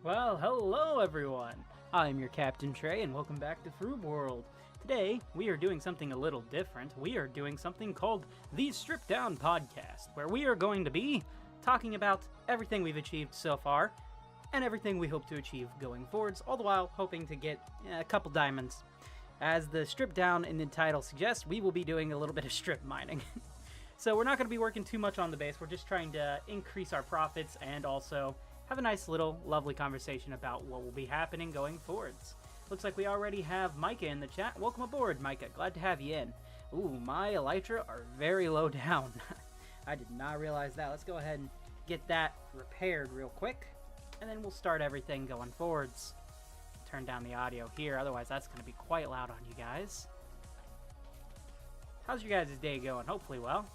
Well, hello everyone! I'm your Captain Trey, and welcome back to Froobworld. Today, we are doing something a little different. We are doing something called the Stripped Down Podcast, where we are going to be talking about everything we've achieved so far, and everything we hope to achieve going forwards, all the while hoping to get a couple diamonds. As the Stripped Down in the title suggests, we will be doing a little bit of strip mining. So we're not going to be working too much on the base, we're just trying to increase our profits and also have a nice little lovely conversation about what will be happening going forwards. Looks like we already have Micah in the chat. Welcome aboard, Micah. Glad to have you in. Ooh, my elytra are very low down. I did not realize that. Let's go ahead and get that repaired real quick, and then we'll start everything going forwards. Turn down the audio here, otherwise that's going to be quite loud on you guys. How's your guys' day going? Hopefully well.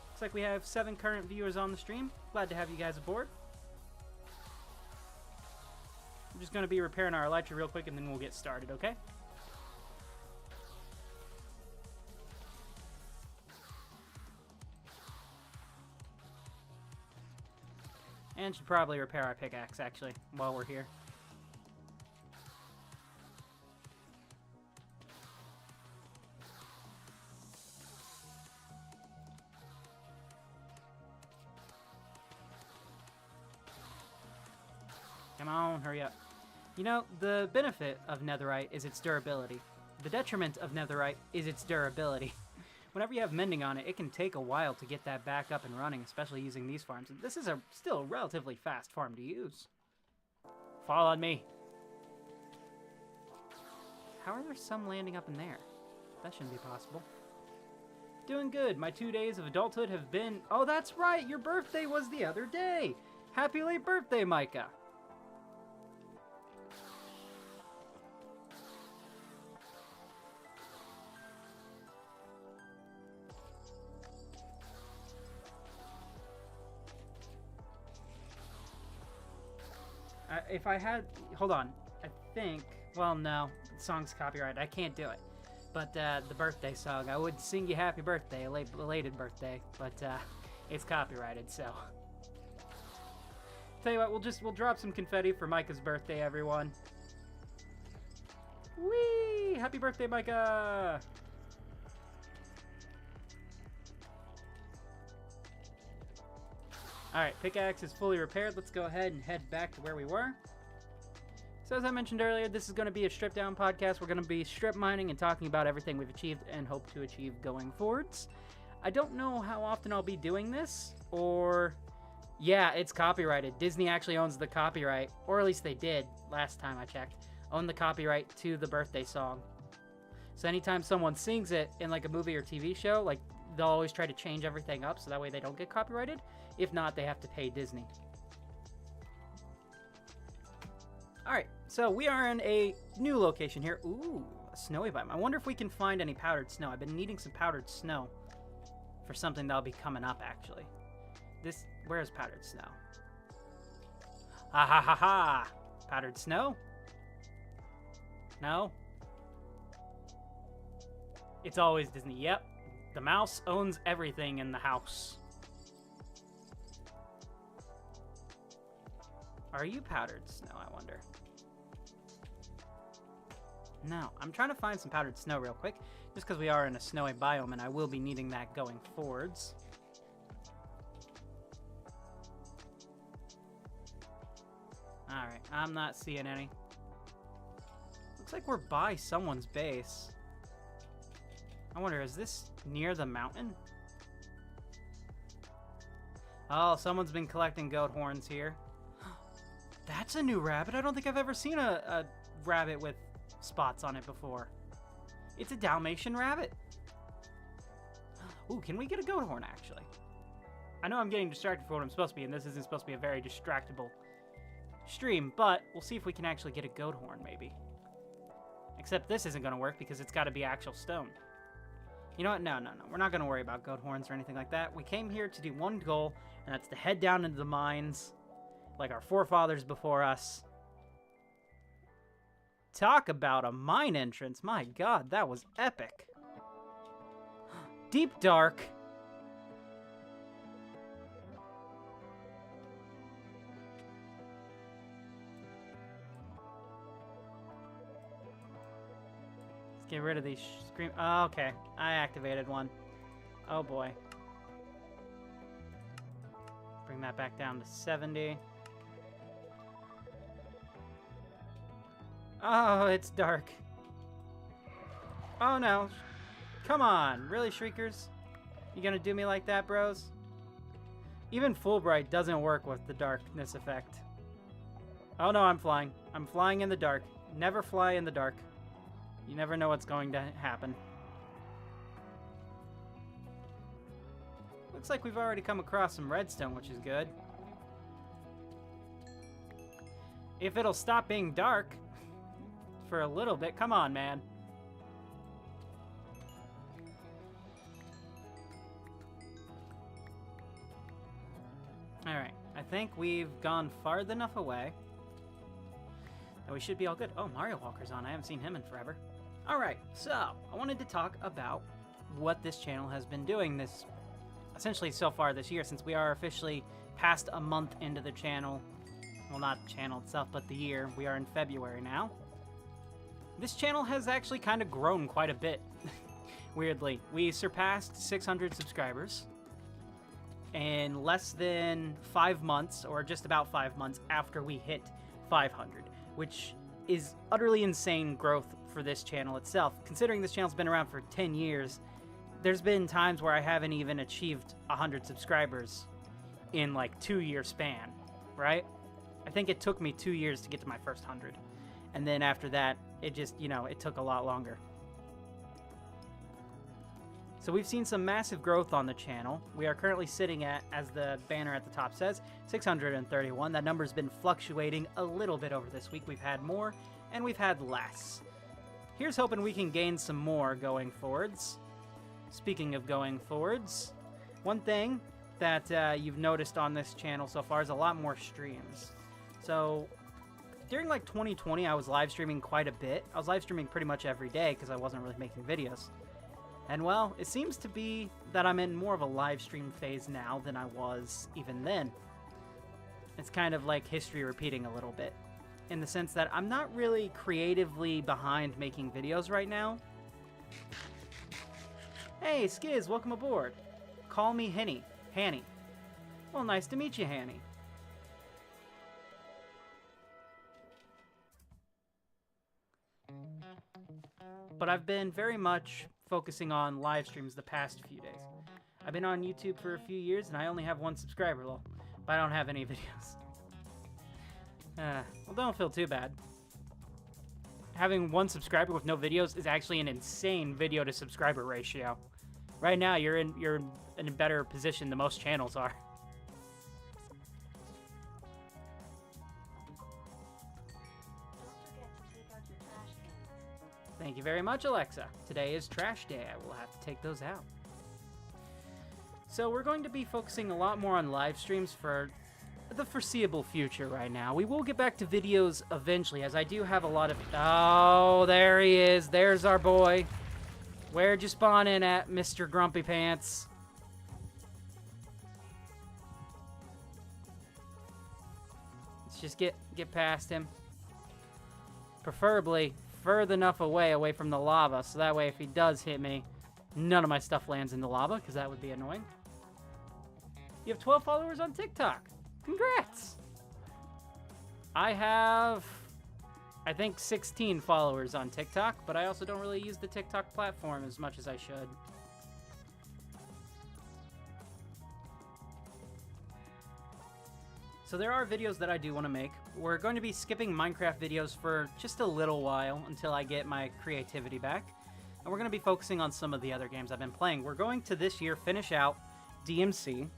Looks like we have 7 current viewers on the stream. Glad to have you guys aboard. I'm just going to be repairing our elytra real quick and then we'll get started, okay? And should probably repair our pickaxe, actually, while we're here. Come on, hurry up. You know, the benefit of netherite is its durability. The detriment of netherite is its durability. Whenever you have mending on it, it can take a while to get that back up and running, especially using these farms. And this is still a relatively fast farm to use. Fall on me. How are there some landing up in there? That shouldn't be possible. Doing good. My 2 days of adulthood have been... Oh, that's right! Your birthday was the other day! Happy late birthday, Micah! If I had... Hold on. I think... Well, no. The song's copyrighted. I can't do it. But the birthday song, I would sing you happy birthday, a belated birthday. But it's copyrighted, so... Tell you what, we'll drop some confetti for Micah's birthday, everyone. Whee! Happy birthday, Micah! Alright, pickaxe is fully repaired. Let's go ahead and head back to where we were. So as I mentioned earlier, this is going to be a stripped down podcast. We're going to be strip mining and talking about everything we've achieved and hope to achieve going forwards. I don't know how often I'll be doing this, or... Yeah, it's copyrighted. Disney actually owns the copyright, or at least they did last time I checked, own the copyright to the birthday song. So anytime someone sings it in like a movie or TV show, like they'll always try to change everything up so that way they don't get copyrighted. If not, they have to pay Disney. Alright, so we are in a new location here. Ooh, a snowy biome. I wonder if we can find any powdered snow. I've been needing some powdered snow for something that'll be coming up, actually. Where's powdered snow? Ha ha ha ha! Powdered snow? No? It's always Disney. Yep. The mouse owns everything in the house. Are you powdered snow, I wonder? No. I'm trying to find some powdered snow real quick, just because we are in a snowy biome, and I will be needing that going forwards. Alright, I'm not seeing any. Looks like we're by someone's base. I wonder, is this near the mountain? Oh, someone's been collecting goat horns here. That's a new rabbit. I don't think I've ever seen a rabbit with spots on it before. It's a Dalmatian rabbit. Ooh, can we get a goat horn, actually? I know I'm getting distracted for what I'm supposed to be, and this isn't supposed to be a very distractible stream, but we'll see if we can actually get a goat horn, maybe. Except this isn't going to work because it's got to be actual stone. You know what? No. We're not going to worry about goat horns or anything like that. We came here to do one goal, and that's to head down into the mines like our forefathers before us. Talk about a mine entrance. My god, that was epic. Deep dark. get rid of these scream. Oh, okay. I activated one. Oh boy. Bring that back down to 70. Oh, it's dark. Oh no. Come on. Really, Shriekers? You gonna do me like that, bros? Even full bright doesn't work with the darkness effect. Oh no, I'm flying. I'm flying in the dark. Never fly in the dark. You never know what's going to happen. Looks like we've already come across some redstone, which is good. If it'll stop being dark for a little bit. Come on, man. Alright, I think we've gone far enough away that we should be all good. Oh, Mario Walker's on. I haven't seen him in forever. Alright, so I wanted to talk about what this channel has been doing this, essentially so far this year, since we are officially past a month into the channel. Well, not the channel itself, but the year. We are in February now. This channel has actually kind of grown quite a bit, weirdly. We surpassed 600 subscribers in less than 5 months, or just about 5 months after we hit 500, which is utterly insane growth for this channel itself. Considering this channel's been around for 10 years, there's been times where I haven't even achieved 100 subscribers in like 2-year span, right? I think it took me 2 years to get to my first 100. And then after that, it just, you know, it took a lot longer. So we've seen some massive growth on the channel. We are currently sitting at, as the banner at the top says, 631. That number's been fluctuating a little bit over this week. We've had more and we've had less. Here's hoping we can gain some more going forwards. Speaking of going forwards, one thing that you've noticed on this channel so far is a lot more streams. So during like 2020, I was live streaming quite a bit. I was live streaming pretty much every day because I wasn't really making videos. And well, it seems to be that I'm in more of a live stream phase now than I was even then. It's kind of like history repeating a little bit, in the sense that I'm not really creatively behind making videos right now. Hey, Skiz, welcome aboard. Call me Hanny. Well, nice to meet you, Hanny. But I've been very much focusing on live streams the past few days. I've been on YouTube for a few years and I only have 1 subscriber, lol, but I don't have any videos. Well, don't feel too bad. Having 1 subscriber with no videos is actually an insane video to subscriber ratio. Right now, you're in a better position than most channels are. Thank you very much, Alexa. Today is trash day. I will have to take those out. So we're going to be focusing a lot more on live streams for the foreseeable future right now. We will get back to videos eventually, as I do have a lot of... Oh, there he is. There's our boy. Where'd you spawn in at, Mr. Grumpy Pants? Let's just get past him. Preferably further enough away from the lava, so that way if he does hit me, none of my stuff lands in the lava, because that would be annoying. You have 12 followers on TikTok. Congrats! I have, I think, 16 followers on TikTok, but I also don't really use the TikTok platform as much as I should. So there are videos that I do want to make. We're going to be skipping Minecraft videos for just a little while until I get my creativity back. And we're going to be focusing on some of the other games I've been playing. We're going to this year finish out DMC.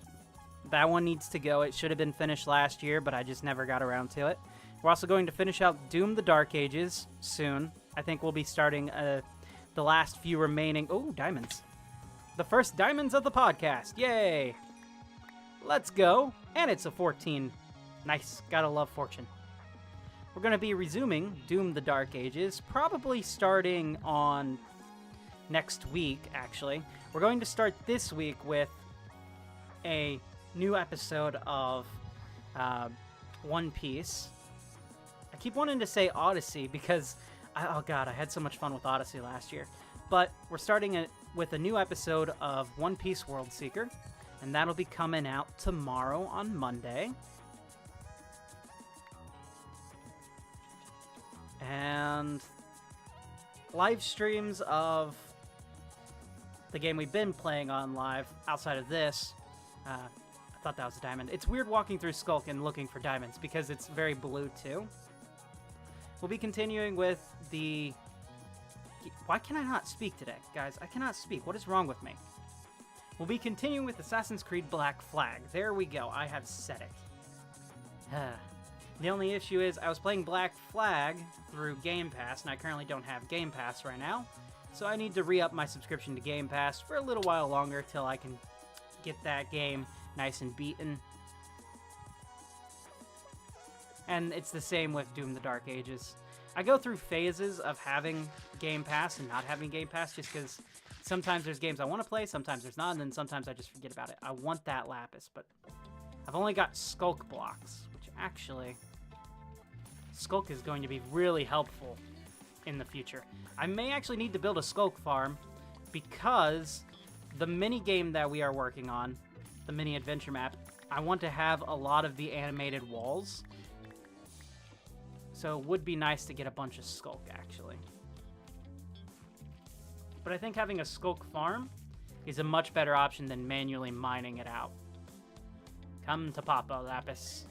That one needs to go. It should have been finished last year, but I just never got around to it. We're also going to finish out Doom the Dark Ages soon. I think we'll be starting the last few remaining... Oh, diamonds. The first diamonds of the podcast. Yay! Let's go. And it's a 14. Nice. Gotta love fortune. We're going to be resuming Doom the Dark Ages, probably starting on next week, actually. We're going to start this week with a new episode of One Piece. I keep wanting to say Odyssey because Oh god, I had so much fun with Odyssey last year. But we're starting it with a new episode of One Piece World Seeker, and that'll be coming out tomorrow on Monday. And live streams of the game we've been playing on live outside of this. I thought that was a diamond. It's weird walking through Skulk and looking for diamonds because it's very blue too. We'll be continuing with the... Why can I not speak today, guys? I cannot speak. What is wrong with me? We'll be continuing with Assassin's Creed Black Flag. There we go. I have said it. The only issue is I was playing Black Flag through Game Pass, and I currently don't have Game Pass right now. So I need to re-up my subscription to Game Pass for a little while longer till I can get that game nice and beaten. And it's the same with Doom the Dark Ages. I go through phases of having Game Pass and not having Game Pass just because sometimes there's games I want to play, sometimes there's not, and then sometimes I just forget about it. I want that Lapis, but I've only got Skulk blocks, which actually... Skulk is going to be really helpful in the future. I may actually need to build a Skulk farm because the mini game that we are working on, the mini adventure map, I want to have a lot of the animated walls. So it would be nice to get a bunch of Skulk, actually. But I think having a Skulk farm is a much better option than manually mining it out. Come to Papa, Lapis.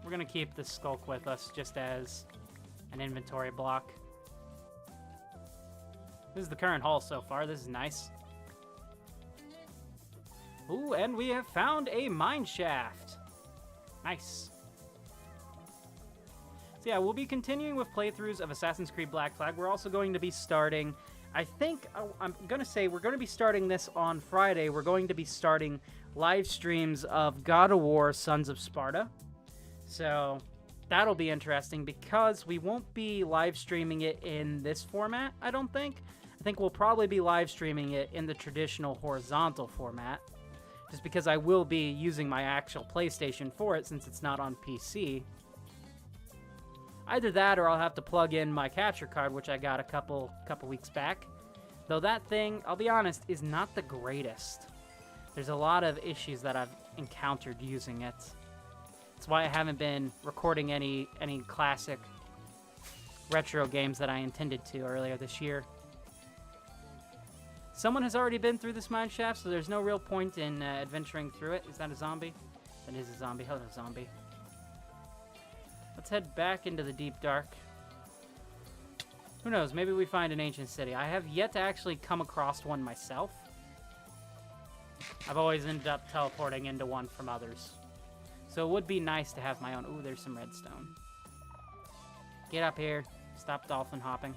We're going to keep the Skulk with us just as an inventory block. This is the current haul so far. This is nice. Ooh, and we have found a mine shaft. Nice. So yeah, we'll be continuing with playthroughs of Assassin's Creed Black Flag. We're also going to be starting, I think, I'm going to say we're going to be starting this on Friday. We're going to be starting live streams of God of War Sons of Sparta. So that'll be interesting because we won't be live streaming it in this format, I don't think. I think we'll probably be live streaming it in the traditional horizontal format. Just because I will be using my actual PlayStation for it since it's not on PC. Either that or I'll have to plug in my capture card, which I got a couple weeks back. Though that thing, I'll be honest, is not the greatest. There's a lot of issues that I've encountered using it. That's why I haven't been recording any classic retro games that I intended to earlier this year. Someone has already been through this mine shaft, so there's no real point in adventuring through it. Is that a zombie? That is a zombie. Hello, zombie. Let's head back into the deep dark. Who knows? Maybe we find an ancient city. I have yet to actually come across one myself. I've always ended up teleporting into one from others. So it would be nice to have my own. Ooh, there's some redstone. Get up here. Stop dolphin hopping.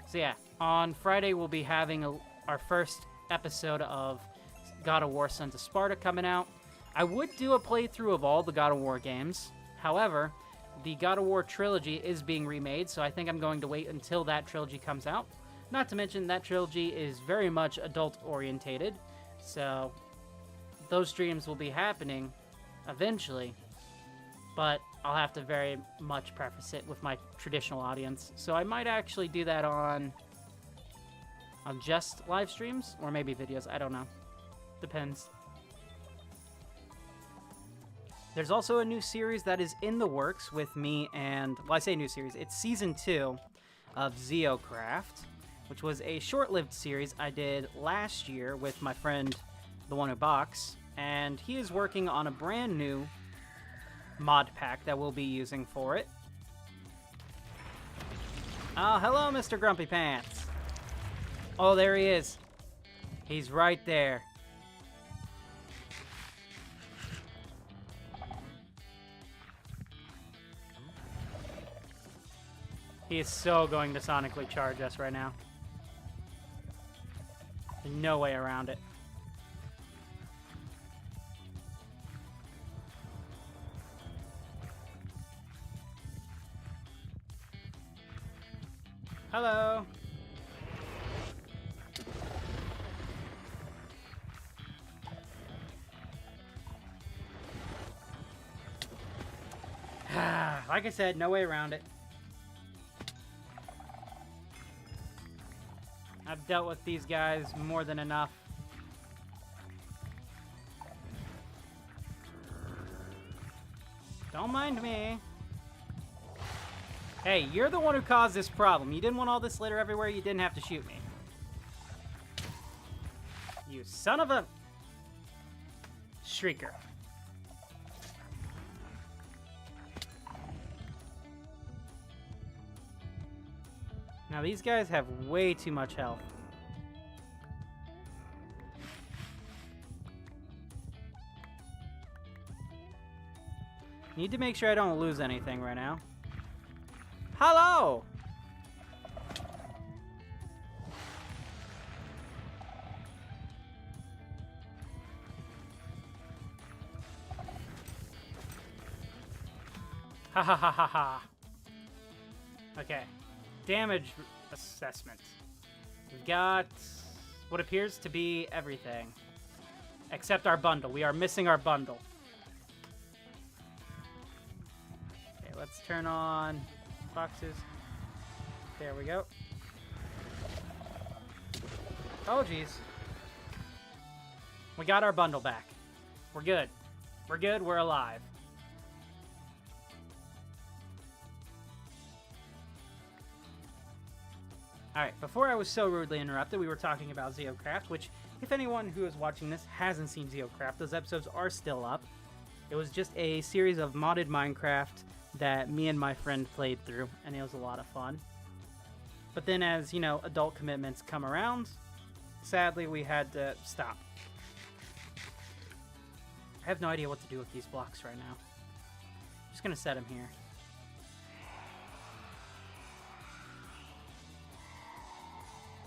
So yeah, on Friday we'll be having our first episode of God of War Sons of Sparta coming out. I would do a playthrough of all the God of War games. However, the God of War trilogy is being remade, so I think I'm going to wait until that trilogy comes out. Not to mention that trilogy is very much adult-orientated, so those streams will be happening eventually, but I'll have to very much preface it with my traditional audience. So I might actually do that on just live streams or maybe videos. I don't know. Depends. There's also a new series that is in the works with me and, well, I say new series. It's season 2 of Zeocraft, which was a short-lived series I did last year with my friend, the one who box, and he is working on a brand new mod pack that we'll be using for it. Oh, hello, Mr. Grumpy Pants. Oh, there he is. He's right there. He is so going to sonically charge us right now. There's no way around it. Hello. Like I said, no way around it. I've dealt with these guys more than enough. Don't mind me. Hey, you're the one who caused this problem. You didn't want all this litter everywhere. You didn't have to shoot me. You son of a... Shrieker. Now, these guys have way too much health. Need to make sure I don't lose anything right now. Hello! Ha ha ha ha ha. Okay. Damage assessment. We've got what appears to be everything. Except our bundle. We are missing our bundle. Okay, let's turn on boxes. There we go. Oh, geez. We got our bundle back. We're good. We're good. We're alive. Alright, before I was so rudely interrupted, we were talking about Zeocraft, which, if anyone who is watching this hasn't seen Zeocraft, those episodes are still up. It was just a series of modded Minecraft that me and my friend played through, and it was a lot of fun. But then as, you know, adult commitments come around, sadly we had to stop. I have no idea what to do with these blocks right now. I'm just gonna set them here.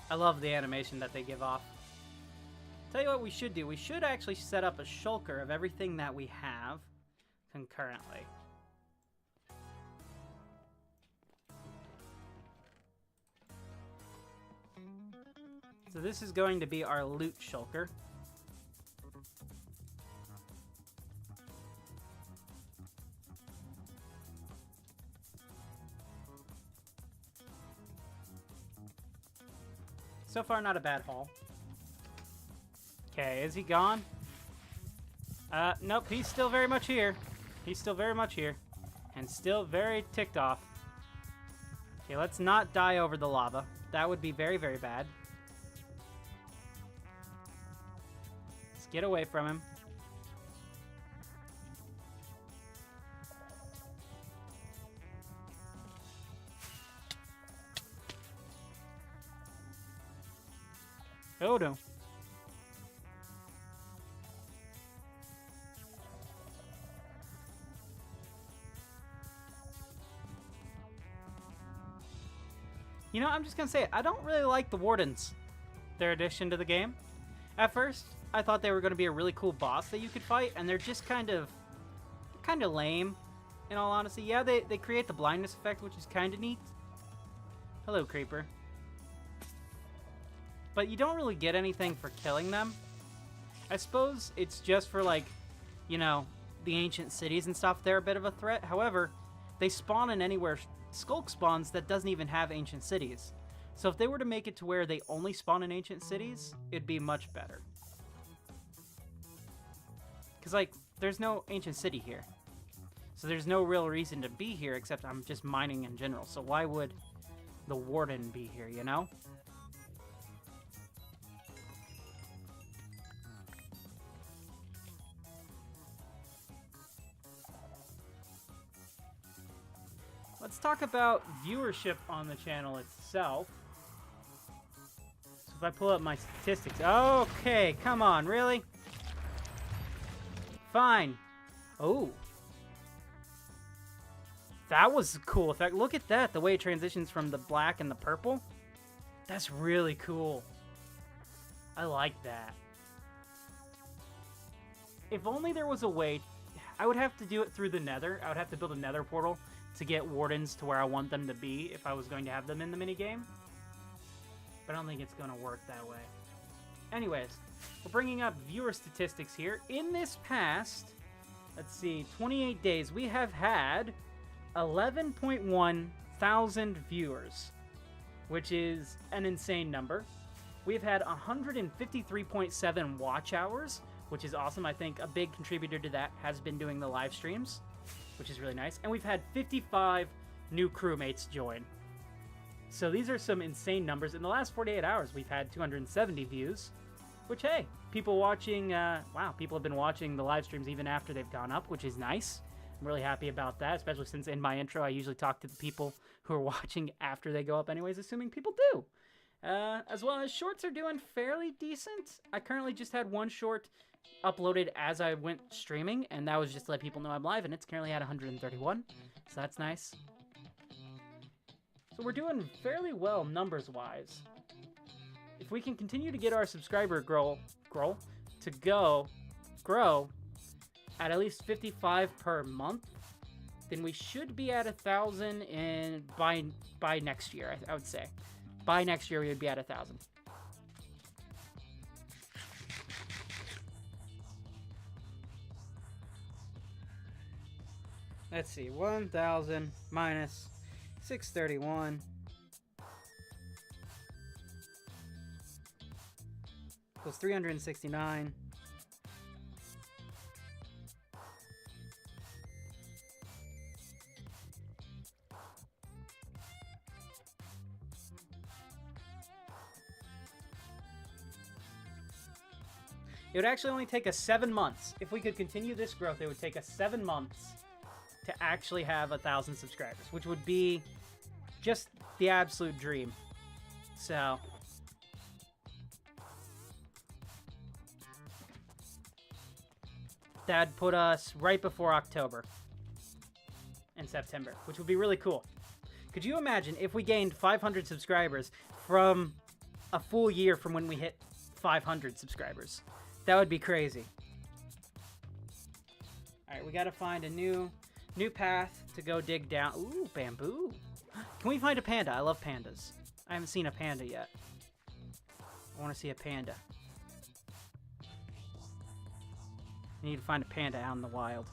I love the animation that they give off. Tell you what we should do. We should actually set up a shulker of everything that we have concurrently. So this is going to be our loot shulker. So far, not a bad haul. Okay, is he gone? Nope, he's still very much here. He's still very much here. And still very ticked off. Okay, let's not die over the lava. That would be very, very bad. Let's get away from him. Oh no. You know, I'm just gonna say it. I don't really like the Wardens, their addition to the game. At first, I thought they were gonna be a really cool boss that you could fight, and they're just kind of lame, in all honesty. Yeah, they create the blindness effect, which is kind of neat. Hello, Creeper. But you don't really get anything for killing them. I suppose it's just for, like, you know, the ancient cities and stuff. They're a bit of a threat. However, they spawn in anywhere Skulk spawns that doesn't even have ancient cities. So if they were to make it to where they only spawn in ancient cities, it'd be much better. Because, like, there's no ancient city here. So there's no real reason to be here except I'm just mining in general. So why would the Warden be here, you know? Let's talk about viewership on the channel itself. So if I pull up my statistics... Okay, come on, really? Fine. Oh. That was a cool effect. Look at that, the way it transitions from the black and the purple. That's really cool. I like that. If only there was a way... I would have to do it through the nether. I would have to build a nether portal to get wardens to where I want them to be if I was going to have them in the minigame. But I don't think it's going to work that way. Anyways, we're bringing up viewer statistics here. In this past, let's see, 28 days, we have had 11.1 thousand viewers, which is an insane number. We've had 153.7 watch hours, which is awesome. I think a big contributor to that has been doing the live streams, which is really nice. And we've had 55 new crewmates join. So these are some insane numbers. In the last 48 hours, we've had 270 views, which, hey, people watching, wow, people have been watching the live streams even after they've gone up, which is nice. I'm really happy about that, especially since in my intro, I usually talk to the people who are watching after they go up anyways, assuming people do. As well as shorts are doing fairly decent. I currently just had one short uploaded as I went streaming, and that was just to let people know I'm live, and it's currently at 131, so that's nice. So we're doing fairly well numbers-wise. If we can continue to get our subscriber grow at least 55 per month, then we should be at 1,000 by next year, I would say. By next year, we would be at 1,000. Let's see, 1,000 minus 631 equals 369. It would actually only take us 7 months. If we could continue this growth, it would take us 7 months to actually have 1,000 subscribers, which would be just the absolute dream. So that'd put us right before October and September, which would be really cool. Could you imagine if we gained 500 subscribers from a full year from when we hit 500 subscribers? That would be crazy. All right, we got to find a new path to go dig down. Ooh, bamboo. Can we find a panda? I love pandas. I haven't seen a panda yet. I want to see a panda. I need to find a panda out in the wild.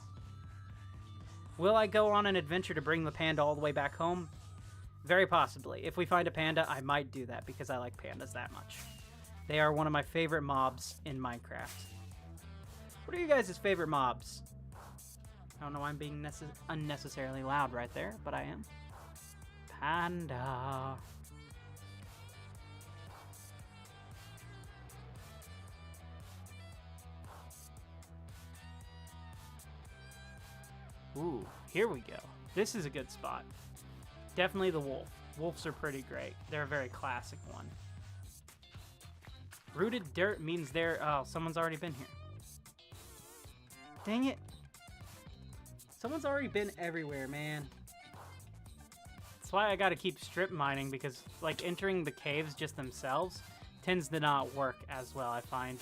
Will I go on an adventure to bring the panda all the way back home? Very possibly. If we find a panda, I might do that because I like pandas that much. They are one of my favorite mobs in Minecraft. What are you guys' favorite mobs? I don't know why I'm being unnecessarily loud right there, but I am. Panda. Ooh, here we go. This is a good spot. Definitely the wolf. Wolves are pretty great. They're a very classic one. Rooted dirt means they're... Oh, someone's already been here. Dang it. Someone's already been everywhere, man. That's why I gotta keep strip mining, because, like, entering the caves just themselves tends to not work as well, I find.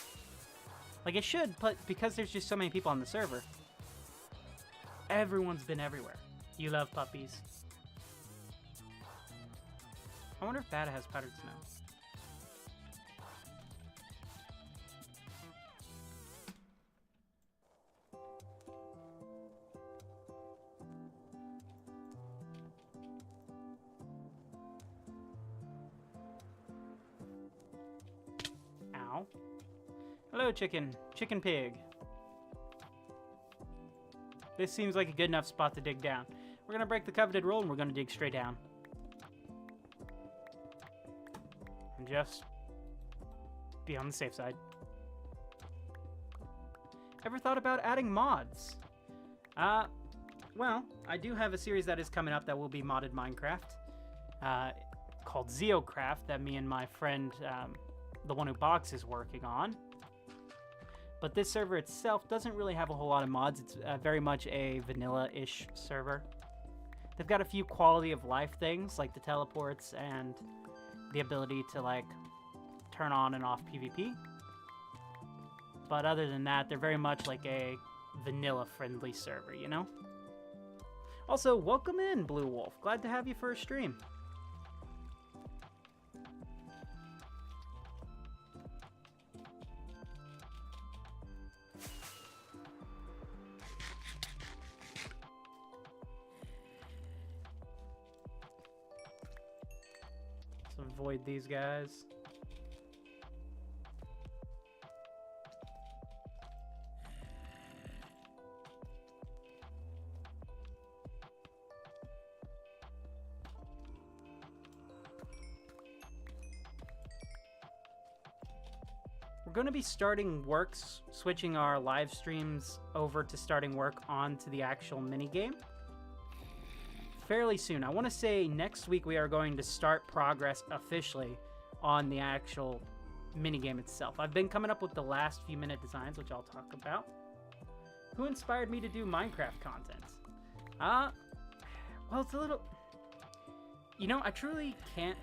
Like, it should, but because there's just so many people on the server, everyone's been everywhere. You love puppies. I wonder if Bata has powdered snow. Ow. Hello, chicken. Chicken pig. This seems like a good enough spot to dig down. We're gonna break the coveted rule and we're gonna dig straight down. And just be on the safe side. Ever thought about adding mods? Well, I do have a series that is coming up that will be modded Minecraft, called Zeocraft, that me and my friend, the one who box, is working on. But this server itself doesn't really have a whole lot of mods. It's very much a vanilla-ish server. They've got a few quality of life things, like the teleports and the ability to, like, turn on and off PvP. But other than that, they're very much like a vanilla-friendly server, you know? Also, welcome in, Blue Wolf. Glad to have you for a stream. Let's avoid these guys. We're going to be starting switching our live streams over to starting work onto the actual minigame fairly soon. I want to say next week we are going to start progress officially on the actual minigame itself. I've been coming up with the last few minute designs, which I'll talk about. Who inspired me to do Minecraft content? Well, it's a little... You know, I truly can't...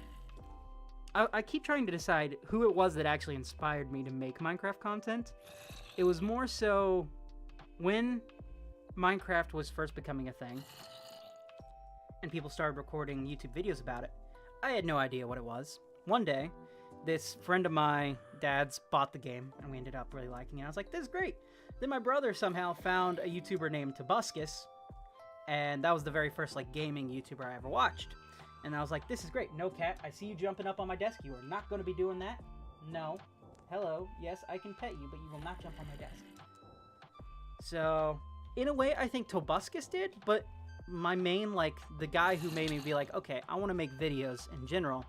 I keep trying to decide who it was that actually inspired me to make Minecraft content. It was more so when Minecraft was first becoming a thing and people started recording YouTube videos about it. I had no idea what it was. One day, this friend of my dad's bought the game and we ended up really liking it. I was like, this is great. Then my brother somehow found a YouTuber named Tobuscus, and that was the very first like gaming YouTuber I ever watched. And I was like, this is great. No, cat, I see you jumping up on my desk. You are not going to be doing that. No. Hello. Yes, I can pet you, but you will not jump on my desk. So, in a way, I think Tobuscus did, but my main, like, the guy who made me be like, okay, I want to make videos in general,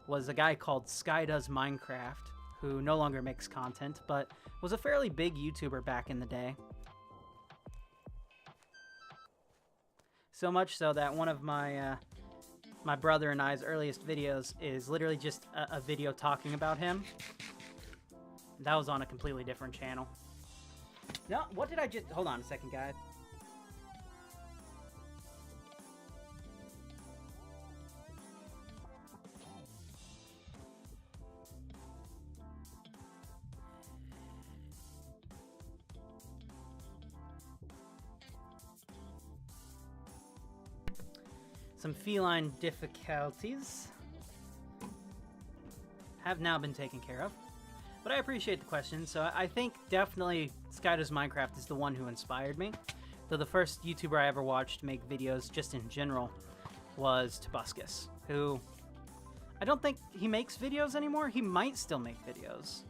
was a guy called Sky Does Minecraft, who no longer makes content, but was a fairly big YouTuber back in the day. So much so that one of my brother and I's earliest videos is literally just a video talking about him. That was on a completely different channel. No, what did I just... Hold on a second, guys. Some feline difficulties have now been taken care of, but I appreciate the question. So I think definitely Sky Does Minecraft is the one who inspired me. Though the first YouTuber I ever watched make videos just in general was Tobuscus, who I don't think he makes videos anymore. He might still make videos.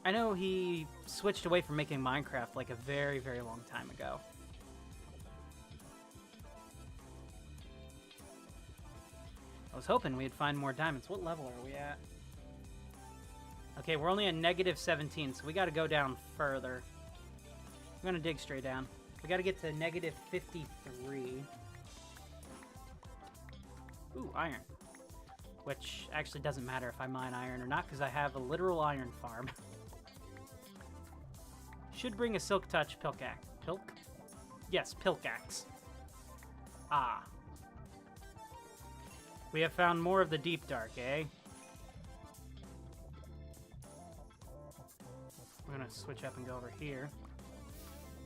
I know he switched away from making Minecraft like a very, very long time ago. I was hoping we'd find more diamonds. What level are we at? Okay, we're only at -17, so we gotta go down further. I'm gonna dig straight down. We gotta get to -53. Ooh, iron. Which actually doesn't matter if I mine iron or not, because I have a literal iron farm. Should bring a silk touch pickaxe. Pilk? Yes, pickaxe. Ah. We have found more of the deep dark, eh? We're gonna switch up and go over here.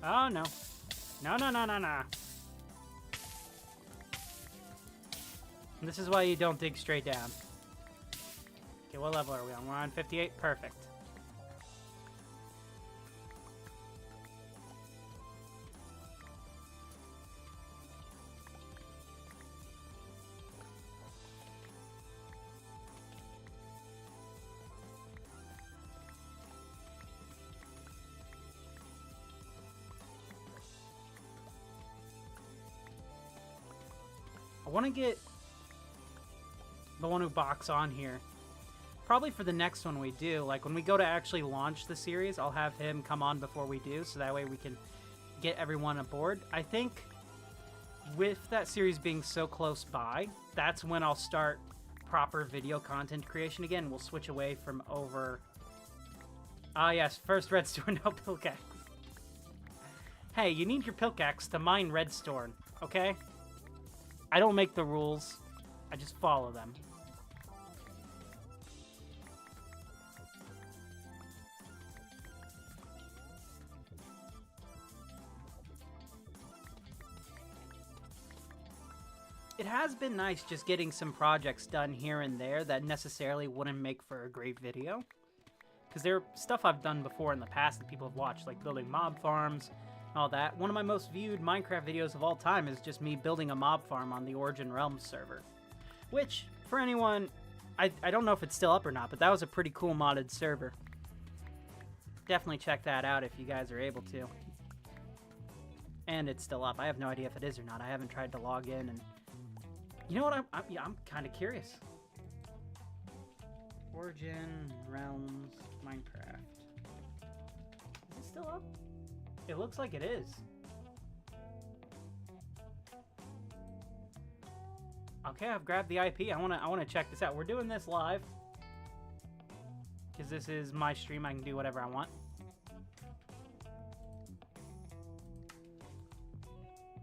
Oh, no. No, no, no, no, no. And this is why you don't dig straight down. Okay, what level are we on? We're on 58? Perfect. I want to get the one who box on here. Probably for the next one we do. Like, when we go to actually launch the series, I'll have him come on before we do, so that way we can get everyone aboard. I think with that series being so close by, that's when I'll start proper video content creation again. We'll switch away from over... Ah, yes, first redstone, no pickaxe. Hey, you need your pickaxe to mine redstone, okay? I don't make the rules. I just follow them. It has been nice just getting some projects done here and there that necessarily wouldn't make for a great video. Because they're stuff I've done before in the past that people have watched, like building mob farms, all that. One of my most viewed Minecraft videos of all time is just me building a mob farm on the Origin Realms server. Which, for anyone, I don't know if it's still up or not, but that was a pretty cool modded server. Definitely check that out if you guys are able to. And it's still up. I have no idea if it is or not. I haven't tried to log in, and you know what? I'm kind of curious. Origin Realms Minecraft. Is it still up? It looks like it is. Okay, I've grabbed the IP. I wanna check this out. We're doing this live because this is my stream. I can do whatever I want.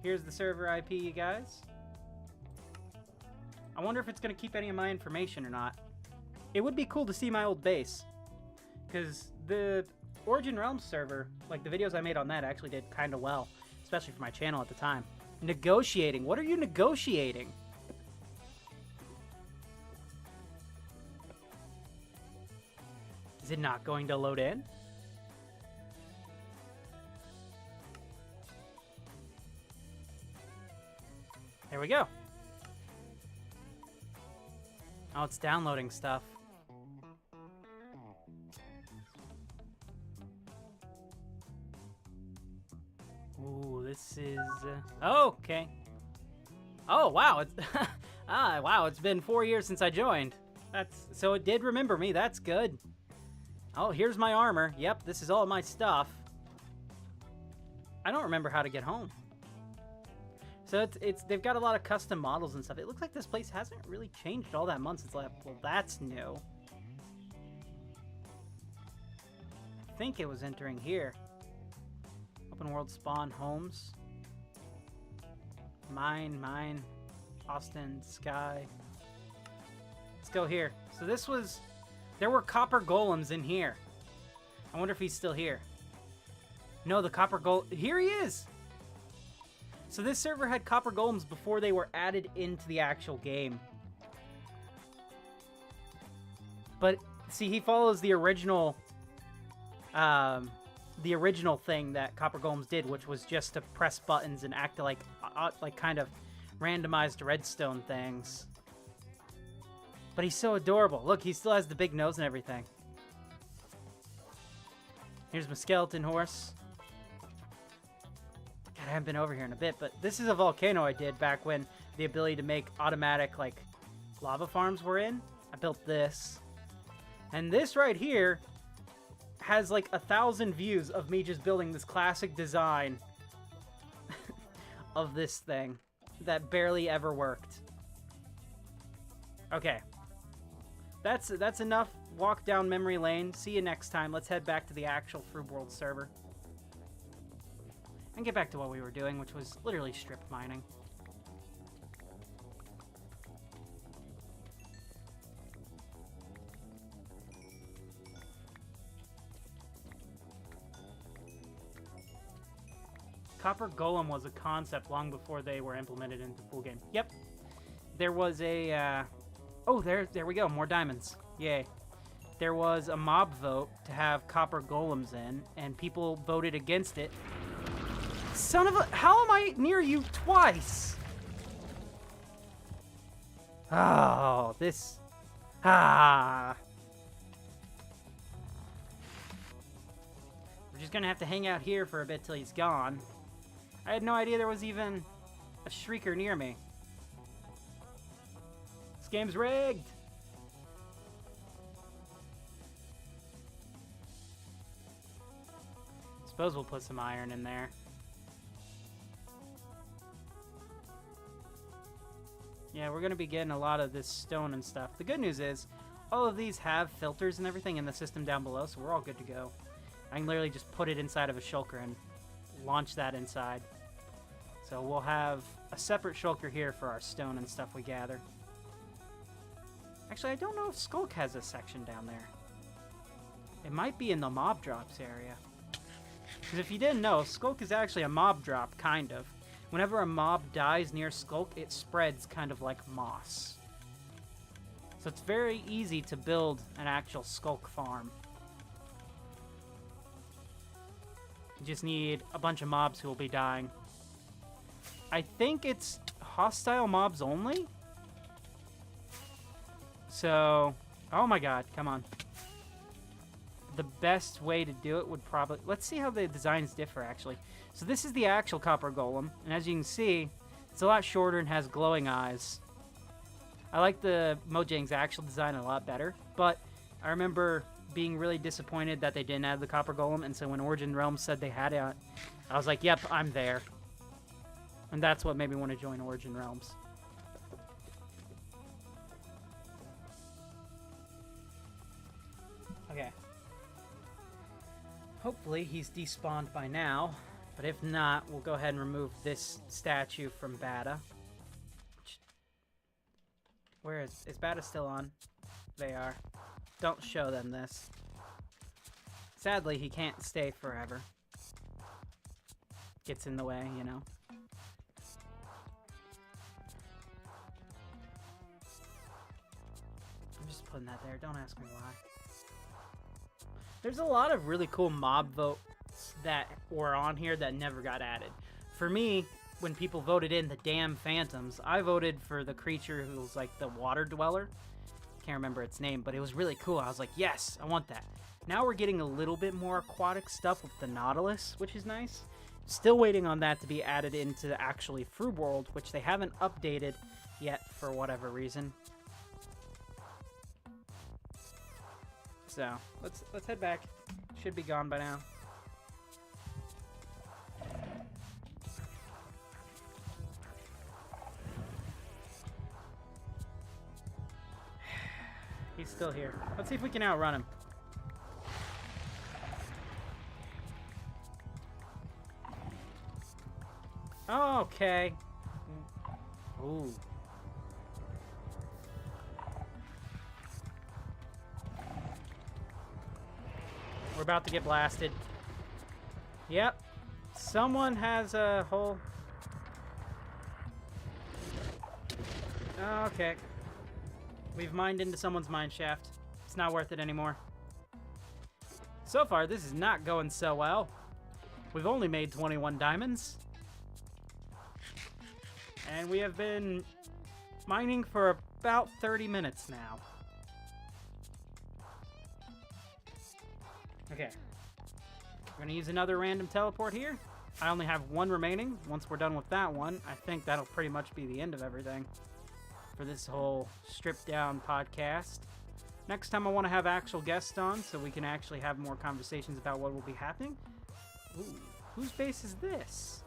Here's the server IP, you guys. I wonder if it's gonna keep any of my information or not. It would be cool to see my old base, because the Origin Realms server, like the videos I made on that, actually did kind of well, especially for my channel at the time. Negotiating. What are you negotiating? Is it not going to load in? There we go. Oh, it's downloading stuff. Ooh, this is... oh, okay. Oh, wow. It's wow, it's been 4 years since I joined. So it did remember me. That's good. Oh, here's my armor. Yep, this is all my stuff. I don't remember how to get home. So they've got a lot of custom models and stuff. It looks like this place hasn't really changed all that much since left. Well, that's new. I think it was entering here. Open world spawn homes. Mine, Austin, Sky. Let's go here. So this was... there were copper golems in here. I wonder if he's still here. No, the copper golem... here he is! So this server had copper golems before they were added into the actual game. But, see, he follows the original thing that copper golems did, which was just to press buttons and act like kind of randomized redstone things. But he's so adorable. Look, he still has the big nose and everything. Here's my skeleton horse. God, I haven't been over here in a bit, but this is a volcano I did back when the ability to make automatic, like, lava farms were in. I built this. And this right here has, like, 1,000 views of me just building this classic design of this thing that barely ever worked. Okay. That's enough walk down memory lane. See you next time. Let's head back to the actual Froobworld server. And get back to what we were doing, which was literally strip mining. Copper Golem was a concept long before they were implemented into full game. Yep. There was a... oh, there we go. More diamonds. Yay. There was a mob vote to have copper golems in, and people voted against it. Son of a... how am I near you twice? Oh, this... ah. We're just gonna have to hang out here for a bit till he's gone. I had no idea there was even a shrieker near me. This game's rigged! Suppose we'll put some iron in there. Yeah, we're going to be getting a lot of this stone and stuff. The good news is, all of these have filters and everything in the system down below, so we're all good to go. I can literally just put it inside of a shulker and launch that inside. So we'll have a separate shulker here for our stone and stuff we gather. Actually, I don't know if Skulk has a section down there. It might be in the mob drops area. Because if you didn't know, Skulk is actually a mob drop, kind of. Whenever a mob dies near Skulk, it spreads kind of like moss. So it's very easy to build an actual Skulk farm. You just need a bunch of mobs who will be dying. I think it's hostile mobs only? So, oh my god, come on. The best way to do it would probably... Let's see how the designs differ, actually. So this is the actual copper golem, and as you can see, it's a lot shorter and has glowing eyes. I like the Mojang's actual design a lot better, but I remember being really disappointed that they didn't have the copper golem, and so when Origin Realms said they had it, I was like, yep, I'm there. And that's what made me want to join Origin Realms. Okay. Hopefully he's despawned by now, but if not, we'll go ahead and remove this statue from Bata. Where is Bata still on? They are. Don't show them this. Sadly, he can't stay forever. Gets in the way, you know. I'm just putting that there. Don't ask me why. There's a lot of really cool mob votes that were on here that never got added. For me, when people voted in the damn phantoms, I voted for the creature who was like the water dweller. Can't remember its name, but it was really cool. I was like, yes, I want that. Now we're getting a little bit more aquatic stuff with the Nautilus, which is nice. Still waiting on that to be added into actually Froobworld, which they haven't updated yet for whatever reason. So, let's head back. Should be gone by now. He's still here. Let's see if we can outrun him. Oh, okay. Ooh. We're about to get blasted. Yep. Someone has a hole. Okay. We've mined into someone's mine shaft. It's not worth it anymore. So far, this is not going so well. We've only made 21 diamonds. And we have been mining for about 30 minutes now. Okay. We're gonna use another random teleport here. I only have one remaining. Once we're done with that one, I think that'll pretty much be the end of everything for this whole stripped down podcast. Next time I want to have actual guests on so we can actually have more conversations about what will be happening. Ooh, whose base is this?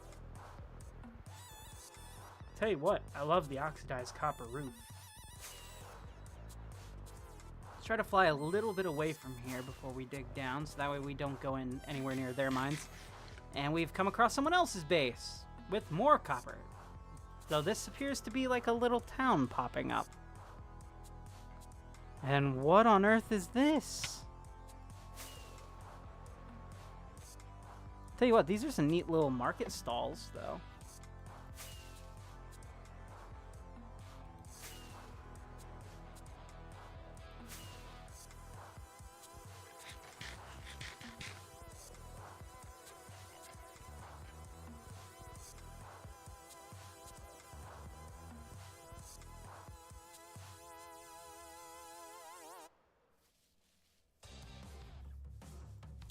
Tell you what, I love the oxidized copper roof. Let's try to fly a little bit away from here before we dig down, so that way we don't go in anywhere near their mines. And we've come across someone else's base with more copper. Though this appears to be like a little town popping up. And what on earth is this? Tell you what, these are some neat little market stalls, though.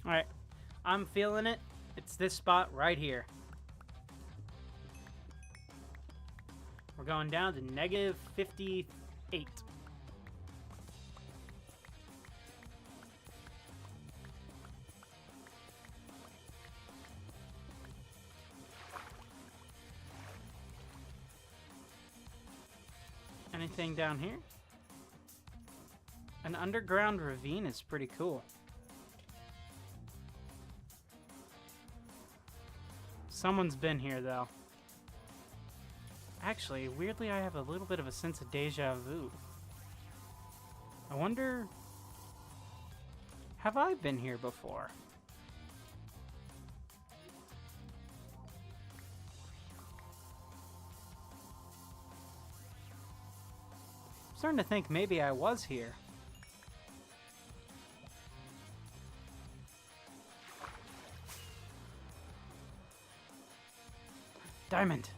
Alright, I'm feeling it. It's this spot right here. We're going down to negative 58. Anything down here? An underground ravine is pretty cool. Someone's been here, though. Actually, weirdly, I have a little bit of a sense of deja vu. I wonder... have I been here before? I'm starting to think maybe I was here. Diamond.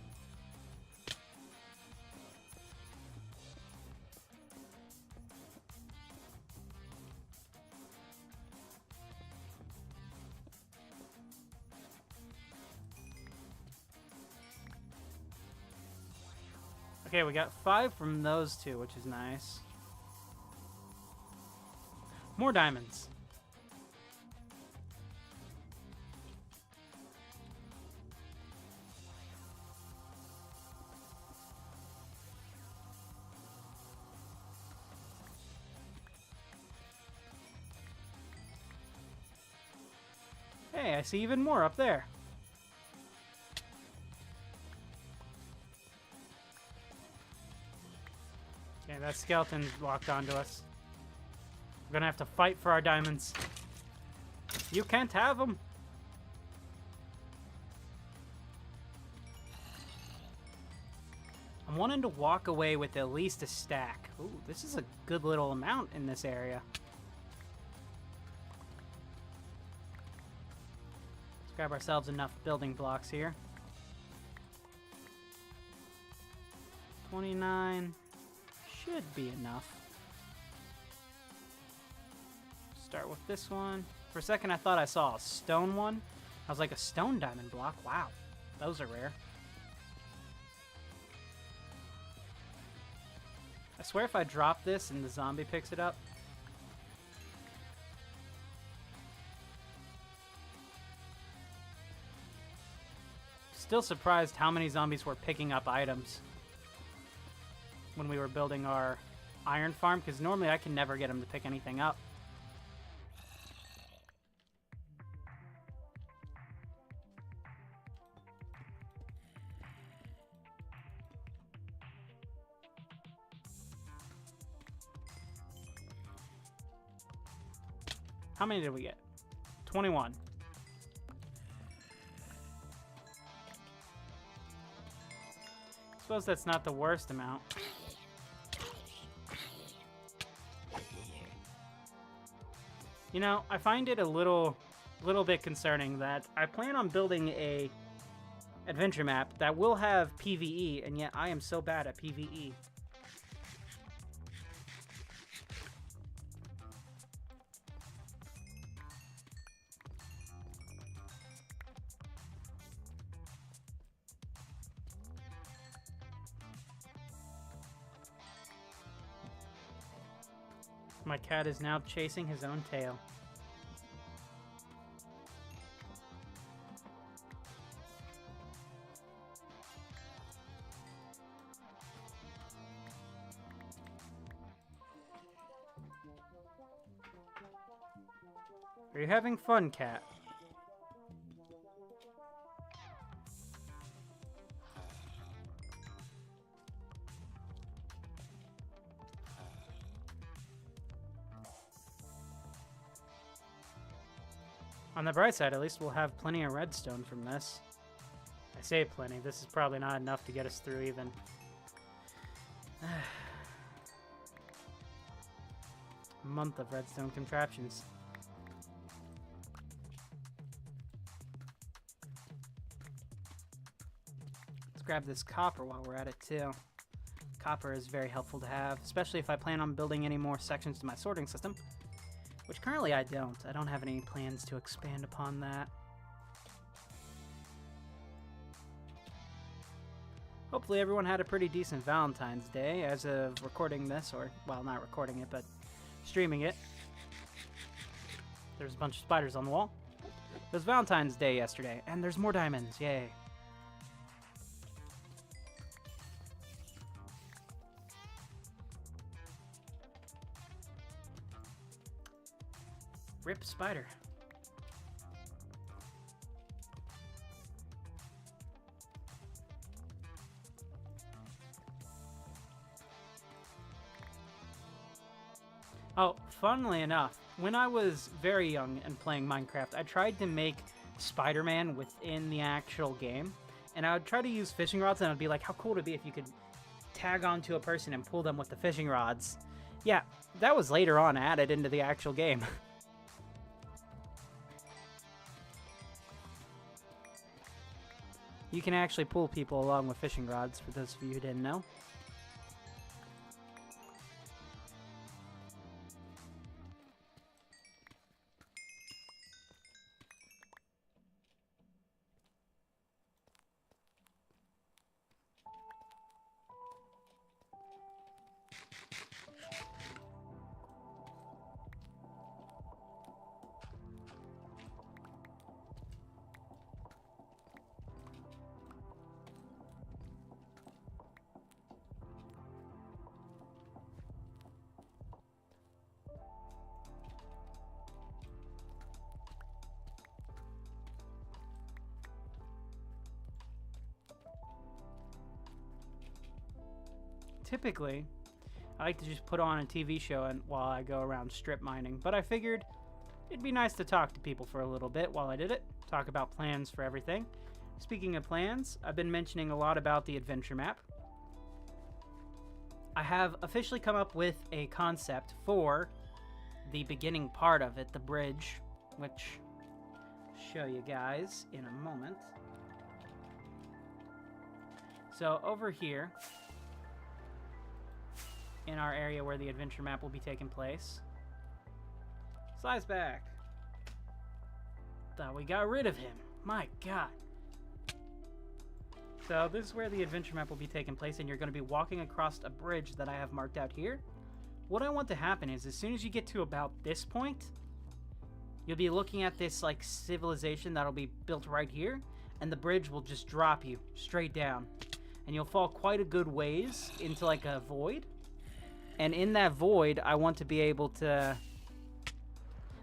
Okay, we got 5 from those 2, which is nice. More diamonds. Hey, I see even more up there. Okay, that skeleton locked onto us. We're gonna have to fight for our diamonds. You can't have them. I'm wanting to walk away with at least a stack. Ooh, this is a good little amount in this area. Let's grab ourselves enough building blocks here. 29 should be enough. Start with this one. For a second, I thought I saw a stone one. I was like, a stone diamond block? Wow, those are rare. I swear if I drop this and the zombie picks it up. Still surprised how many zombies were picking up items when we were building our iron farm, because normally I can never get them to pick anything up. How many did we get? 21. I suppose that's not the worst amount. You know, I find it a little bit concerning that I plan on building a adventure map that will have PvE, and yet I am so bad at PvE. My cat is now chasing his own tail. Are you having fun, cat? On the bright side, at least we'll have plenty of redstone from this. I say plenty. This is probably not enough to get us through even. A month of redstone contraptions. Let's grab this copper while we're at it too. Copper is very helpful to have, especially if I plan on building any more sections to my sorting system. Which currently I don't. I don't have any plans to expand upon that. Hopefully everyone had a pretty decent Valentine's Day as of recording this, or, well, not recording it, but streaming it. There's a bunch of spiders on the wall. It was Valentine's Day yesterday, and there's more diamonds. Yay. Rip spider. Oh, funnily enough, when I was very young and playing Minecraft, I tried to make Spider-Man within the actual game, and I would try to use fishing rods, and I'd be like, how cool would it be if you could tag onto a person and pull them with the fishing rods? Yeah, that was later on added into the actual game. You can actually pull people along with fishing rods, for those of you who didn't know. typically, I like to just put on a TV show and while I go around strip mining, but I figured it'd be nice to talk to people for a little bit while I did it, talk about plans for everything. Speaking of plans, I've been mentioning a lot about the adventure map. I have officially come up with a concept for the beginning part of it, the bridge, which I'll show you guys in a moment. So over here, in our area where the adventure map will be taking place. Slice back. Thought we got rid of him. My god. So this is where the adventure map will be taking place, and you're going to be walking across a bridge that I have marked out here. What I want to happen is, as soon as you get to about this point, you'll be looking at this like civilization that'll be built right here, and the bridge will just drop you straight down. And you'll fall quite a good ways into like a void. And in that void, I want to be able to,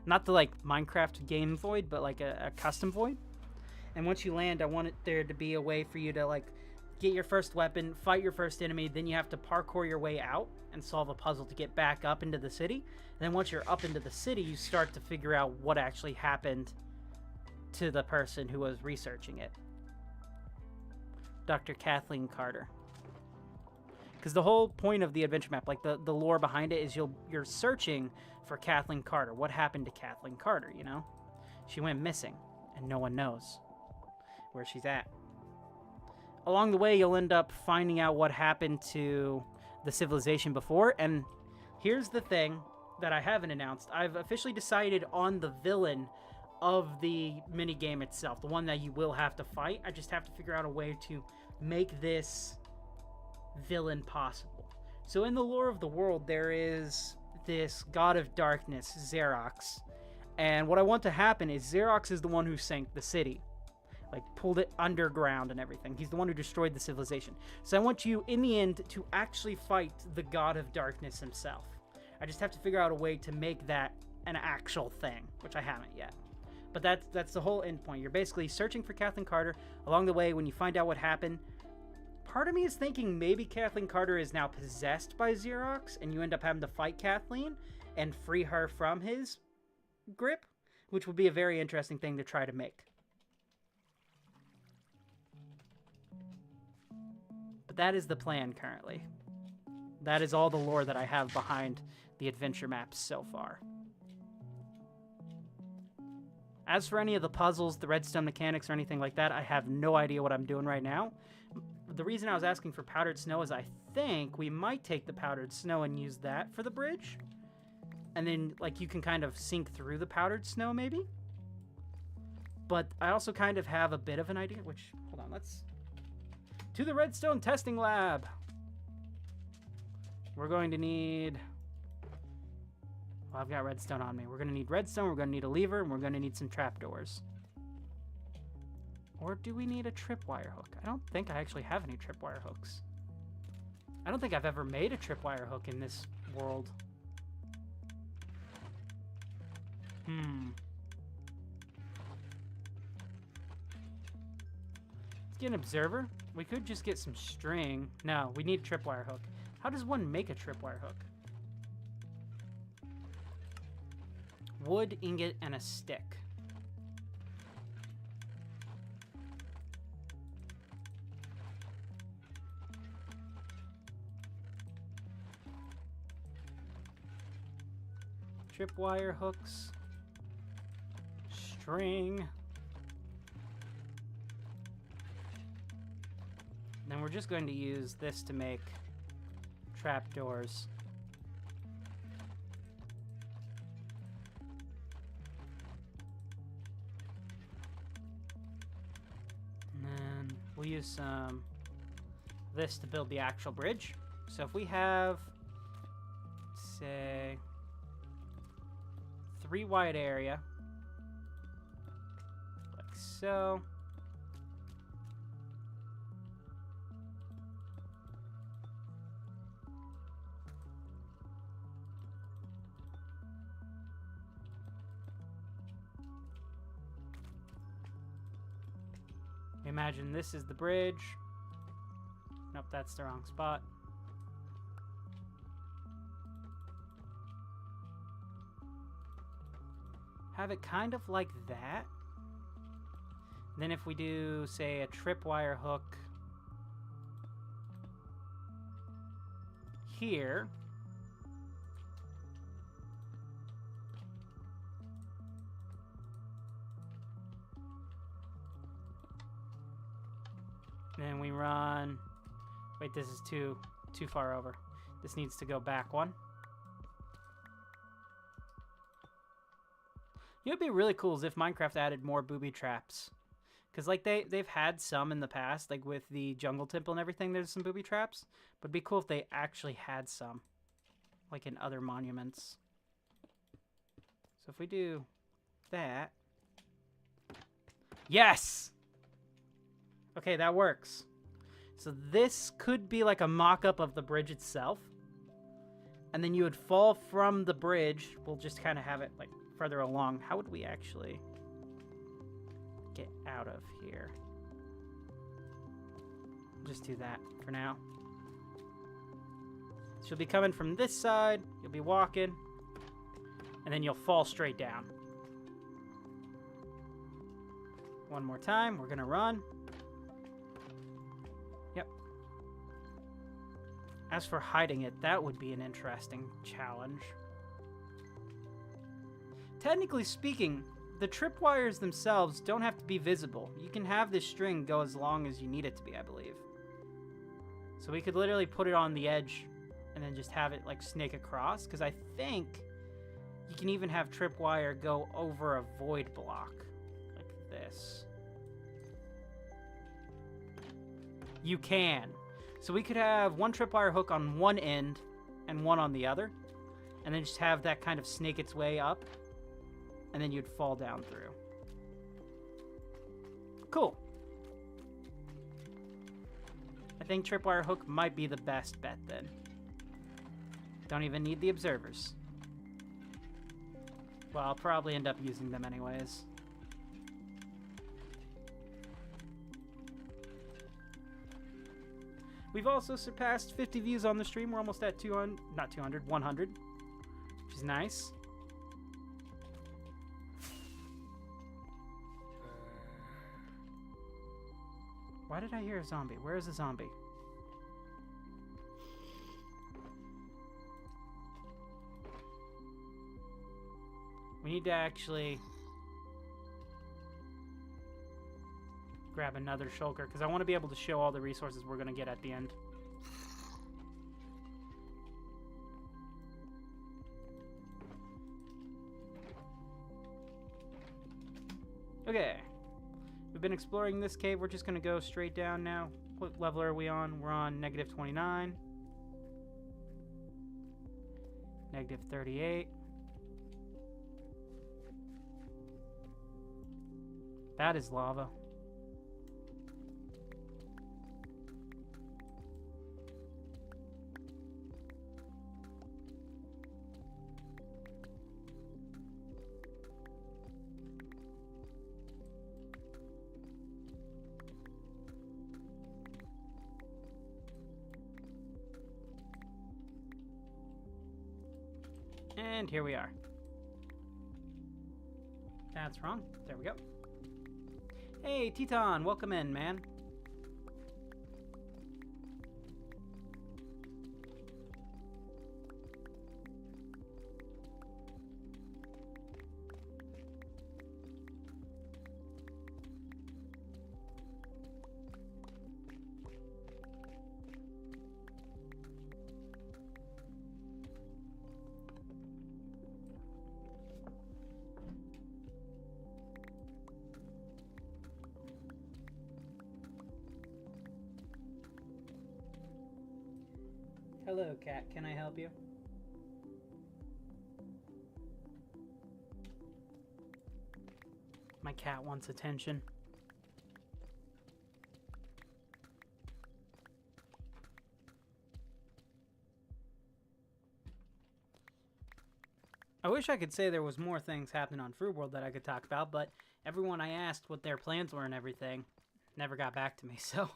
not the like Minecraft game void, but like a custom void. And once you land, I want there to be a way for you to like get your first weapon, fight your first enemy, then you have to parkour your way out and solve a puzzle to get back up into the city. And then once you're up into the city, you start to figure out what actually happened to the person who was researching it. Dr. Kathleen Carter. Because the whole point of the adventure map, like the lore behind it, is you're searching for Kathleen Carter. What happened to Kathleen Carter, you know? She went missing, and no one knows where she's at. Along the way, you'll end up finding out what happened to the civilization before, and here's the thing that I haven't announced. I've officially decided on the villain of the minigame itself, the one that you will have to fight. I just have to figure out a way to make this villain possible. So in the lore of the world, there is this god of darkness, Xerox, and what I want to happen is Xerox is the one who sank the city, like pulled it underground and everything. He's the one who destroyed the civilization. So I want you in the end to actually fight the god of darkness himself. I just have to figure out a way to make that an actual thing, which I haven't yet. But that's the whole end point. You're basically searching for Kathleen Carter. Along the way, when you find out what happened, part of me is thinking maybe Kathleen Carter is now possessed by Xerox, and you end up having to fight Kathleen and free her from his grip, which would be a very interesting thing to try to make. But that is the plan currently. That is all the lore that I have behind the adventure maps so far. As for any of the puzzles, the redstone mechanics, or anything like that, I have no idea what I'm doing right now. The reason I was asking for powdered snow is I think we might take the powdered snow and use that for the bridge. And then, like, you can kind of sink through the powdered snow, maybe? But I also kind of have a bit of an idea, which, hold on, let's... To the redstone testing lab! We're going to need... Well, I've got redstone on me. We're going to need redstone, we're going to need a lever, and we're going to need some trapdoors. Or do we need a tripwire hook? I don't think I actually have any tripwire hooks. I don't think I've ever made a tripwire hook in this world. Let's get an observer. We could just get some string. No, we need a tripwire hook. How does one make a tripwire hook? Wood, ingot, and a stick. Tripwire hooks. String. Then we're just going to use this to make trapdoors. And then we'll use some this to build the actual bridge. So if we have, say, 3 wide area, like so. Imagine this is the bridge. Nope, that's the wrong spot. have it kind of like that. Then if we do, say, a tripwire hook here, then we run, wait, this is too far over. This needs to go back one. You know, it'd be really cool is if Minecraft added more booby traps. Because, like, they've had some in the past, like with the jungle temple and everything, there's some booby traps. But it'd be cool if they actually had some, like in other monuments. So if we do that. Yes! Okay, that works. So this could be like a mock-up of the bridge itself. And then you would fall from the bridge. We'll just kind of have it, like, further along. How would we actually get out of here? Just do that for now. She'll be coming from this side. You'll be walking. And then you'll fall straight down. One more time. We're going to run. Yep. As for hiding it, that would be an interesting challenge. Technically speaking, the tripwires themselves don't have to be visible. You can have this string go as long as you need it to be, I believe. So we could literally put it on the edge and then just have it like snake across, because I think you can even have tripwire go over a void block like this. You can. So we could have one tripwire hook on one end and one on the other, and then just have that kind of snake its way up, and then you'd fall down through. Cool. I think tripwire hook might be the best bet then. Don't even need the observers. Well, I'll probably end up using them anyways. We've also surpassed 50 views on the stream. We're almost at 200, not 200, 100, which is nice. Why did I hear a zombie? Where is the zombie? We need to actually grab another shulker, because I want to be able to show all the resources we're going to get at the end. Okay. We've been exploring this cave. We're just going to go straight down now. What level are we on? We're on negative 29. Negative 38. That is lava. And here we are. That's wrong. There we go. Hey, Teton, welcome in, man. Hello, cat. Can I help you? My cat wants attention. I wish I could say there was more things happening on Froobworld that I could talk about, but everyone I asked what their plans were and everything never got back to me, so...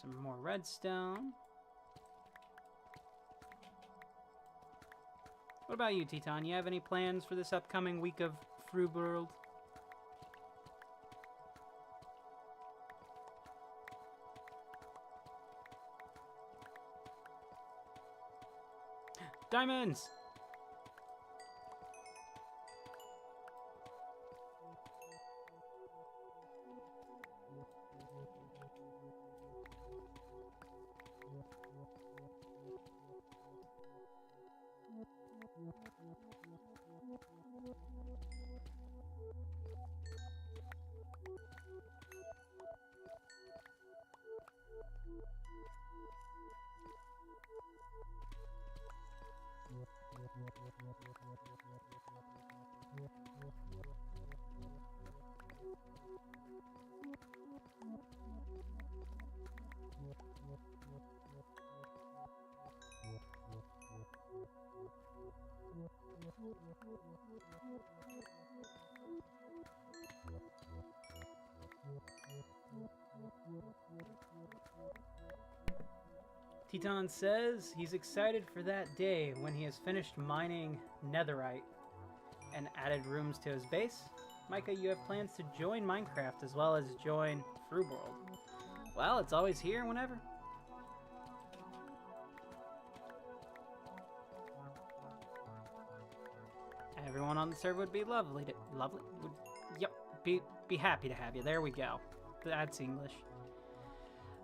Some more redstone. What about you, Teton? You have any plans for this upcoming week of Froobworld? Diamonds! Teton says he's excited for that day when he has finished mining netherite and added rooms to his base. Micah, you have plans to join Minecraft as well as join Froobworld. Well, it's always here whenever. Everyone on the server would be lovely. Be happy to have you. There we go. That's English.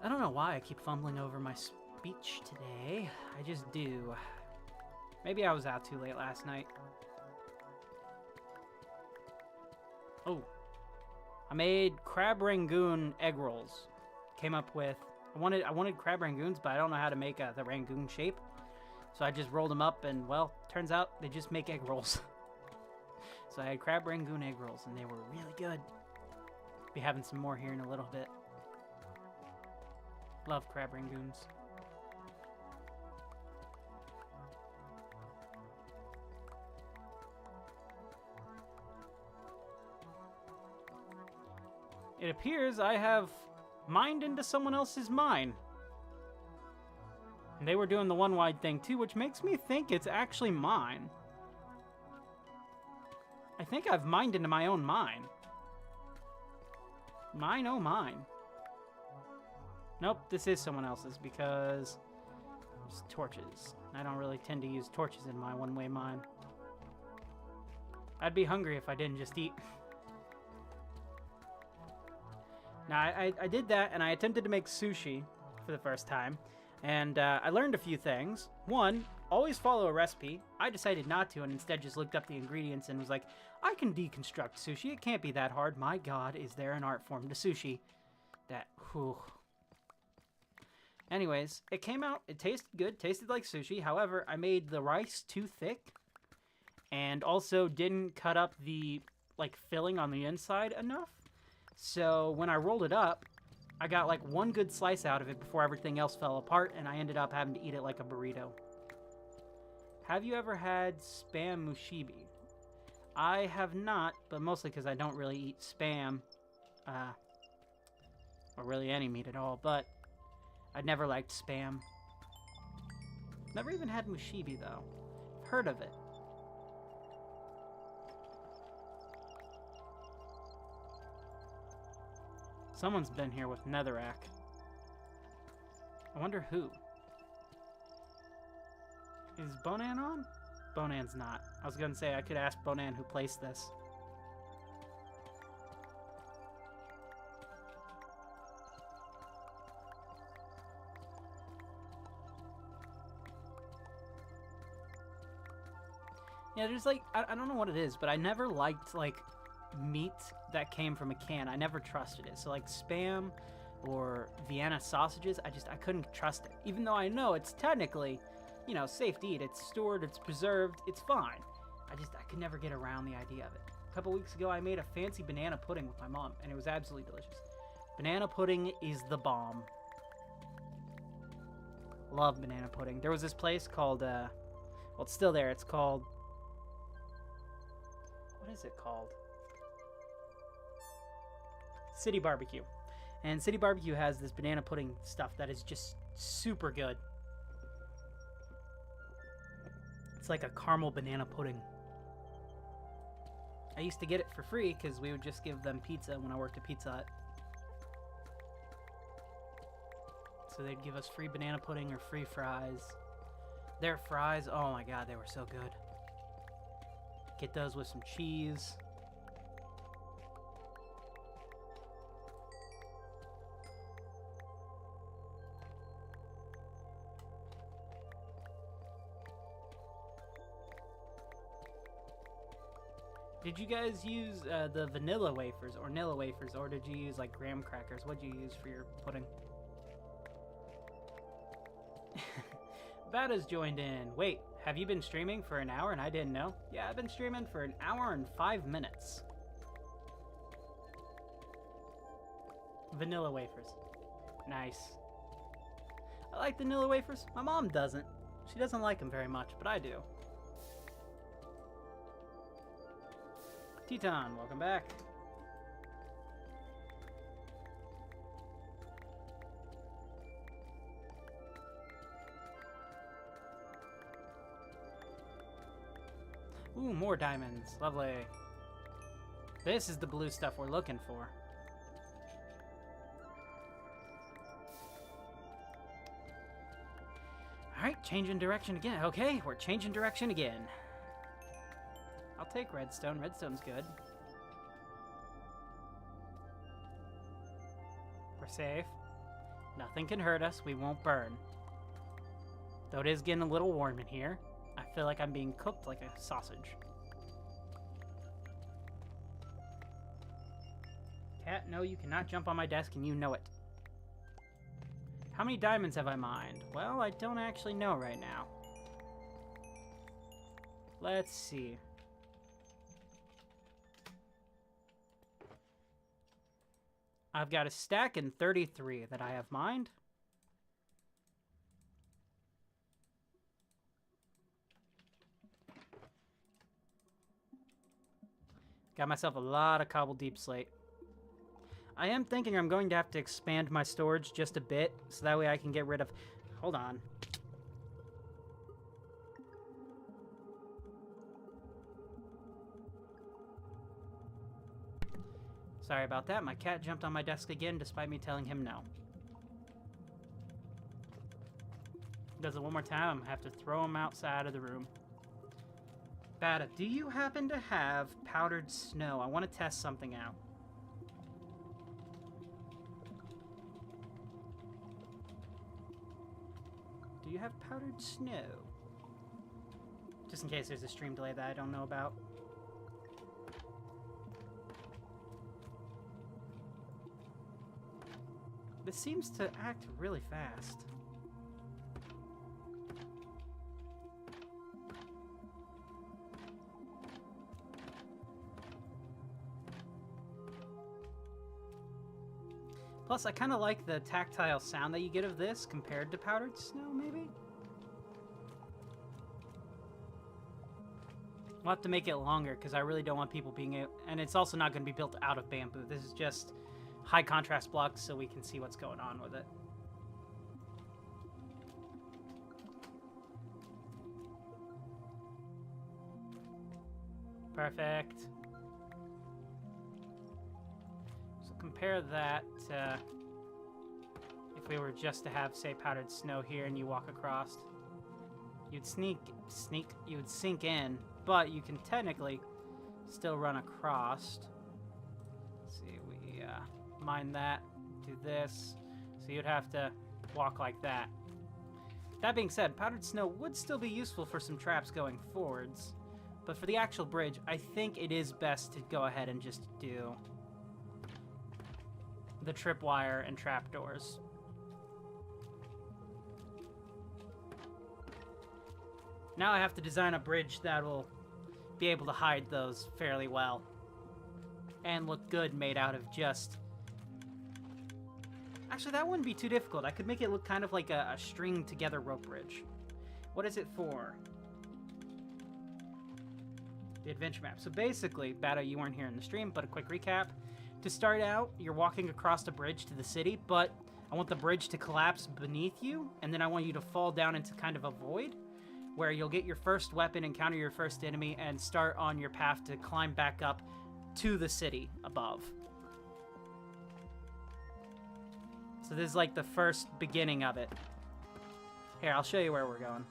I don't know why I keep fumbling over my speech today. I just do. Maybe I was out too late last night. Oh. I made crab rangoon egg rolls. Came up with... I wanted crab rangoons, but I don't know how to make the rangoon shape. So I just rolled them up and, well, turns out they just make egg rolls. So I had crab rangoon egg rolls, and they were really good. Be having some more here in a little bit. Love crab rangoons. It appears I have mined into someone else's mine. And they were doing the one-wide thing too, which makes me think it's actually mine. I think I've mined into my own mine. Mine, oh mine. Nope, this is someone else's because there's torches. I don't really tend to use torches in my one-way mine. I'd be hungry if I didn't just eat. Now, I did that, and I attempted to make sushi for the first time, and I learned a few things. One, always follow a recipe. I decided not to, and instead just looked up the ingredients and was like, I can deconstruct sushi. It can't be that hard. My God, is there an art form to sushi? That, whew. Anyways, it came out, it tasted good, tasted like sushi. However, I made the rice too thick, and also didn't cut up the, filling on the inside enough. So when I rolled it up, I got one good slice out of it before everything else fell apart, and I ended up having to eat it like a burrito. Have you ever had Spam Mushibi? I have not, but mostly because I don't really eat Spam, or really any meat at all, but I'd never liked Spam. Never even had Mushibi, though. Heard of it. Someone's been here with netherrack. I wonder who. Is Bonan on? Bonan's not. I was going to say I could ask Bonan who placed this. Yeah, there's I don't know what it is, but I never liked meat that came from a can. I never trusted it. So Spam or Vienna sausages, I couldn't trust it. Even though I know it's technically, safe to eat. It's stored, it's preserved, it's fine. I could never get around the idea of it. A couple weeks ago, I made a fancy banana pudding with my mom, and it was absolutely delicious. Banana pudding is the bomb. Love banana pudding. There was this place called, well, it's still there. It's called, what is it called? City Barbecue. And City Barbecue has this banana pudding stuff that is just super good. It's like a caramel banana pudding. I used to get it for free because we would just give them pizza when I worked at Pizza Hut. So they'd give us free banana pudding or free fries. Their fries, oh my god, they were so good. Get those with some cheese. Did you guys use the vanilla wafers or Nilla wafers, or did you use like graham crackers? What did you use for your pudding? Bada's joined in. Wait, have you been streaming for an hour and I didn't know? Yeah, I've been streaming for an hour and 5 minutes. Vanilla wafers. Nice. I like the vanilla wafers. My mom doesn't. She doesn't like them very much, but I do. Teton, welcome back. Ooh, more diamonds. Lovely. This is the blue stuff we're looking for. Alright, changing direction again. Okay, we're changing direction again. I'll take redstone. Redstone's good. We're safe. Nothing can hurt us. We won't burn. Though it is getting a little warm in here. I feel like I'm being cooked like a sausage. Cat, no, you cannot jump on my desk and you know it. How many diamonds have I mined? Well, I don't actually know right now. Let's see. I've got a stack and 33 that I have mined. Got myself a lot of cobble deep slate. I am thinking I'm going to have to expand my storage just a bit, so that way I can get rid of... Hold on. Sorry about that. My cat jumped on my desk again, despite me telling him no. Does it one more time, I'm gonna have to throw him outside of the room. Bada, do you happen to have powdered snow? I want to test something out. Do you have powdered snow? Just in case there's a stream delay that I don't know about. This seems to act really fast. Plus, I kind of like the tactile sound that you get of this compared to powdered snow, maybe? We'll have to make it longer because I really don't want people being able... And it's also not going to be built out of bamboo. This is just high contrast blocks so we can see what's going on with it. Perfect. So compare that to if we were just to have, say, powdered snow here and you walk across. You'd you would sink in, but you can technically still run across. Let's see, we mine that, do this. So you'd have to walk like that. That being said, powdered snow would still be useful for some traps going forwards. But for the actual bridge, I think it is best to go ahead and just do the tripwire and trapdoors. Now I have to design a bridge that will be able to hide those fairly well. And look good made out of just... Actually, that wouldn't be too difficult. I could make it look kind of like a string together rope bridge. What is it for? The adventure map. So basically, Bada, you weren't here in the stream, but a quick recap. To start out, you're walking across a bridge to the city, but I want the bridge to collapse beneath you, and then I want you to fall down into kind of a void. where you'll get your first weapon, encounter your first enemy, and start on your path to climb back up to the city above. So this is like the first beginning of it. Here, I'll show you where we're going.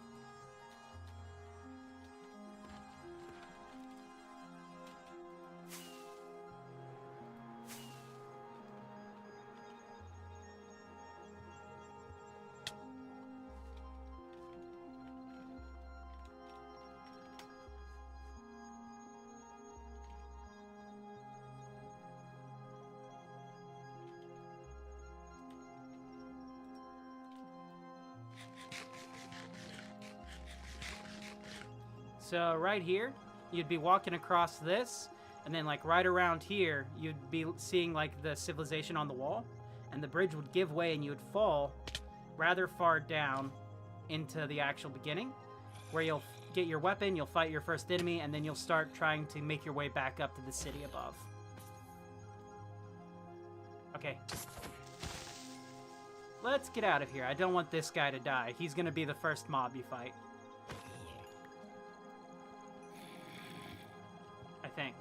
So right here, you'd be walking across this, and then like right around here, you'd be seeing like the civilization on the wall, and the bridge would give way and you would fall rather far down into the actual beginning, where you'll get your weapon, you'll fight your first enemy, and then you'll start trying to make your way back up to the city above. Okay. Let's get out of here. I don't want this guy to die. He's gonna be the first mob you fight. I think.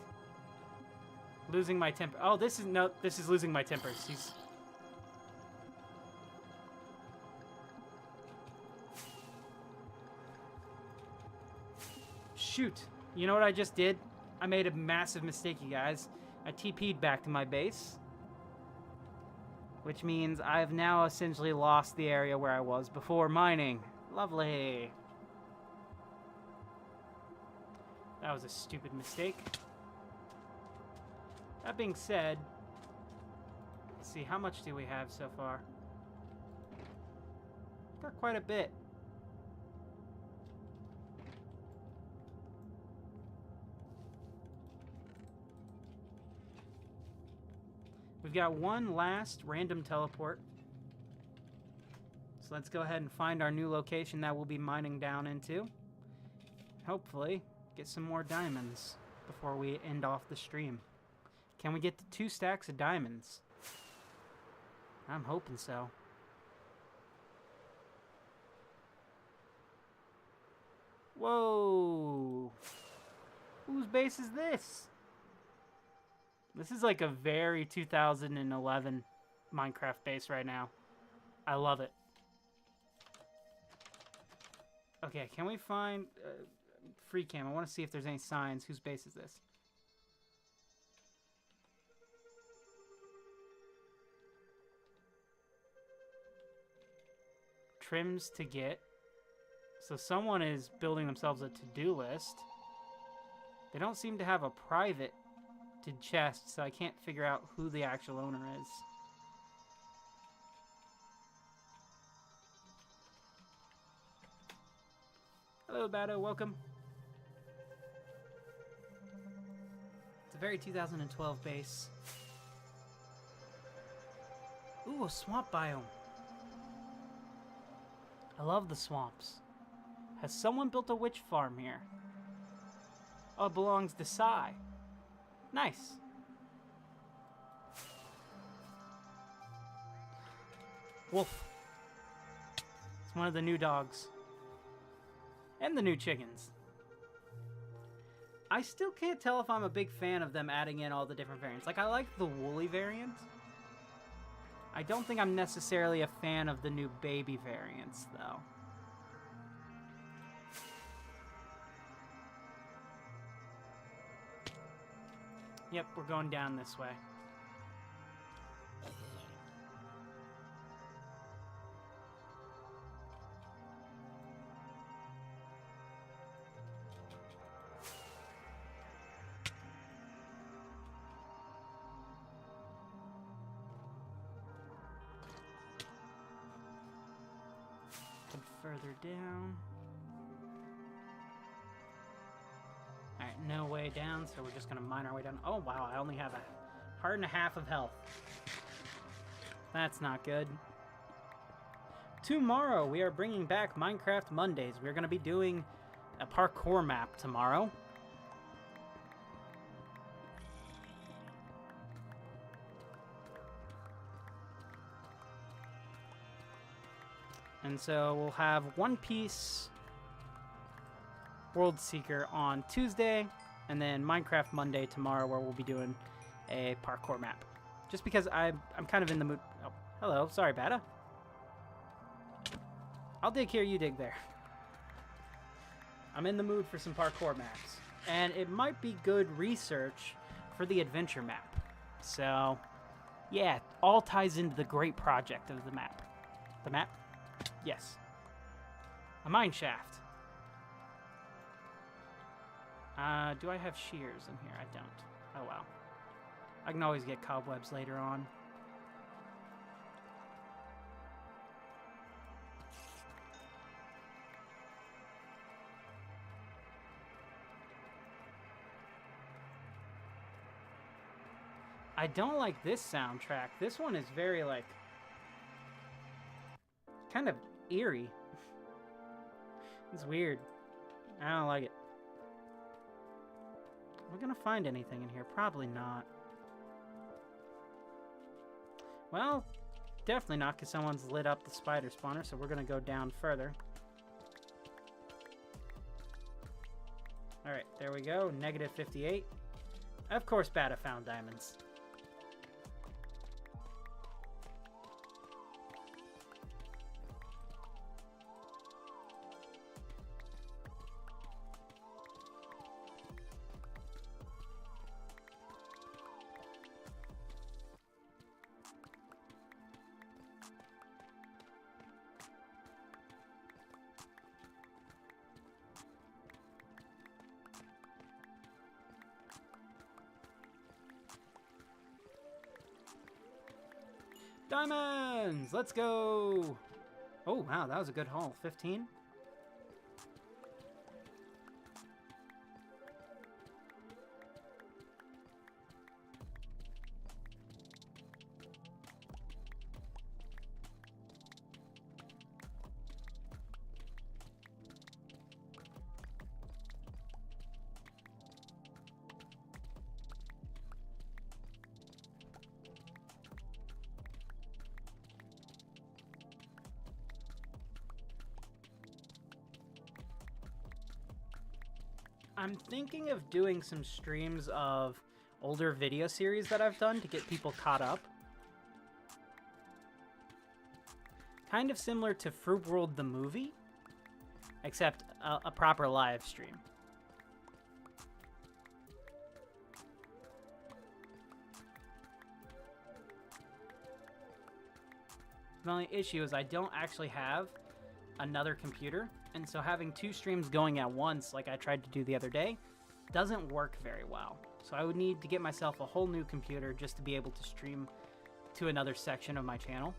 Losing my temper. Oh, this is losing my tempers. He's... Shoot. You know what I just did? I made a massive mistake, you guys. I TP'd back to my base. Which means I've now essentially lost the area where I was before mining. Lovely. That was a stupid mistake. That being said, let's see, how much do we have so far? Got quite a bit. We've got one last random teleport. So let's go ahead and find our new location that we'll be mining down into. Hopefully, get some more diamonds before we end off the stream. Can we get to 2 stacks of diamonds? I'm hoping so. Whoa! Whose base is this? This is like a very 2011 Minecraft base right now. I love it. Okay, can we find... free cam. I want to see if there's any signs. Whose base is this? Trims to get. So someone is building themselves a to-do list. They don't seem to have a private chest, so I can't figure out who the actual owner is. Hello, Bado. Welcome. It's a very 2012 base. Ooh, a swamp biome. I love the swamps. Has someone built a witch farm here? Oh, it belongs to Sai. Nice. Wolf. It's one of the new dogs. And the new chickens. I still can't tell if I'm a big fan of them adding in all the different variants. Like, I like the woolly variant. I don't think I'm necessarily a fan of the new baby variants, though. Yep, we're going down this way. Further down. Alright, no way down, so we're just gonna mine our way down. Oh wow, I only have a heart and a half of health. That's not good. Tomorrow, we are bringing back Minecraft Mondays. We're gonna be doing a parkour map tomorrow. And so we'll have one piece World Seeker on Tuesday, and then Minecraft Monday tomorrow, where we'll be doing a parkour map. Just because I'm kind of in the mood. Oh, hello. Sorry, Bata. I'll dig here, you dig there. I'm in the mood for some parkour maps. And it might be good research for the adventure map. So, yeah, all ties into the great project of the map. The map? Yes. A mine shaft. Do I have shears in here? I don't. Oh, well. I can always get cobwebs later on. I don't like this soundtrack. This one is very, like, kind of eerie. It's weird. I don't like it. Am I gonna find anything in here? Probably not. Well, definitely not, because someone's lit up the spider spawner, so we're gonna go down further. Alright, there we go. Negative 58. Of course, Bata found diamonds. Diamonds! Let's go! Oh, wow, that was a good haul. 15? I'm thinking of doing some streams of older video series that I've done to get people caught up. Kind of similar to Froobworld the movie, except a proper live stream. The only issue is I don't actually have another computer, and so having two streams going at once, like I tried to do the other day, doesn't work very well. So I would need to get myself a whole new computer just to be able to stream to another section of my channel.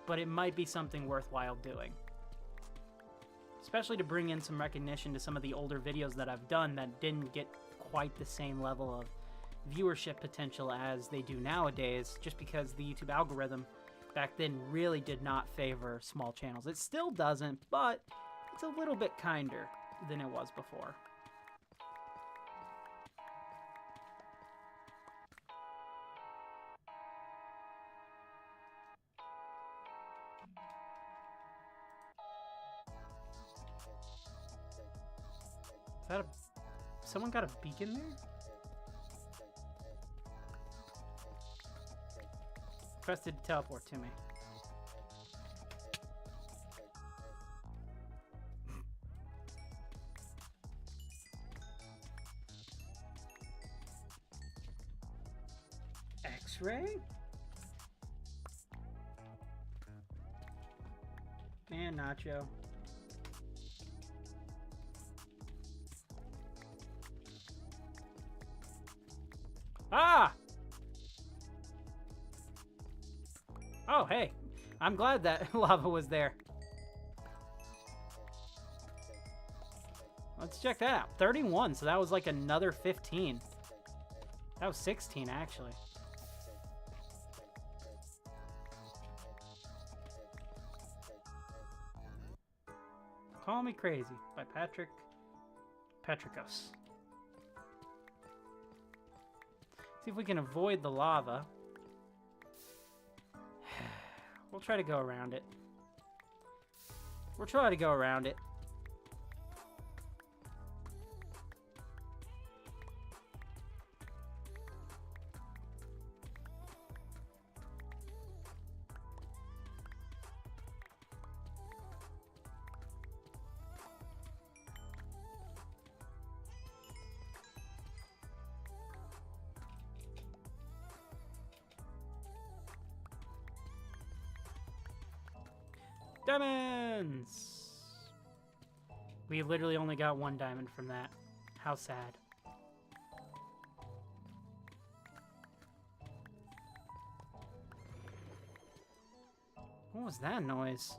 But it might be something worthwhile doing. Especially to bring in some recognition to some of the older videos that I've done that didn't get quite the same level of viewership potential as they do nowadays, just because the YouTube algorithm back then really did not favor small channels. It still doesn't, but it's a little bit kinder than it was before. Is that someone got a beacon there? Requested to teleport to me. X-ray? And Nacho. Ah! Oh, hey. I'm glad that lava was there. Let's check that out. 31, so that was like another 15. That was 16, actually. Call Me Crazy by Patricos. See if we can avoid the lava. We'll try to go around it. We'll try to go around it. Diamonds! We literally only got 1 diamond from that. How sad. What was that noise?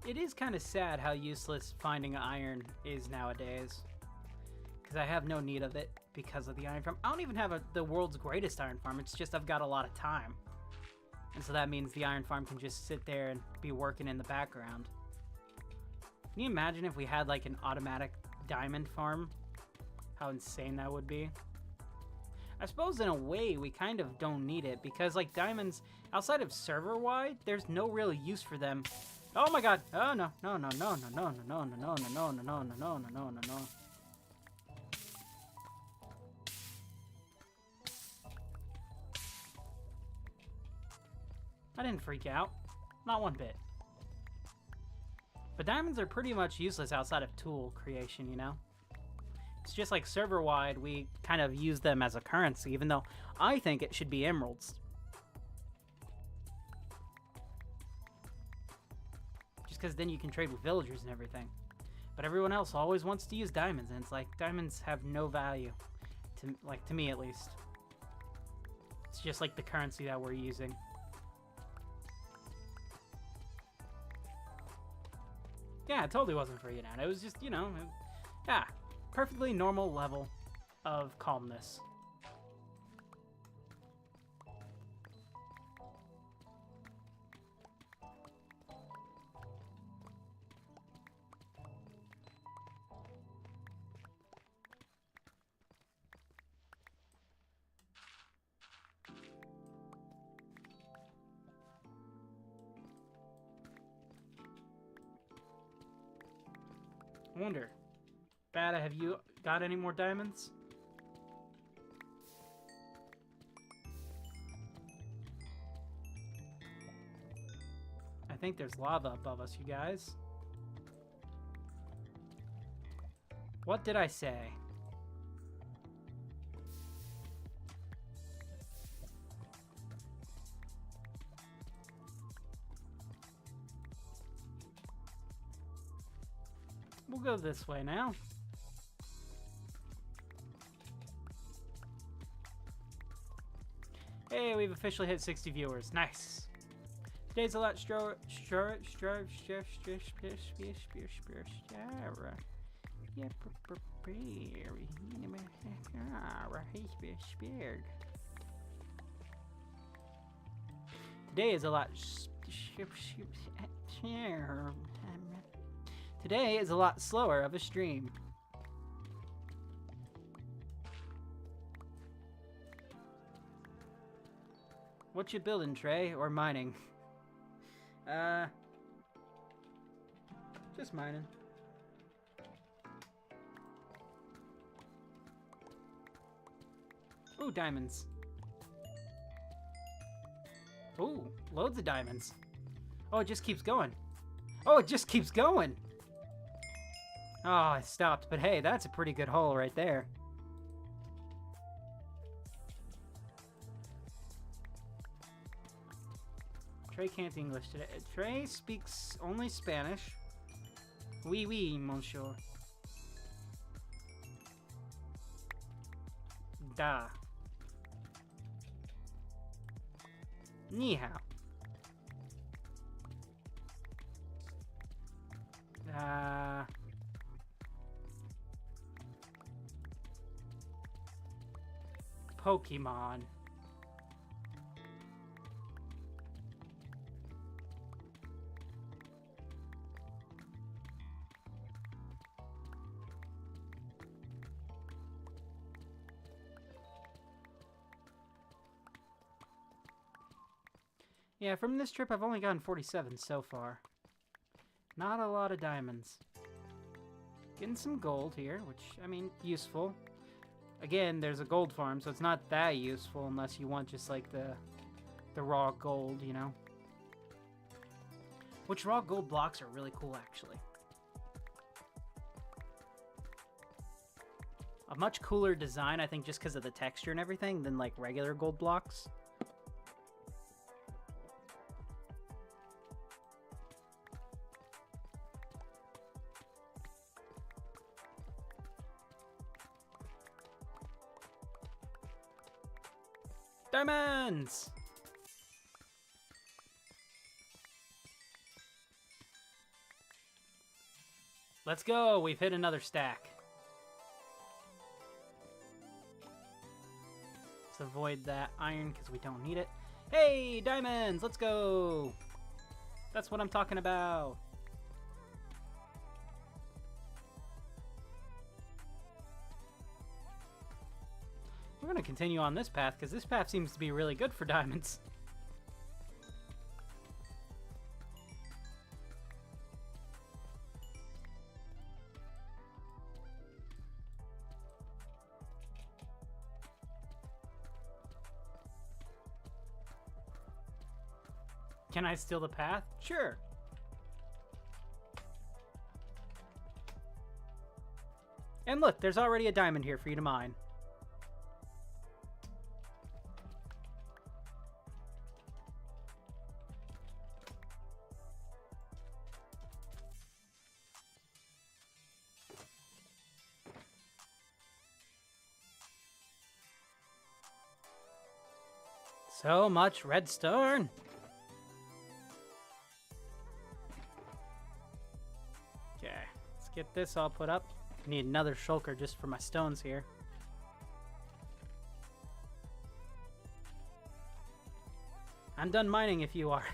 It is kind of sad how useless finding iron is nowadays. Because I have no need of it because of the iron farm. I don't even have the world's greatest iron farm. It's just I've got a lot of time. And so that means the iron farm can just sit there and be working in the background. Can you imagine if we had like an automatic diamond farm? How insane that would be. I suppose in a way we kind of don't need it because like diamonds, outside of server-wide, there's no real use for them. Oh my god! Oh no, no, no, no, no, no, no, no, no, no, no, no, no, no, no, no, no, no. I didn't freak out. Not one bit. But diamonds are pretty much useless outside of tool creation, you know? It's just like server-wide, we kind of use them as a currency, even though I think it should be emeralds. Just because then you can trade with villagers and everything. But everyone else always wants to use diamonds, and it's like, diamonds have no value. To me at least. It's just like the currency that we're using. Yeah, it totally wasn't freaking out. It was just, you know, yeah, perfectly normal level of calmness. I wonder, Bada, have you got any more diamonds? I think there's lava above us, you guys. What did I say? We'll go this way now. Hey, we've officially hit 60 viewers. Nice. Today's a lot Today is a lot slower of a stream. What you building, Trey, or mining? Just mining. Ooh, diamonds. Ooh, loads of diamonds. Oh, it just keeps going. Oh, it just keeps going. Oh, I stopped, but hey, that's a pretty good hole right there. Trey can't English today. Trey speaks only Spanish. Oui, oui, monsieur. Da. Ni hao. Pokemon. Yeah, from this trip I've only gotten 47 so far. Not a lot of diamonds. Getting some gold here, which, I mean, useful. Again, there's a gold farm, so it's not that useful unless you want just, like, the raw gold, you know? Which raw gold blocks are really cool, actually. A much cooler design, I think, just because of the texture and everything, than, like, regular gold blocks. Diamonds! Let's go! We've hit another stack. Let's avoid that iron because we don't need it. Hey, diamonds! Let's go! That's what I'm talking about. We're going to continue on this path because this path seems to be really good for diamonds. Can I steal the path? Sure. And look, there's already a diamond here for you to mine. So much redstone. Okay, let's get this all put up. I need another shulker just for my stones here. I'm done mining if you are.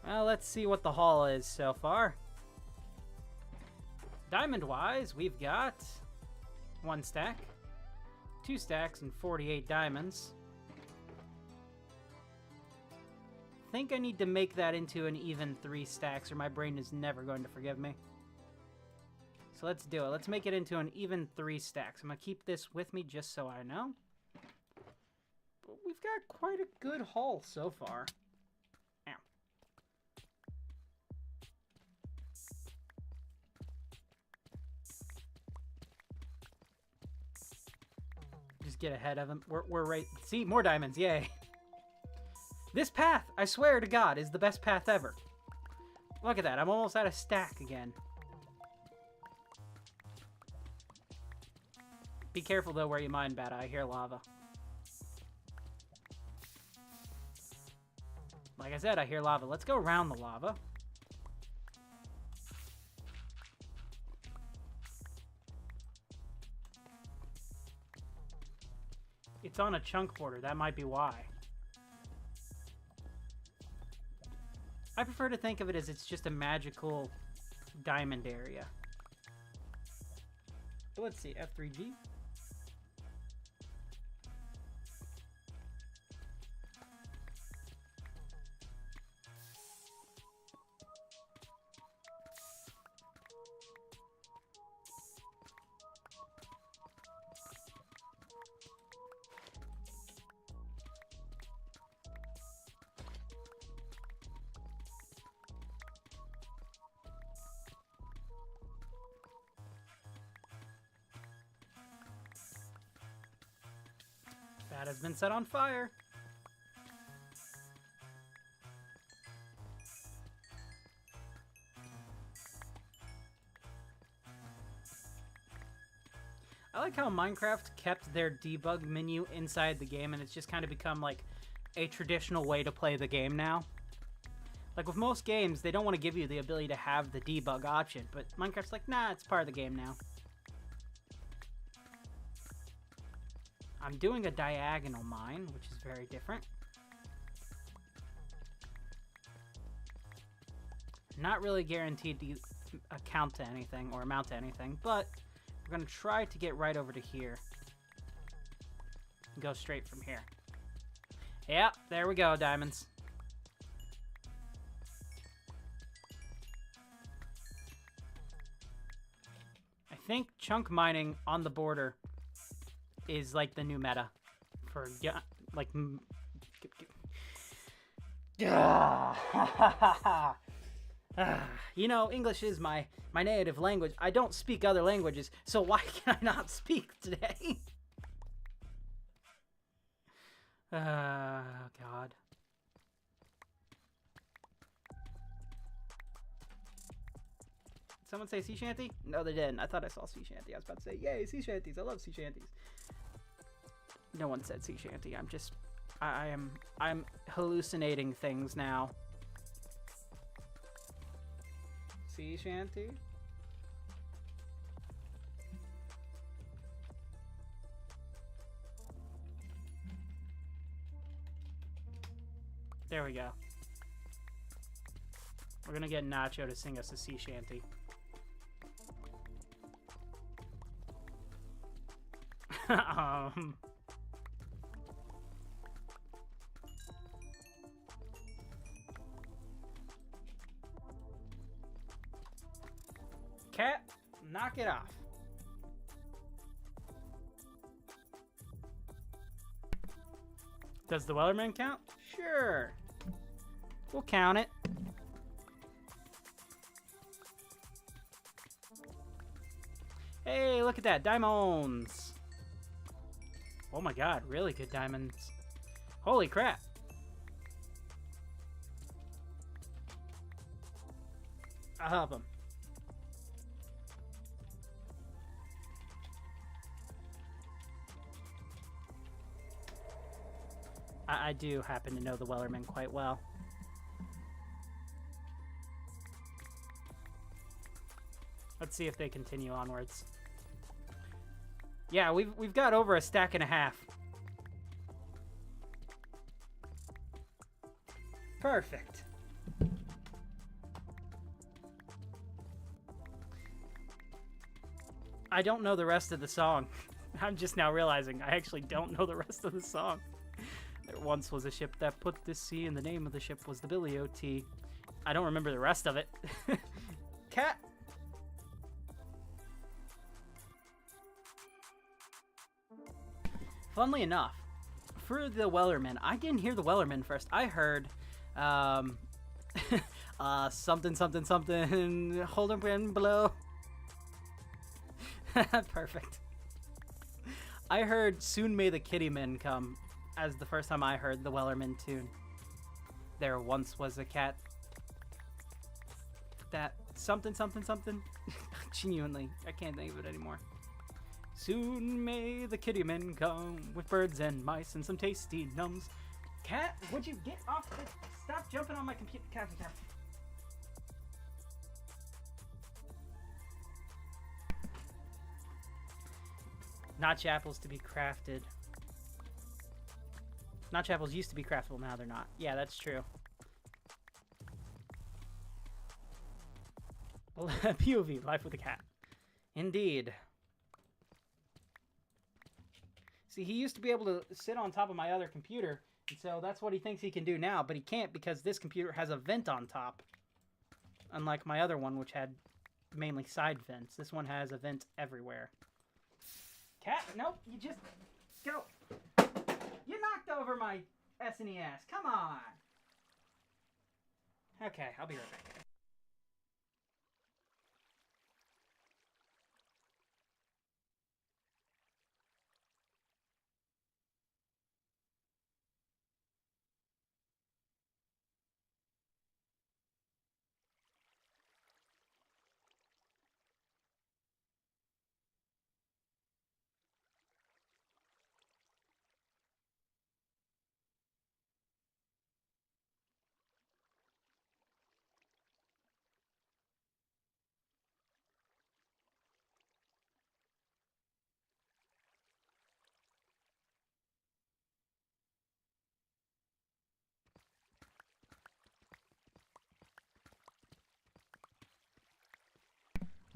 Well, let's see what the haul is so far. Diamond-wise, we've got 1 stack, 2 stacks, and 48 diamonds. I think I need to make that into an even 3 stacks or my brain is never going to forgive me. So let's do it. Let's make it into an even 3 stacks. I'm going to keep this with me just so I know. But we've got quite a good haul so far. Ow. Just get ahead of him. We're right. See, more diamonds. Yay. This path, I swear to God, is the best path ever. Look at that. I'm almost at a stack again. Be careful, though, where you mine, Bad Eye. I hear lava. Like I said, I hear lava. Let's go around the lava. It's on a chunk border. That might be why. I prefer to think of it as it's just a magical diamond area. But let's see, F3G. That has been set on fire. I like how Minecraft kept their debug menu inside the game, and it's just kind of become like a traditional way to play the game now. Like with most games, they don't want to give you the ability to have the debug option, but Minecraft's like, nah, it's part of the game now. I'm doing a diagonal mine, which is very different. Not really guaranteed to account to anything or amount to anything, but we're going to try to get right over to here. Go straight from here. Yep, there we go, diamonds. I think chunk mining on the border is like the new meta for like. You know, English is my native language. I don't speak other languages, so why can I not speak today? God. Did someone say sea shanty? No, they didn't. I thought I saw sea shanty. I was about to say, yay, sea shanties. I love sea shanties. No one said sea shanty. I'm just, I'm hallucinating things now. Sea shanty? There we go. We're gonna get Nacho to sing us a sea shanty. Cat, knock it off. Does the Wellerman count? Sure. We'll count it. Hey, look at that. Diamonds. Oh my god, really good diamonds. Holy crap. I'll help him. I do happen to know the Wellerman quite well. Let's see if they continue onwards. Yeah, we've got over a stack and a half. Perfect. I don't know the rest of the song. I'm just now realizing I actually don't know the rest of the song. There once was a ship that put to sea, and the name of the ship was the Billy O.T. I don't remember the rest of it. Cat. Funnily enough, for the Wellerman, I didn't hear the Wellerman first. I heard, something, something, something, hold up and below. Perfect. I heard Soon May the Kitty Men Come as the first time I heard the Wellerman tune. There once was a cat that something, something, something. Genuinely, I can't think of it anymore. Soon may the kitty men come with birds and mice and some tasty nums. Cat, would you get off the... Stop jumping on my computer. Cat. Notch apples to be crafted. Notch apples used to be craftable, now they're not. Yeah, that's true. POV, life with a cat. Indeed. See, he used to be able to sit on top of my other computer, and so that's what he thinks he can do now, but he can't because this computer has a vent on top. Unlike my other one, which had mainly side vents. This one has a vent everywhere. Cat, nope, you just go. You knocked over my SNES. Come on. Okay, I'll be right back.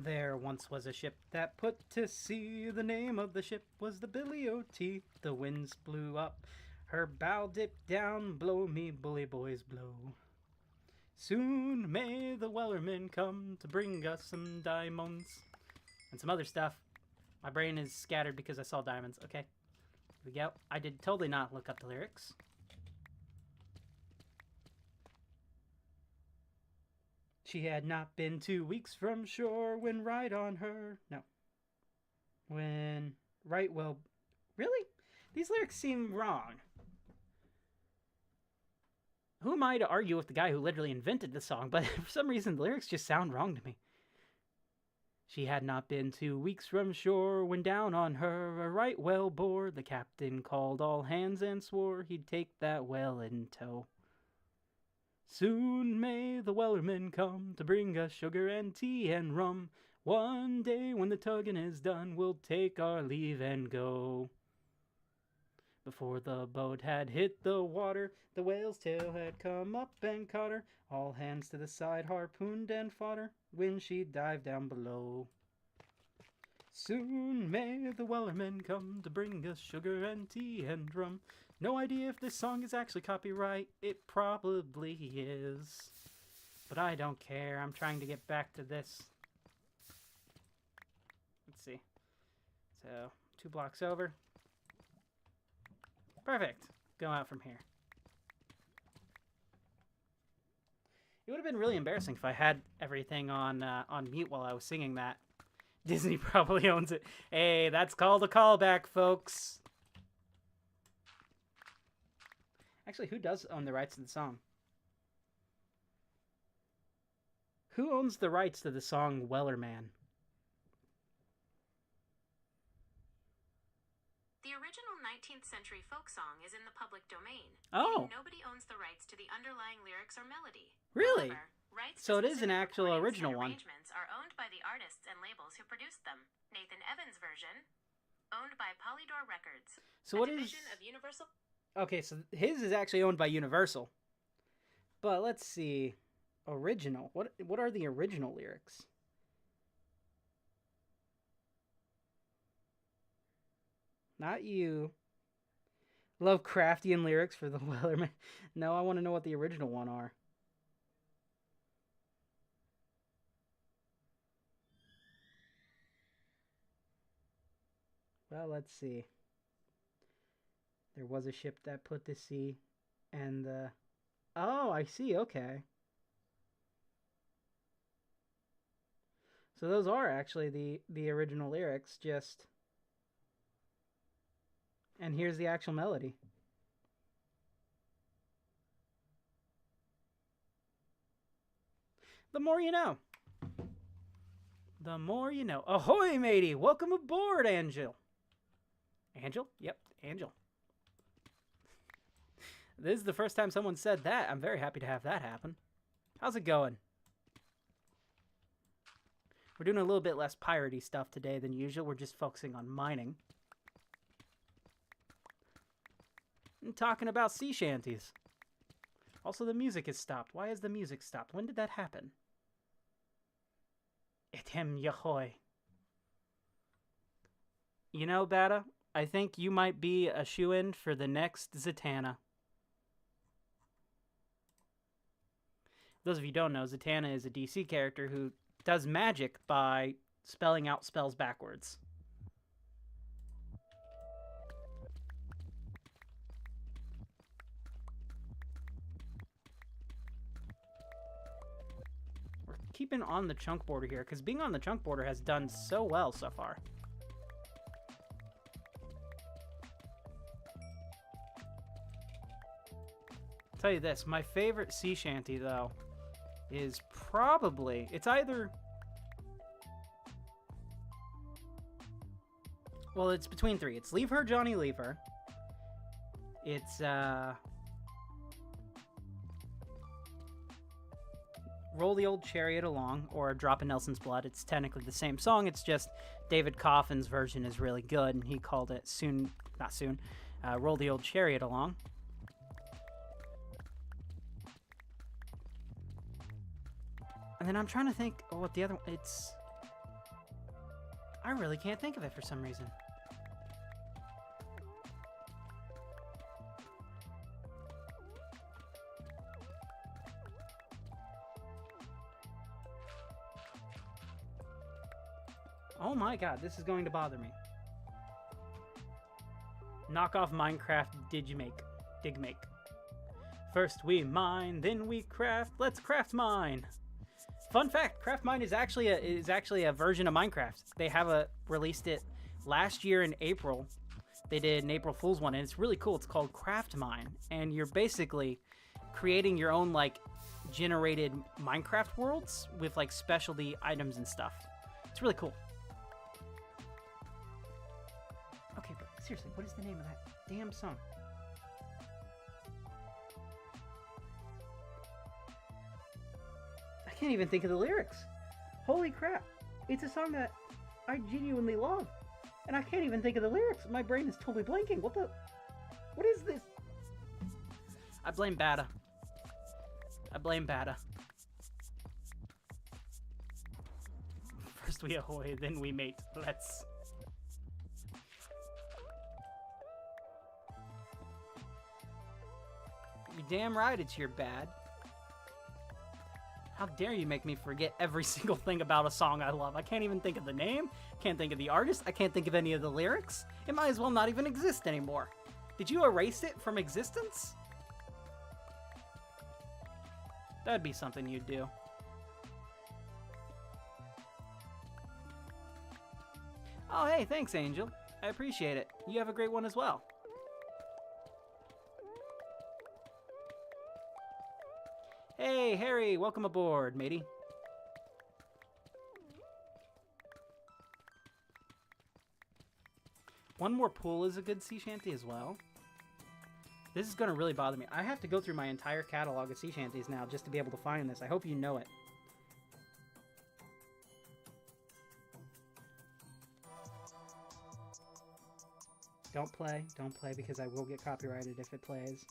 There once was a ship that put to sea. The name of the ship was the Billy O.T. The winds blew up Her bow dipped down, blow me bully boys blow. Soon may the Wellerman come to bring us some diamonds. And some other stuff. My brain is scattered because I saw diamonds. Okay, here we go. I did totally not look up the lyrics. She had not been 2 weeks from shore when right on her... No. When... Right, well... Really? These lyrics seem wrong. Who am I to argue with the guy who literally invented the song, but for some reason the lyrics just sound wrong to me. She had not been 2 weeks from shore when down on her a right whale bore. The captain called all hands and swore he'd take that whale in tow. Soon may the Wellerman come to bring us sugar and tea and rum. One day when the tugging is done, we'll take our leave and go. Before the boat had hit the water, the whale's tail had come up and caught her. All hands to the side harpooned and fought her when she dived down below. Soon may the Wellerman come to bring us sugar and tea and rum. No idea if this song is actually copyright. It probably is. But I don't care. I'm trying to get back to this. Let's see. So, 2 blocks over. Perfect. Go out from here. It would have been really embarrassing if I had everything on mute while I was singing that. Disney probably owns it. Hey, that's called a callback, folks. Actually, who does own the rights to the song? Who owns the rights to the song Wellerman? The original 19th century folk song is in the public domain. Oh. Nobody owns the rights to the underlying lyrics or melody. Really? However, rights So to it is an specific actual recordings original and one. arrangements are owned by the artists and labels who produced them. Nathan Evans' version, owned by Polydor Records. So what is... division of Universal... Okay, so his is actually owned by Universal. But let's see. Original. What are the original lyrics? Not you. Lovecraftian lyrics for the Wellerman. No, I want to know what the original one are. Well, let's see. There was a ship that put to sea, and the... Oh, I see, okay. So those are actually the original lyrics, just... And here's the actual melody. The more you know. The more you know. Ahoy, matey! Welcome aboard, Angel. Angel? Yep, Angel. This is the first time someone said that. I'm very happy to have that happen. How's it going? We're doing a little bit less piratey stuff today than usual. We're just focusing on mining. And talking about sea shanties. Also, the music has stopped. Why has the music stopped? When did that happen? Etem yahoy. You know, Bata, I think you might be a shoo-in for the next Zatanna. Those of you who don't know, Zatanna is a DC character who does magic by spelling out spells backwards. We're keeping on the chunk border here, because being on the chunk border has done so well so far. I'll tell you this, my favorite sea shanty, though, is probably... It's either... Well, it's between 3. It's Leave Her, Johnny, Leave Her. It's, Roll the Old Chariot Along, or A Drop in Nelson's Blood. It's technically the same song, it's just David Coffin's version is really good, and he called it Roll the Old Chariot Along. And then I'm trying to think what the other one... It's... I really can't think of it for some reason. Oh my god, this is going to bother me. Knock off Minecraft Digmake. First we mine, then we craft. Let's craft mine. Fun fact, Craft Mine is actually a version of Minecraft. They have released it last year in April. They did an April Fool's one, and it's really cool. It's called Craft Mine, and you're basically creating your own like generated Minecraft worlds with like specialty items and stuff. It's really cool. Okay, but seriously, what is the name of that damn song? I can't even think of the lyrics. Holy crap. It's a song that I genuinely love. And I can't even think of the lyrics. My brain is totally blanking. What is this? I blame Bada. First we ahoy, then we mate. Let's... You're damn right it's your bad. How dare you make me forget every single thing about a song I love? I can't even think of the name, can't think of the artist, I can't think of any of the lyrics. It might as well not even exist anymore. Did you erase it from existence? That'd be something you'd do. Oh, hey, thanks, Angel. I appreciate it. You have a great one as well. Hey, Harry, welcome aboard, matey. One more pool is a good sea shanty as well. This is going to really bother me. I have to go through my entire catalog of sea shanties now just to be able to find this. I hope you know it. Don't play because I will get copyrighted if it plays.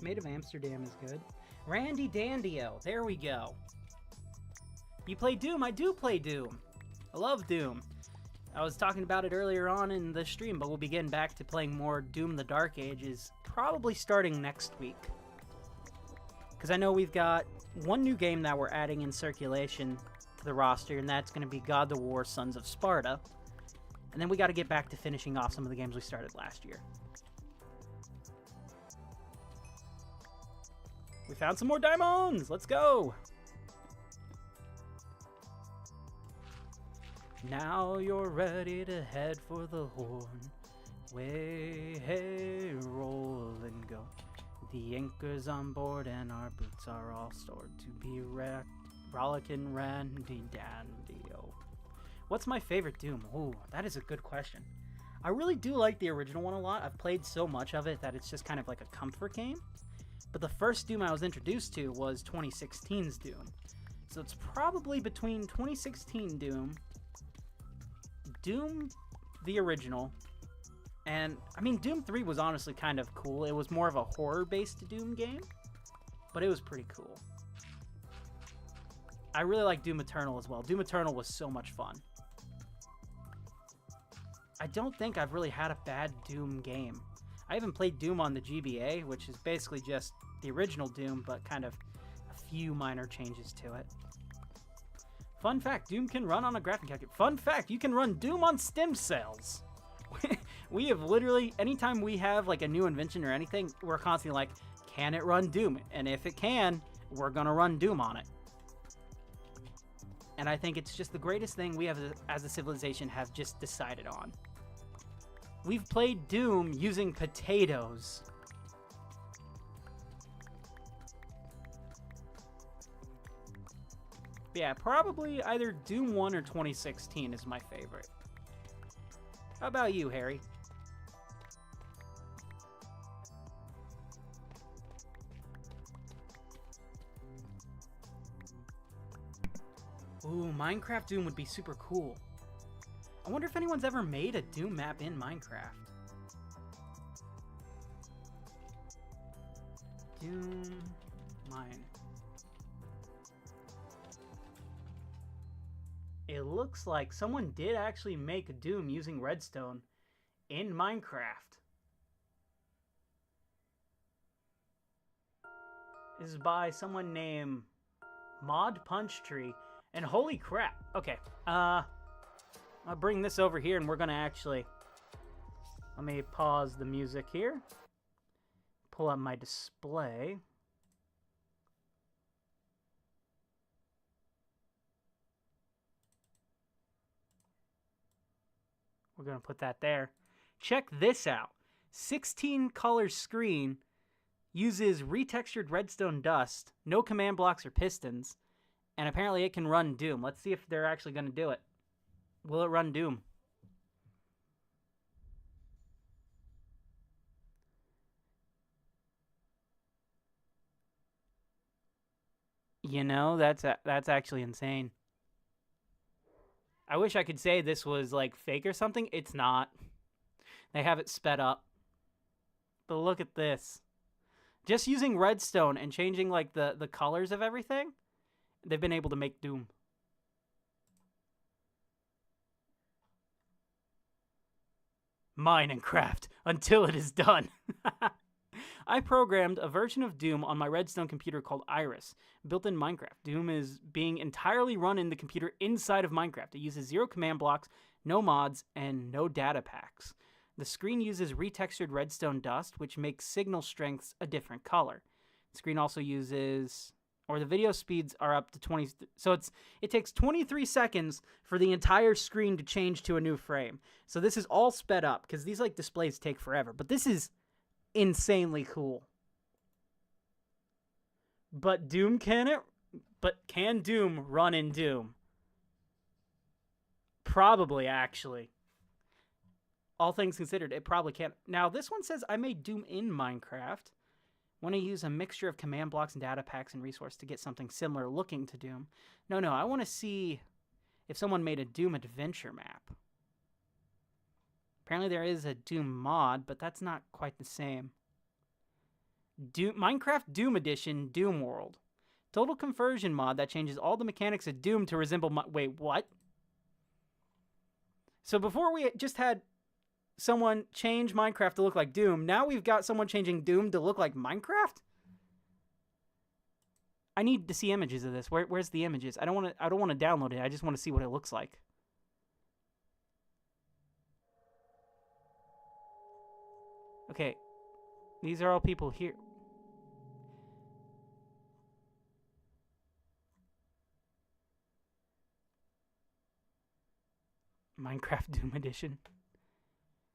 Made of Amsterdam is good. Randy Dandio, there we go. You play Doom? I do play Doom. I love Doom. I was talking about it earlier on in the stream, but we'll be getting back to playing more Doom the Dark Ages probably starting next week. Because I know we've got one new game that we're adding in circulation to the roster, and that's going to be God of War Sons of Sparta. And then we got to get back to finishing off some of the games we started last year. We found some more diamonds! Let's go! Now you're ready to head for the horn. Way, hey, roll and go. The anchor's on board and our boots are all stored to be rollickin' randy dandy-o. What's my favorite Doom? Ooh, that is a good question. I really do like the original one a lot. I've played so much of it that it's just kind of like a comfort game. But the first Doom I was introduced to was 2016's Doom. So it's probably between 2016 Doom, Doom the original, and I mean Doom 3 was honestly kind of cool. It was more of a horror-based Doom game, but it was pretty cool. I really like Doom Eternal as well. Doom Eternal was so much fun. I don't think I've really had a bad Doom game. I haven't played Doom on the GBA, which is basically just the original Doom, but kind of a few minor changes to it. Fun fact, Doom can run on a graphic calculator. Fun fact, you can run Doom on stem cells. We have literally, anytime we have like a new invention or anything, we're constantly like, can it run Doom? And if it can, we're gonna run Doom on it. And I think it's just the greatest thing we have as a civilization have just decided on. We've played Doom using potatoes. But yeah, probably either Doom 1 or 2016 is my favorite. How about you, Harry? Ooh, Minecraft Doom would be super cool. I wonder if anyone's ever made a Doom map in Minecraft. Doom mine. It looks like someone did actually make Doom using redstone in Minecraft. This is by someone named Mod Punch Tree. And holy crap. Okay. I'll bring this over here and we're going to actually... Let me pause the music here. Pull up my display. We're going to put that there. Check this out. 16 color screen uses retextured redstone dust, no command blocks or pistons, and apparently it can run Doom. Let's see if they're actually going to do it. Will it run Doom? You know, that's actually insane. I wish I could say this was like fake or something. It's not. They have it sped up. But look at this. Just using redstone and changing like the colors of everything, they've been able to make Doom. Mine and craft until it is done. I programmed a version of Doom on my redstone computer called Iris, built in Minecraft. Doom is being entirely run in the computer inside of Minecraft. It uses 0 command blocks, no mods, and no data packs. The screen uses retextured redstone dust, which makes signal strengths a different color. The screen also uses... or the video speeds are up to 20... So it takes 23 seconds for the entire screen to change to a new frame. So this is all sped up, because these like displays take forever. But this is insanely cool. But Doom can it? But can Doom run in Doom? Probably, actually. All things considered, it probably can. Now, this one says, I made Doom in Minecraft. Want to use a mixture of command blocks and data packs and resource to get something similar looking to Doom. No, I want to see if someone made a Doom adventure map. Apparently there is a Doom mod, but that's not quite the same. Minecraft Doom Edition, Doom World. Total conversion mod that changes all the mechanics of Doom to resemble... Wait, what? So before we just had someone change Minecraft to look like Doom, now we've got someone changing Doom to look like Minecraft? I need to see images of this. Where's the images? I don't want to download it. I just want to see what it looks like. Okay, these are all people here. Minecraft Doom Edition.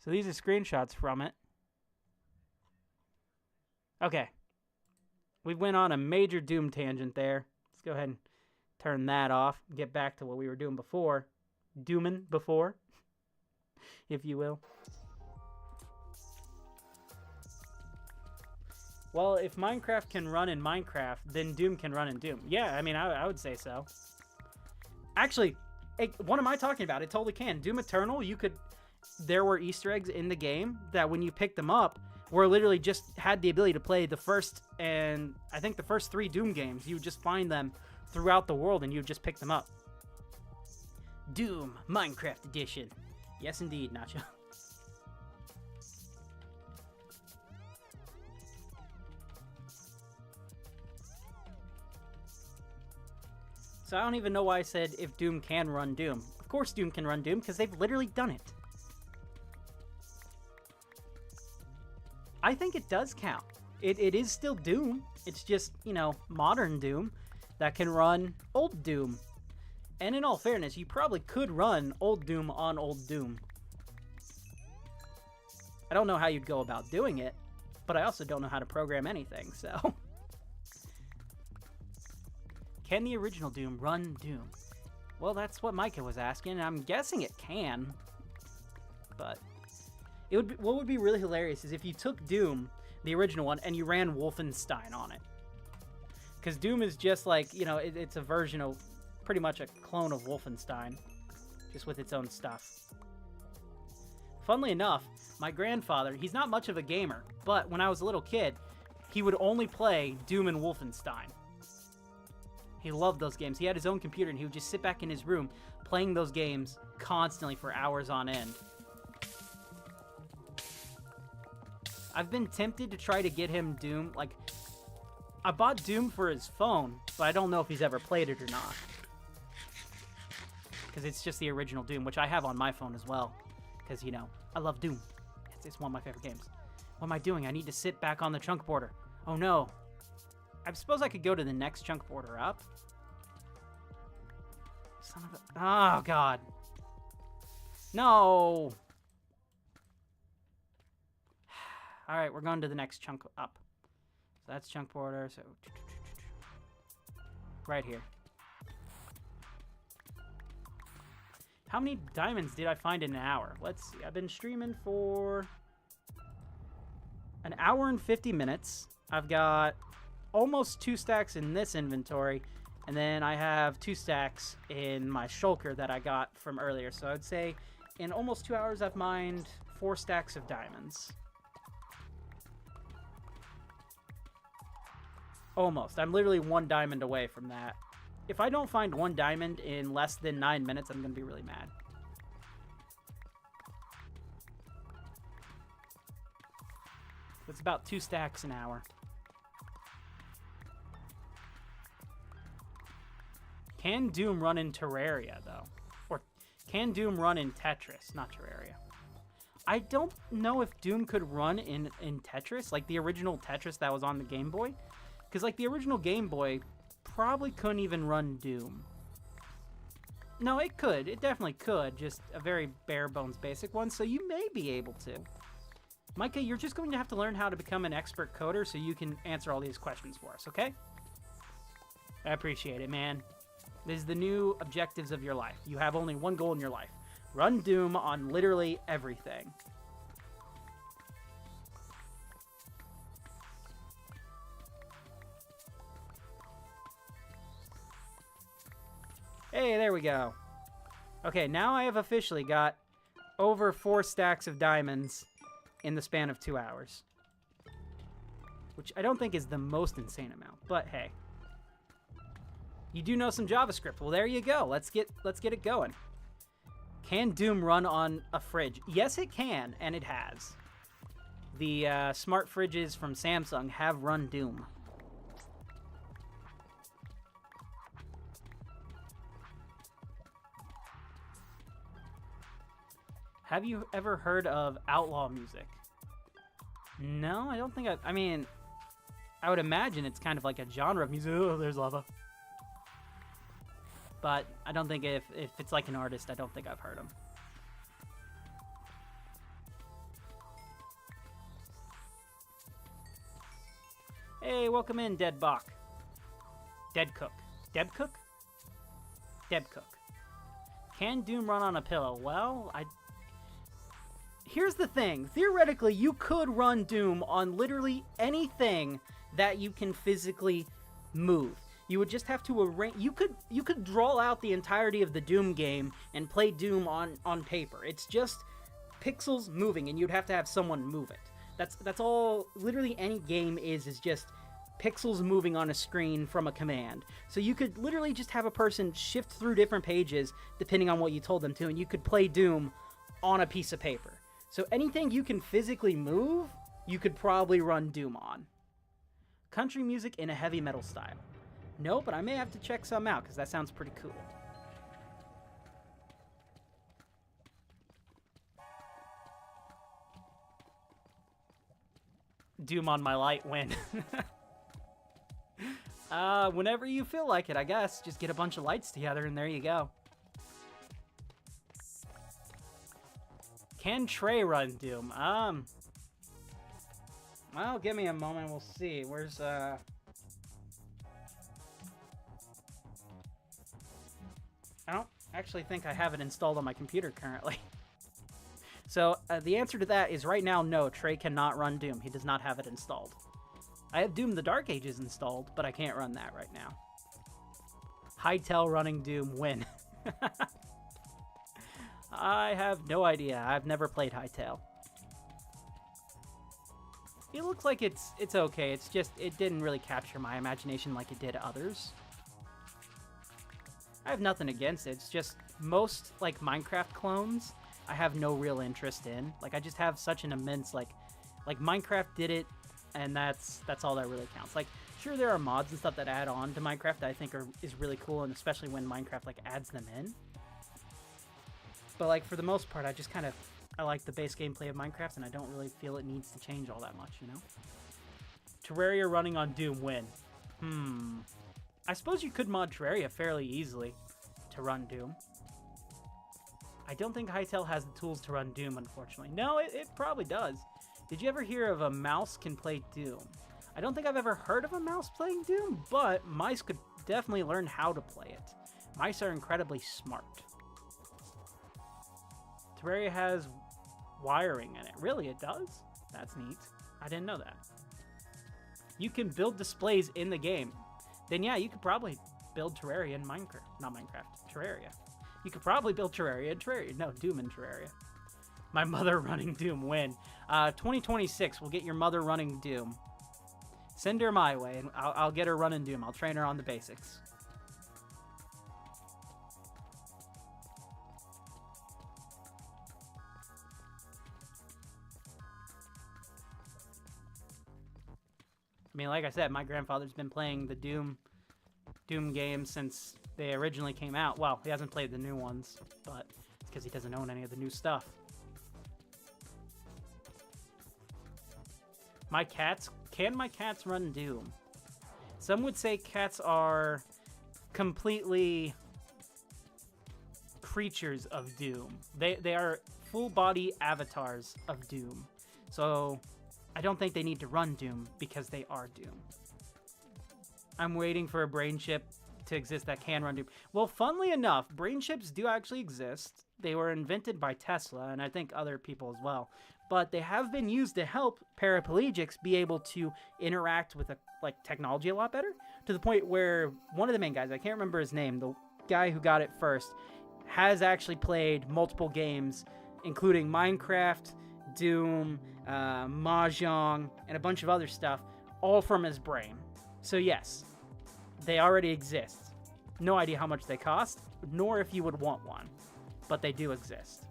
So these are screenshots from it. Okay. We went on a major Doom tangent there. Let's go ahead and turn that off. Get back to what we were doing before. Doomin' before, if you will. Well, if Minecraft can run in Minecraft, then Doom can run in Doom. Yeah, I mean, I would say so. Actually, what am I talking about? It totally can. Doom Eternal, there were Easter eggs in the game that when you picked them up, were literally just had the ability to play the first and I think the first 3 Doom games. You would just find them throughout the world and you would just pick them up. Doom Minecraft Edition. Yes, indeed, Nacho. So I don't even know why I said if Doom can run Doom. Of course Doom can run Doom, because they've literally done it. I think it does count. It is still Doom. It's just, modern Doom that can run old Doom. And in all fairness, you probably could run old Doom on old Doom. I don't know how you'd go about doing it, but I also don't know how to program anything, so... Can the original Doom run Doom? Well, that's what Micah was asking, and I'm guessing it can. But what would be really hilarious is if you took Doom, the original one, and you ran Wolfenstein on it. Because Doom is just like, it's a version of, pretty much a clone of Wolfenstein, just with its own stuff. Funnily enough, my grandfather, he's not much of a gamer, but when I was a little kid, he would only play Doom and Wolfenstein. He loved those games. He had his own computer, and he would just sit back in his room, playing those games constantly for hours on end. I've been tempted to try to get him Doom. Like, I bought Doom for his phone, but I don't know if he's ever played it or not. Because it's just the original Doom, which I have on my phone as well. Because, you know, I love Doom. It's one of my favorite games. What am I doing? I need to sit back on the chunk border. Oh, no. I suppose I could go to the next chunk border up. Son of a... Oh, God. No. All right, we're going to the next chunk up. So that's chunk border. So right here. How many diamonds did I find in an hour? Let's see. I've been streaming for an hour and 50 minutes. I've got almost 2 stacks in this inventory, and then I have 2 stacks in my shulker that I got from earlier. So I would say in almost 2 hours, I've mined 4 stacks of diamonds. Almost. I'm literally 1 diamond away from that. If I don't find 1 diamond in less than 9 minutes, I'm going to be really mad. It's about 2 stacks an hour. Can Doom run in Terraria, though? Or can Doom run in Tetris, not Terraria? I don't know if Doom could run in Tetris, like the original Tetris that was on the Game Boy. Because, like, the original Game Boy probably couldn't even run Doom. No, it could. It definitely could. Just a very bare-bones basic one, so you may be able to. Micah, you're just going to have to learn how to become an expert coder so you can answer all these questions for us, okay? I appreciate it, man. This is the new objectives of your life. You have only one goal in your life. Run Doom on literally everything. Hey, there we go. Okay, now I have officially got over 4 stacks of diamonds in the span of 2 hours. Which I don't think is the most insane amount, but hey. You do know some JavaScript. Well, there you go. Let's get it going. Can Doom run on a fridge? Yes, it can, and it has. The smart fridges from Samsung have run Doom. Have you ever heard of outlaw music? No, I don't think I mean, I would imagine it's kind of like a genre of music. Oh, there's lava. But I don't think if it's like an artist, I don't think I've heard him. Hey, welcome in, Dead Bach. Dead Cook. Deb Cook? Deb Cook. Can Doom run on a pillow? Well, here's the thing. Theoretically, you could run Doom on literally anything that you can physically move. You would just have to arrange. You could draw out the entirety of the Doom game and play Doom on paper. It's just pixels moving, and you'd have to have someone move it. That's all. Literally, any game is just pixels moving on a screen from a command. So you could literally just have a person shift through different pages depending on what you told them to, and you could play Doom on a piece of paper. So anything you can physically move, you could probably run Doom on. Country music in a heavy metal style. No, but I may have to check some out, because that sounds pretty cool. Doom on my light win. Whenever you feel like it, I guess. Just get a bunch of lights together, and there you go. Can Trey run Doom? Well, give me a moment. We'll see. Where's, I don't actually think I have it installed on my computer currently. So, the answer to that is right now, no, Trey cannot run Doom. He does not have it installed. I have Doom the Dark Ages installed, but I can't run that right now. Hytale running Doom, win. I have no idea. I've never played Hytale. It looks like it's okay. It's just, it didn't really capture my imagination like it did others. I have nothing against it. It's just most like Minecraft clones, I have no real interest in. Like I just have such an immense like Minecraft did it, and that's all that really counts. Like sure there are mods and stuff that add on to Minecraft that I think is really cool, and especially when Minecraft like adds them in. But like for the most part, I like the base gameplay of Minecraft, and I don't really feel it needs to change all that much, you know? Terraria running on Doom win. I suppose you could mod Terraria fairly easily to run Doom. I don't think Hytale has the tools to run Doom, unfortunately. No, it probably does. Did you ever hear of a mouse can play Doom? I don't think I've ever heard of a mouse playing Doom, but mice could definitely learn how to play it. Mice are incredibly smart. Terraria has wiring in it. Really, it does? That's neat. I didn't know that. You can build displays in the game. Then yeah, you could probably build Terraria in Minecraft. Not Minecraft, Terraria. You could probably build Terraria in Terraria. No, Doom in Terraria. My mother running Doom win. 2026, we'll get your mother running Doom. Send her my way, and I'll get her running Doom. I'll train her on the basics. I mean, like I said, my grandfather's been playing the Doom games since they originally came out. Well, he hasn't played the new ones, but it's because he doesn't own any of the new stuff. Can my cats run Doom? Some would say cats are completely creatures of Doom. They are full body avatars of Doom. So I don't think they need to run Doom because they are Doom. I'm waiting for a brain chip to exist that can run Doom. Well, funnily enough, brain chips do actually exist. They were invented by Tesla, and I think other people as well. But they have been used to help paraplegics be able to interact with technology a lot better, to the point where one of the main guys, I can't remember his name, the guy who got it first, has actually played multiple games, including Minecraft, Doom, Mahjong, and a bunch of other stuff, all from his brain. So yes, they already exist. No idea how much they cost, nor if you would want one, but they do exist.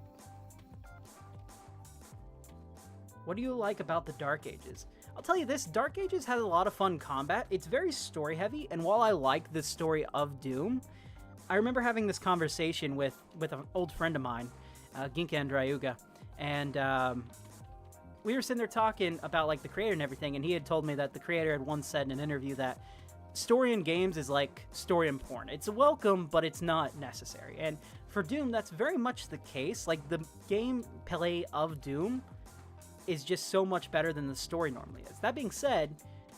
What do you like about the Dark Ages? I'll tell you this, Dark Ages has a lot of fun combat. It's very story heavy, and while I like the story of Doom, I remember having this conversation with an old friend of mine, Ginka Andrayuga, and we were sitting there talking about like the creator and everything, and he had told me that the creator had once said in an interview that story in games is like story in porn. It's welcome, but it's not necessary. And for Doom, that's very much the case. Like the gameplay of Doom is just so much better than the story normally is. That being said,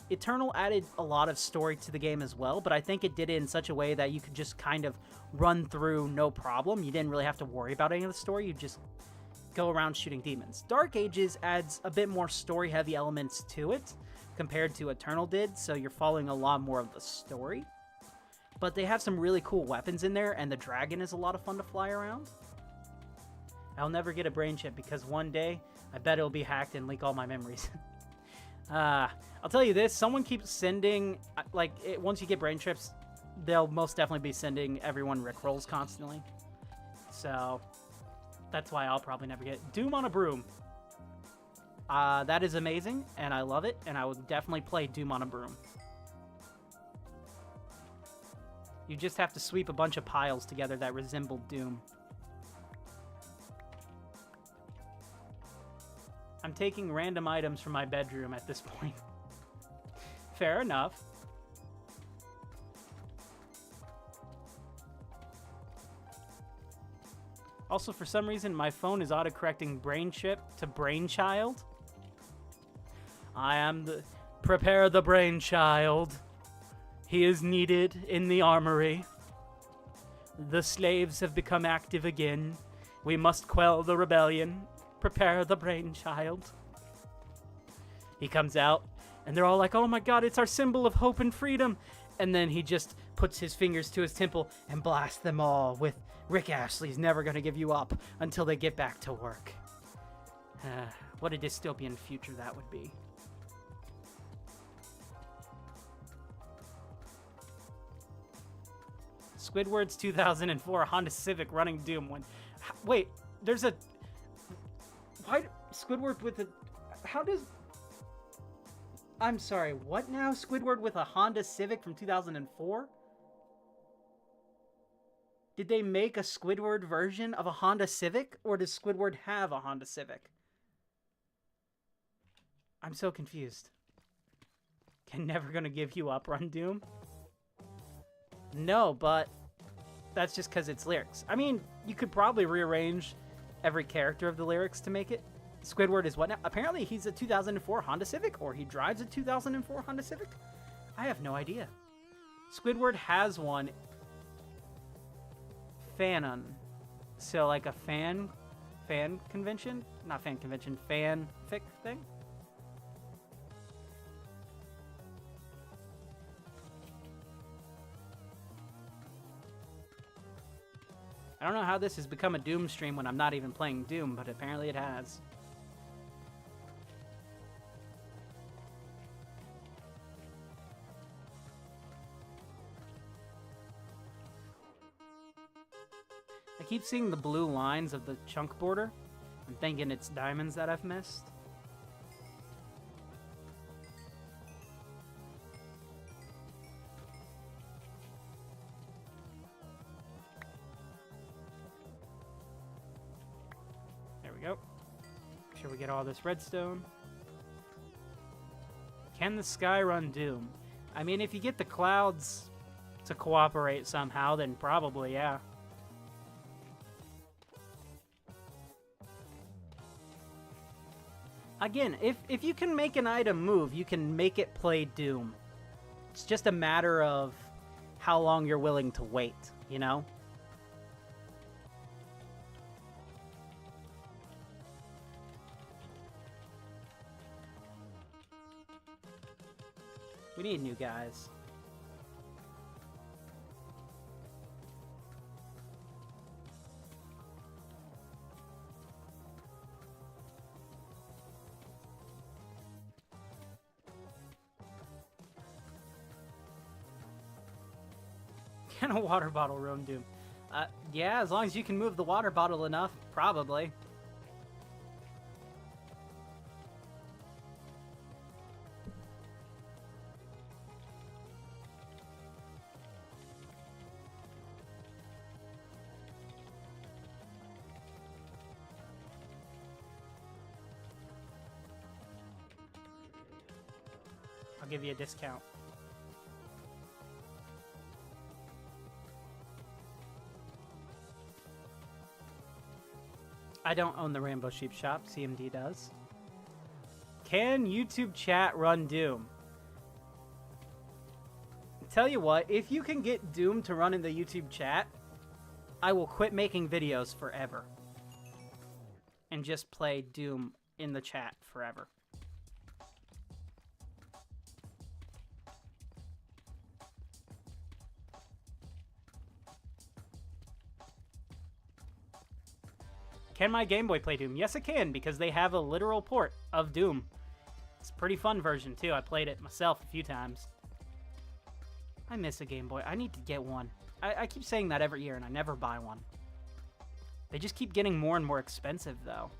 Eternal added a lot of story to the game as well, but I think it did it in such a way that you could just kind of run through no problem. You didn't really have to worry about any of the story. You just go around shooting demons. Dark Ages adds a bit more story-heavy elements to it compared to Eternal did, so you're following a lot more of the story. But they have some really cool weapons in there, and the dragon is a lot of fun to fly around. I'll never get a brain chip because one day I bet it'll be hacked and leak all my memories. I'll tell you this, someone keeps sending, once you get brain chips, they'll most definitely be sending everyone Rickrolls constantly. So that's why I'll probably never get Doom on a broom. That is amazing, and I love it, and I would definitely play Doom on a broom. You just have to sweep a bunch of piles together that resemble Doom. I'm taking random items from my bedroom at this point. Fair enough. Also, for some reason, my phone is autocorrecting brain chip to brainchild. I am the... Prepare the brainchild. He is needed in the armory. The slaves have become active again. We must quell the rebellion. Prepare the brainchild. He comes out, and they're all like, oh my god, it's our symbol of hope and freedom. And then he just puts his fingers to his temple and blasts them all with Rick Astley's Never Gonna Give You Up until they get back to work. What a dystopian future that would be. Squidward's 2004 Honda Civic running Doom. Wait, there's a... Why... Squidward with a... How does... I'm sorry, what now? Squidward with a Honda Civic from 2004? Did they make a Squidward version of a Honda Civic? Or does Squidward have a Honda Civic? I'm so confused. Can never gonna give you up, Run Doom? No, but that's just because it's lyrics. I mean, you could probably rearrange every character of the lyrics to make it. Squidward is what now? Apparently he's a 2004 Honda Civic, or he drives a 2004 Honda Civic? I have no idea. Squidward has one. Fanon. So like a fan convention? Not fan convention, fanfic thing? I don't know how this has become a Doom stream when I'm not even playing Doom, but apparently it has. I keep seeing the blue lines of the chunk border. I'm thinking it's diamonds that I've missed. There we go. Make sure we get all this redstone. Can the sky run Doom? I mean, if you get the clouds to cooperate somehow, then probably, yeah. Again, if you can make an item move, you can make it play Doom. It's just a matter of how long you're willing to wait, you know? We need new guys. Can a water bottle roam Doom? Yeah, as long as you can move the water bottle enough, probably. I'll give you a discount. I don't own the Rainbow Sheep shop, CMD does. Can YouTube chat run Doom? Tell you what, if you can get Doom to run in the YouTube chat, I will quit making videos forever. And just play Doom in the chat forever. Can my Game Boy play Doom? Yes, it can, because they have a literal port of Doom. It's a pretty fun version, too. I played it myself a few times. I miss a Game Boy. I need to get one. I keep saying that every year, and I never buy one. They just keep getting more and more expensive, though.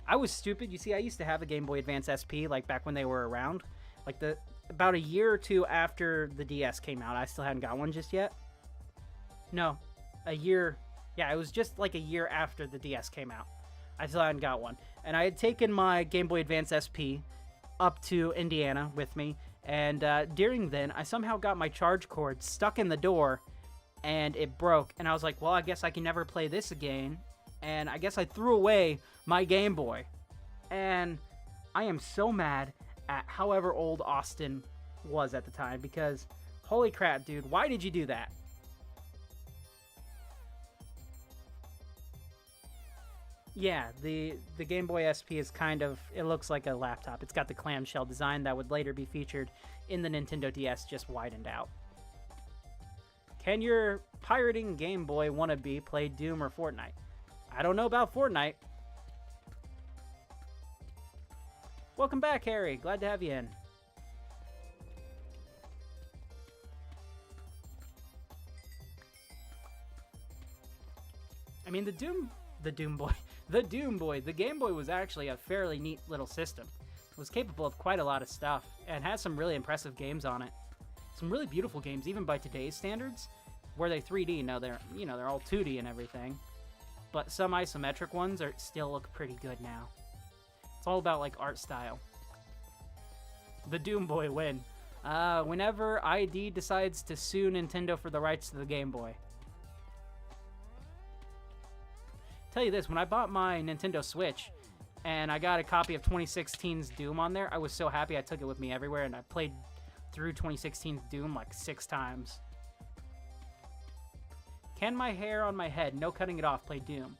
I was stupid. You see, I used to have a Game Boy Advance SP, like, back when they were around. Like, about a year or two after the DS came out. I still hadn't got one just yet. No, a year... Yeah, it was just like a year after the DS came out. I still hadn't got one. And I had taken my Game Boy Advance SP up to Indiana with me. And during then, I somehow got my charge cord stuck in the door. And it broke. And I was like, well, I guess I can never play this again. And I guess I threw away my Game Boy. And I am so mad at however old Austin was at the time. Because, holy crap, dude, why did you do that? Yeah, the Game Boy SP is kind of, it looks like a laptop. It's got the clamshell design that would later be featured in the Nintendo DS, just widened out. Can your pirating Game Boy wannabe play Doom or Fortnite? I don't know about Fortnite. Welcome back, Harry. Glad to have you in. mean, the Doom Boy, the Game Boy was actually a fairly neat little system. It was capable of quite a lot of stuff and has some really impressive games on it. Some really beautiful games, even by today's standards. Were they 3D? No, they're all 2D and everything. But some isometric ones still look pretty good now. It's all about like art style. The Doom Boy win. Whenever ID decides to sue Nintendo for the rights to the Game Boy. Tell you this, when I bought my Nintendo Switch and I got a copy of 2016's Doom on there, I was so happy I took it with me everywhere, and I played through 2016's Doom like 6 times. Can my hair on my head, no cutting it off, play Doom?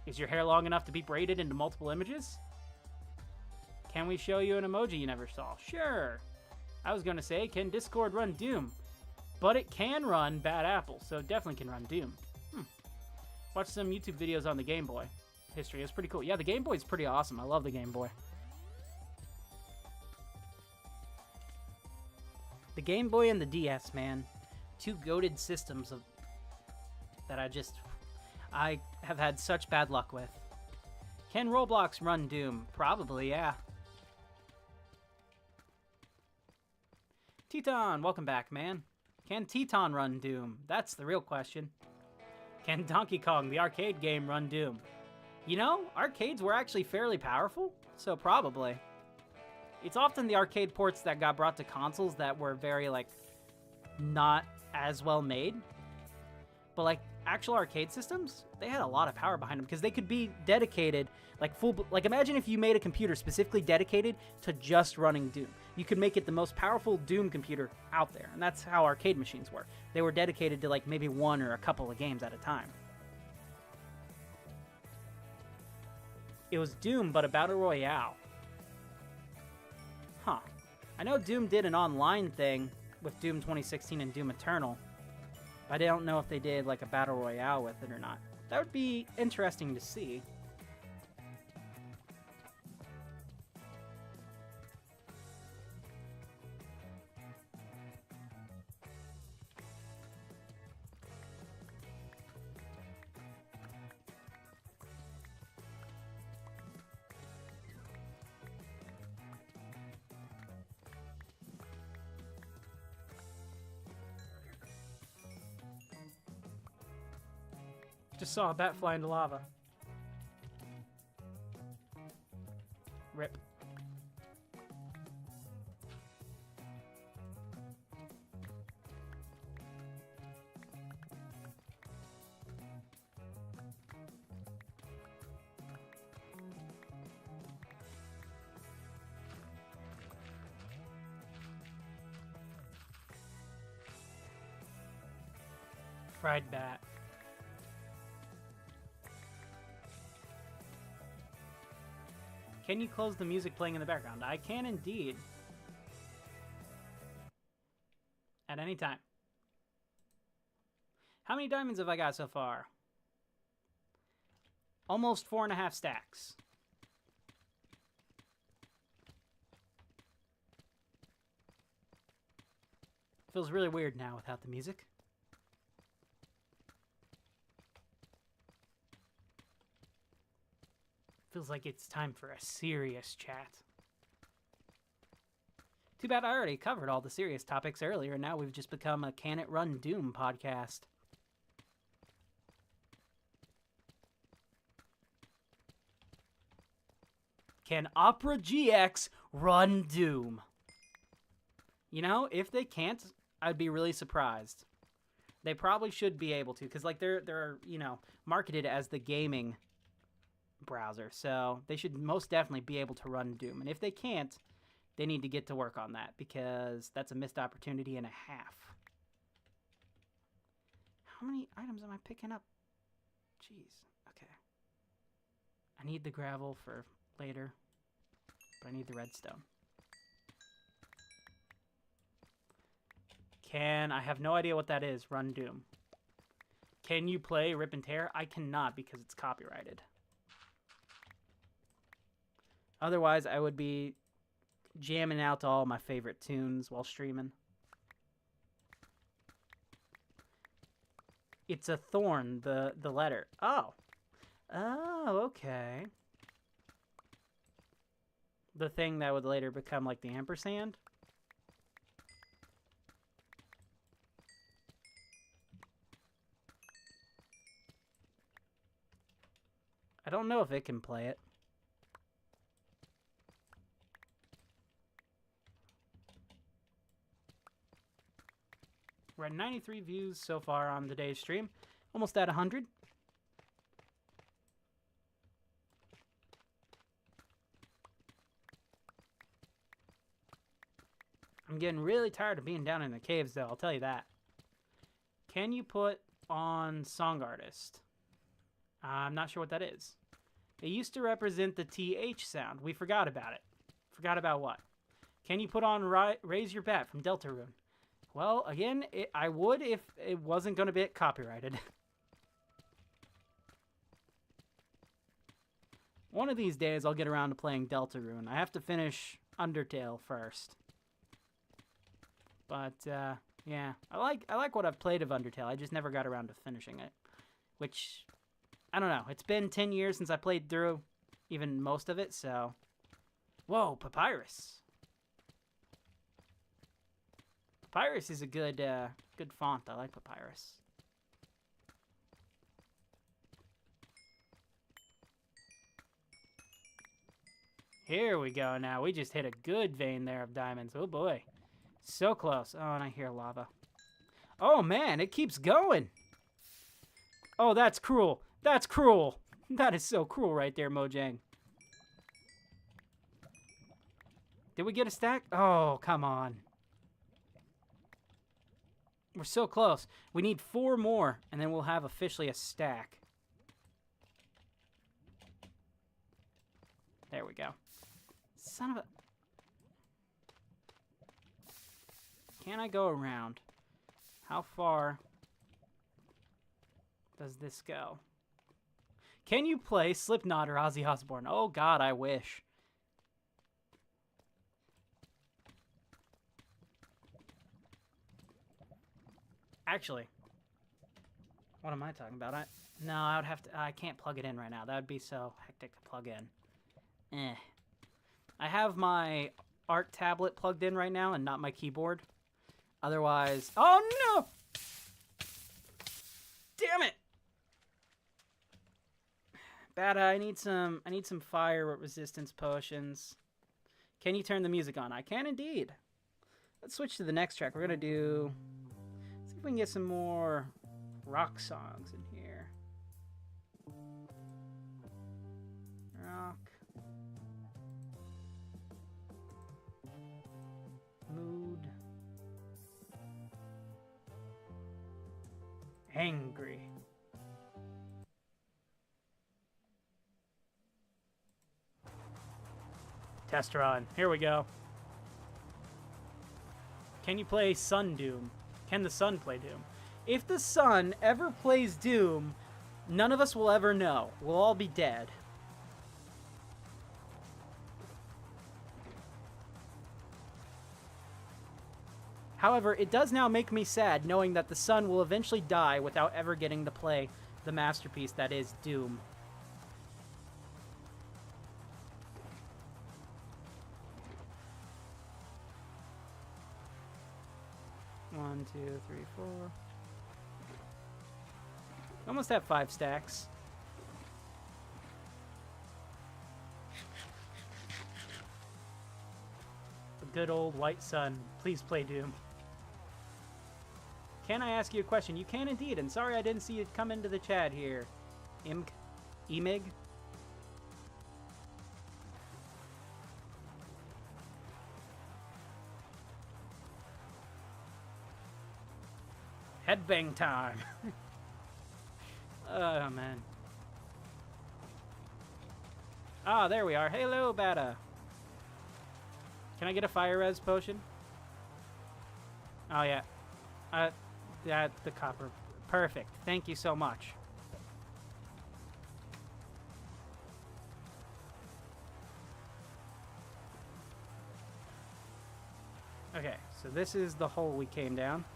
Is your hair long enough to be braided into multiple images? Can we show you an emoji you never saw? Sure. I was going to say, can Discord run Doom? But it can run Bad Apple, so it definitely can run Doom. Watch some YouTube videos on the Game Boy. History is pretty cool. Yeah, the Game Boy is pretty awesome. I love the Game Boy. The Game Boy and the DS, man. 2 goated systems that I have had such bad luck with. Can Roblox run Doom? Probably, yeah. Teton, welcome back, man. Can Teton run Doom? That's the real question. Can Donkey Kong, the arcade game, run Doom? You know, arcades were actually fairly powerful, so probably. It's often the arcade ports that got brought to consoles that were very, like, not as well made. But, like, actual arcade systems, they had a lot of power behind them because they could be dedicated, like, imagine if you made a computer specifically dedicated to just running Doom. You could make it the most powerful Doom computer out there, and that's how arcade machines were. They were dedicated to, like, maybe one or a couple of games at a time. It was Doom, but a battle royale. Huh. I know Doom did an online thing with Doom 2016 and Doom Eternal, but I don't know if they did, like, a battle royale with it or not. That would be interesting to see. Just saw a bat fly into lava. Rip. Fried bat. Can you close the music playing in the background? I can indeed. At any time. How many diamonds have I got so far? Almost 4.5 stacks. Feels really weird now without the music. Feels like it's time for a serious chat. Too bad I already covered all the serious topics earlier, and now we've just become a Can It Run Doom podcast. Can Opera GX run Doom? You know, if they can't, I'd be really surprised. They probably should be able to, because like they're you know, marketed as the gaming browser, so they should most definitely be able to run Doom. And if they can't, they need to get to work on that, because that's a missed opportunity and a half. How many items am I picking up? Jeez. Okay. I need the gravel for later, but I need the redstone. I have no idea what that is. Run Doom. Can you play Rip and Tear? I cannot, because it's copyrighted. Otherwise, I would be jamming out to all my favorite tunes while streaming. It's a thorn, the letter. Oh, Oh, okay. The thing that would later become like the ampersand? I don't know if it can play it. We're at 93 views so far on today's stream. Almost at 100. I'm getting really tired of being down in the caves, though, I'll tell you that. Can you put on Song Artist? I'm not sure what that is. It used to represent the TH sound. We forgot about it. Forgot about what? Can you put on Raise Your Bat from Deltarune? Well, again, I would if it wasn't going to be copyrighted. One of these days, I'll get around to playing Deltarune. I have to finish Undertale first. But, yeah. I like what I've played of Undertale. I just never got around to finishing it. Which, I don't know. It's been 10 years since I played through even most of it, so... Whoa, Papyrus. Papyrus is a good font. I like Papyrus. Here we go now. We just hit a good vein there of diamonds. Oh boy. So close. Oh, and I hear lava. Oh man, it keeps going. Oh, that's cruel. That's cruel. That is so cruel right there, Mojang. Did we get a stack? Oh, come on. We're so close. We need 4 more, and then we'll have officially a stack. There we go. Son of a... Can I go around? How far does this go? Can you play Slipknot or Ozzy Osbourne? Oh, God, I wish. Actually, what am I talking about? No, I would have to... I can't plug it in right now. That would be so hectic to plug in. I have my art tablet plugged in right now and not my keyboard. Otherwise... Oh, no! Damn it! Bada, I need some fire resistance potions. Can you turn the music on? I can indeed. Let's switch to the next track. We're gonna do... See if we can get some more rock songs in here. Rock. Mood. Angry. Test run. Here we go. Can you play Sun Doom? Can the sun play Doom? If the sun ever plays Doom, none of us will ever know. We'll all be dead. However, it does now make me sad knowing that the sun will eventually die without ever getting to play the masterpiece that is Doom. One, 2, 3, 4. Almost have 5 stacks. The good old white sun. Please play Doom. Can I ask you a question? You can indeed, and sorry I didn't see it come into the chat here. Emig? Headbang time. Oh, man. Ah, there we are. Hello, Bada. Can I get a fire res potion? Oh, yeah. The copper. Perfect. Thank you so much. Okay, so this is the hole we came down.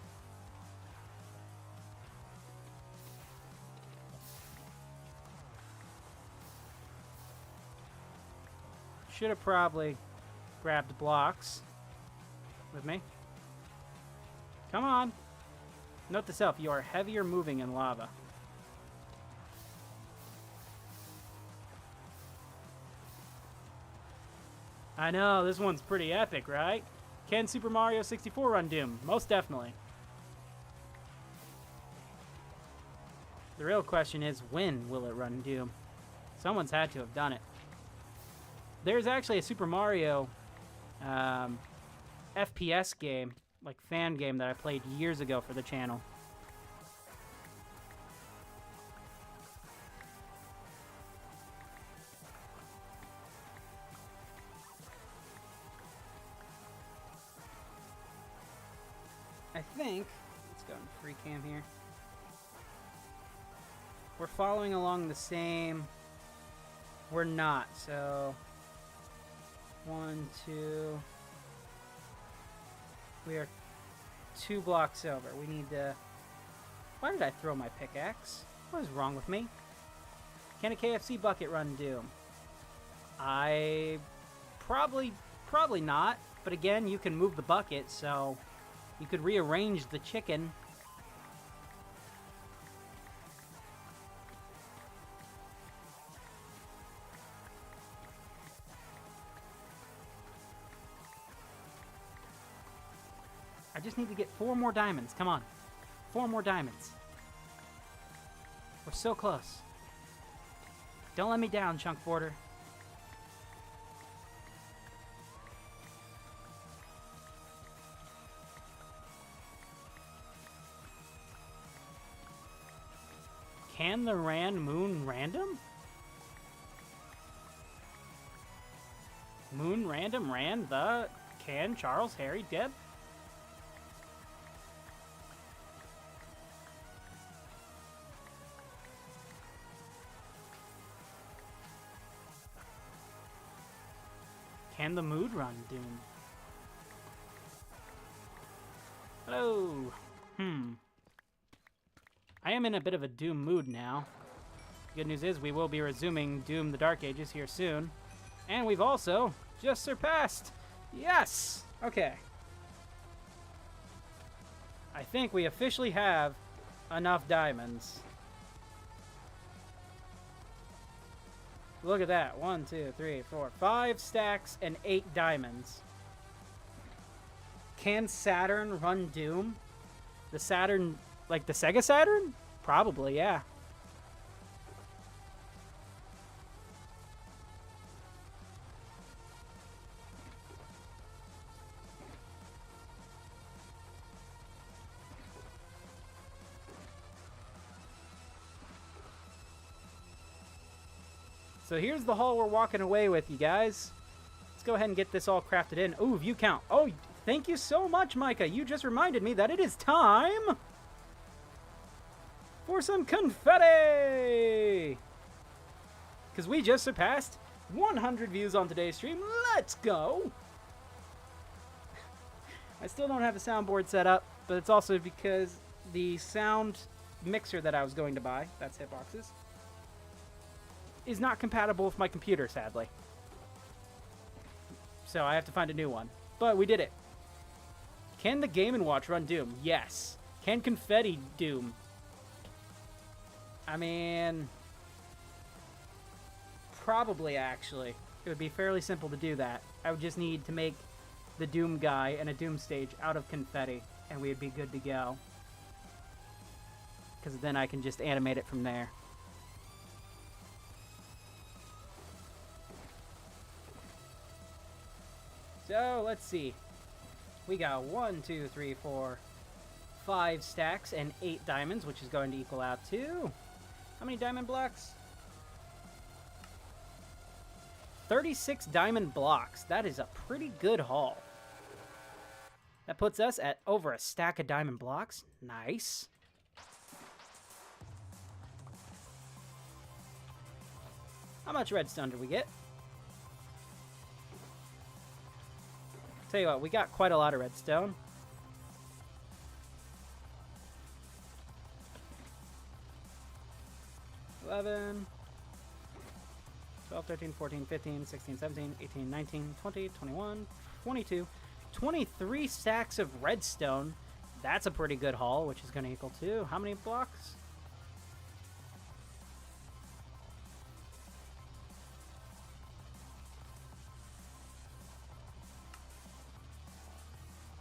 Should have probably grabbed blocks with me. Come on. Note to self, you are heavier moving in lava. I know, this one's pretty epic, right? Can Super Mario 64 run Doom? Most definitely. The real question is, when will it run Doom? Someone's had to have done it. There's actually a Super Mario FPS game, like fan game, that I played years ago for the channel. I think, let's go in free cam here. We're following along the same, we're not, so 1, 2, we are 2 blocks over. We need to, why did I throw my pickaxe? What is wrong with me? Can a KFC bucket run Doom? Probably not, but again, you can move the bucket, so you could rearrange the chicken. I just need to get 4 more diamonds. Come on. 4 more diamonds. We're so close. Don't let me down, Chunk Border. Can the moon random? Moon random ran the can Charles Harry Deb? Can the mood run Doom? Hello. I am in a bit of a Doom mood now. Good news is we will be resuming Doom the Dark Ages here soon. And we've also just surpassed. Yes! Okay. I think we officially have enough diamonds. Look at that. 1, 2, 3, 4, 5 stacks and 8 diamonds. Can Saturn run Doom? The Saturn, like the Sega Saturn? Probably, yeah. So here's the haul we're walking away with, you guys. Let's go ahead and get this all crafted in. Ooh, view count. Oh, thank you so much, Micah. You just reminded me that it is time for some confetti. Because we just surpassed 100 views on today's stream. Let's go. I still don't have a soundboard set up, but it's also because the sound mixer that I was going to buy, that's Hitboxes, is not compatible with my computer, sadly. So I have to find a new one. But we did it. Can the Game & Watch run Doom? Yes. Can Confetti Doom? I mean, probably, actually. It would be fairly simple to do that. I would just need to make the Doom guy and a Doom stage out of confetti, and we'd be good to go. Because then I can just animate it from there. So, let's see. We got 1, 2, 3, 4, 5 stacks and 8 diamonds, which is going to equal out to... How many diamond blocks? 36 diamond blocks. That is a pretty good haul. That puts us at over a stack of diamond blocks. Nice. How much redstone did we get? Tell you what, we got quite a lot of redstone. $11, $12, 12, 13, 14, 15, 16, 17, 18, 19, 20, 21, 22, 23 stacks of redstone. That's a pretty good haul, which is going to equal to how many blocks?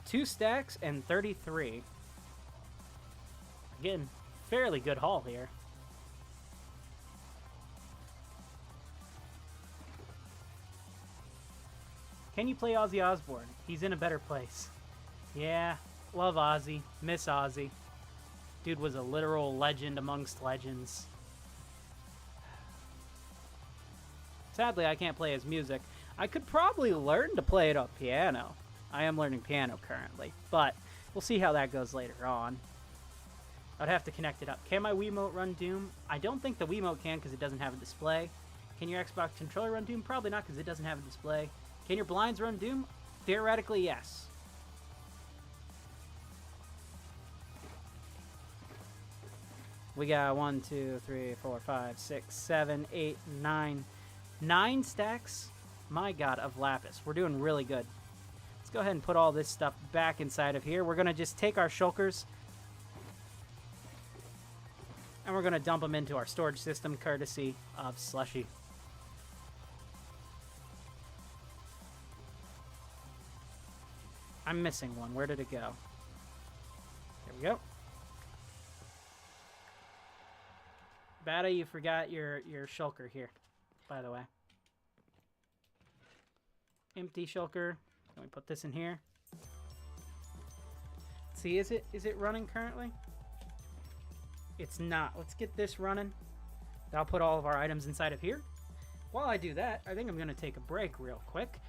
Two stacks and 33. Again, fairly good haul here. Can you play Ozzy Osbourne? He's in a better place. Yeah, love Ozzy. Miss Ozzy. Dude was a literal legend amongst legends. Sadly, I can't play his music. I could probably learn to play it on piano. I am learning piano currently, but we'll see how that goes later on. I'd have to connect it up. Can my Wiimote run Doom? I don't think the Wiimote can because it doesn't have a display. Can your Xbox controller run Doom? Probably not because it doesn't have a display. Can your blinds run Doom? Theoretically, yes. We got 1, 2, 3, 4, 5, 6, 7, 8, 9. 9 stacks, my god, of lapis. We're doing really good. Let's go ahead and put all this stuff back inside of here. We're going to just take our shulkers and we're going to dump them into our storage system courtesy of Slushy. I'm missing one. Where did it go? There we go. Bada, you forgot your shulker here, by the way. Empty shulker. Let me put this in here. See, is it running currently? It's not. Let's get this running. I'll put all of our items inside of here. While I do that, I think I'm going to take a break real quick.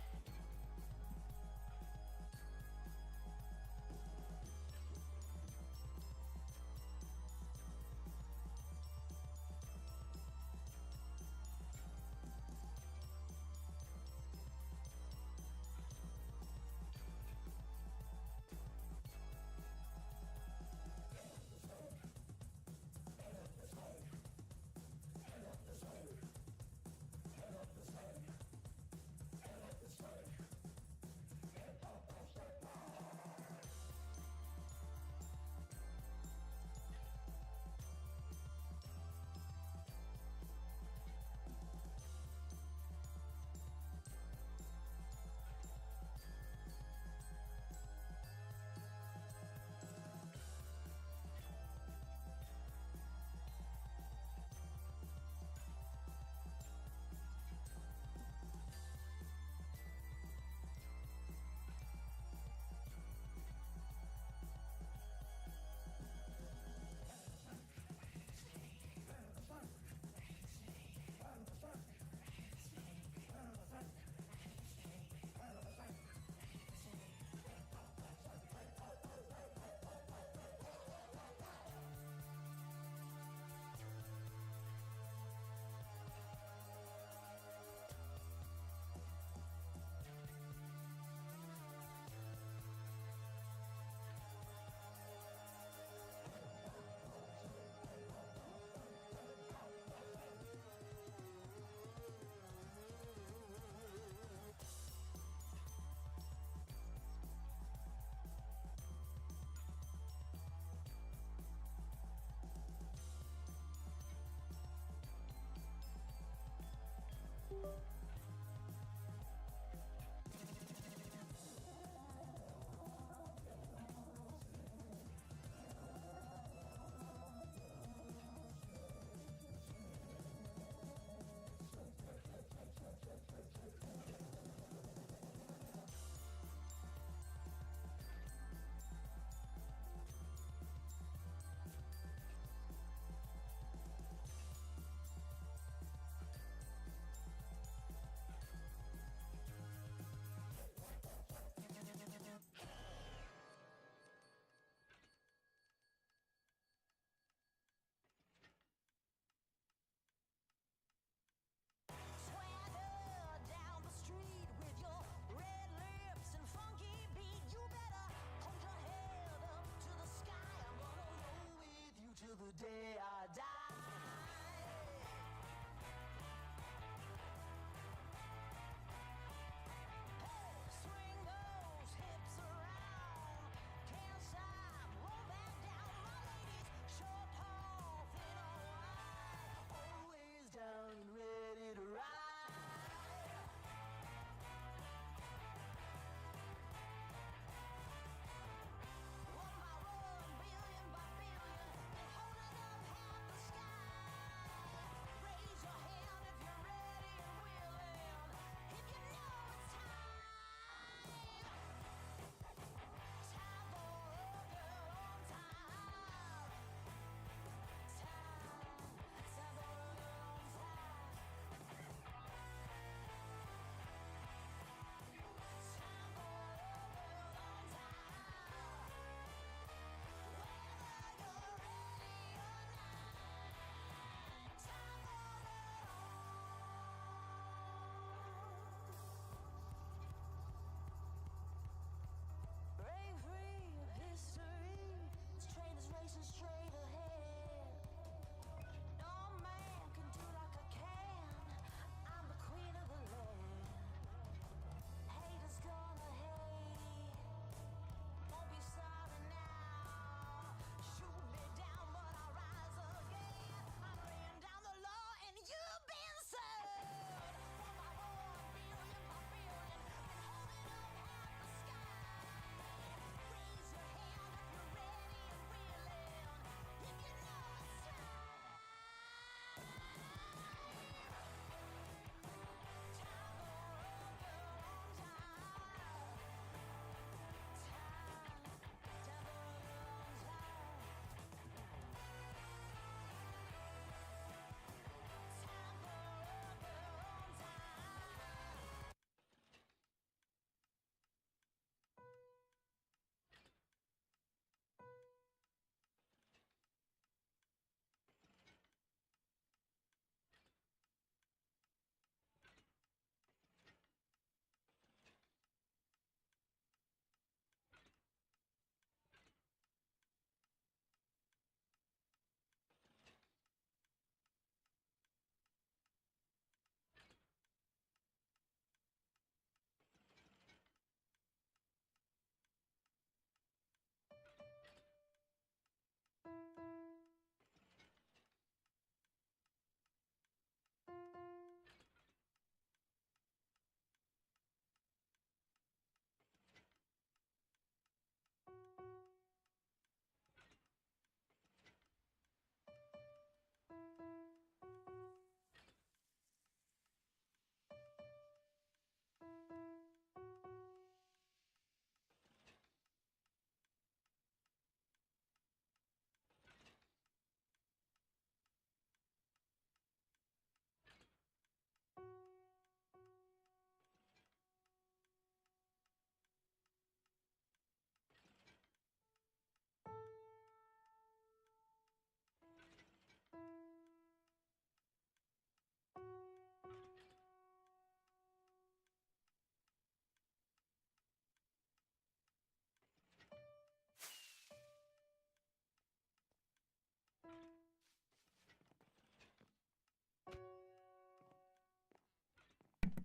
The day I die.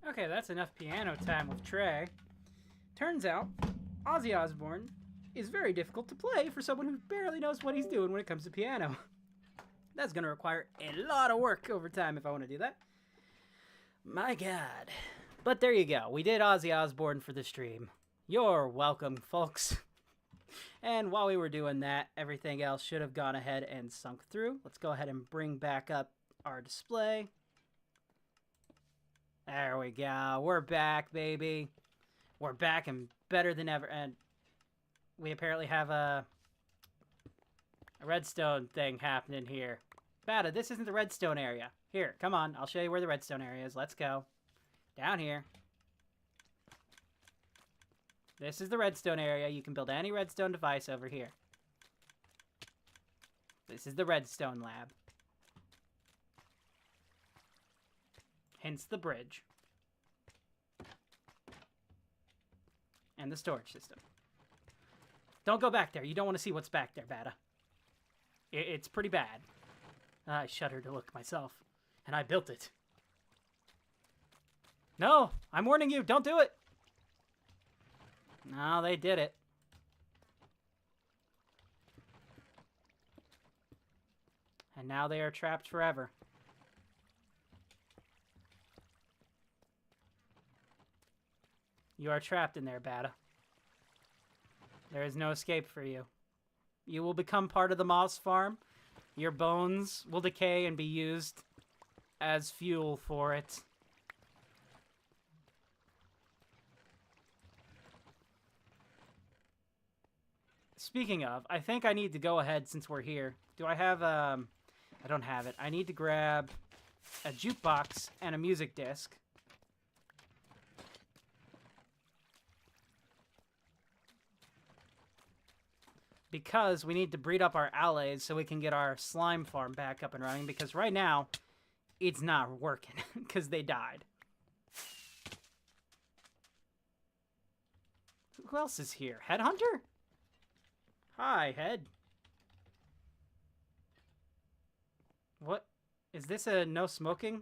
Okay, that's enough piano time with Trey. Turns out, Ozzy Osbourne is very difficult to play for someone who barely knows what he's doing when it comes to piano. That's going to require a lot of work over time if I want to do that. My God. But there you go. We did Ozzy Osbourne for the stream. You're welcome, folks. And while we were doing that, everything else should have gone ahead and sunk through. Let's go ahead and bring back up our display. There we go. We're back, baby. We're back and better than ever. And we apparently have a redstone thing happening here. Bada, this isn't the redstone area. Here, come on. I'll show you where the redstone area is. Let's go. Down here. This is the redstone area. You can build any redstone device over here. This is the redstone lab. Hence the bridge. And the storage system. Don't go back there. You don't want to see what's back there, Bada. It's pretty bad. I shudder to look myself. And I built it. No! I'm warning you! Don't do it! No, they did it. And now they are trapped forever. You are trapped in there, Bada. There is no escape for you. You will become part of the moss farm. Your bones will decay and be used as fuel for it. Speaking of, I think I need to go ahead since we're here. Do I have, I don't have it. I need to grab a jukebox and a music disc. Because we need to breed up our allies so we can get our slime farm back up and running. Because right now, it's not working. Because they died. Who else is here? Headhunter? Hi, Head. What? Is this a no smoking?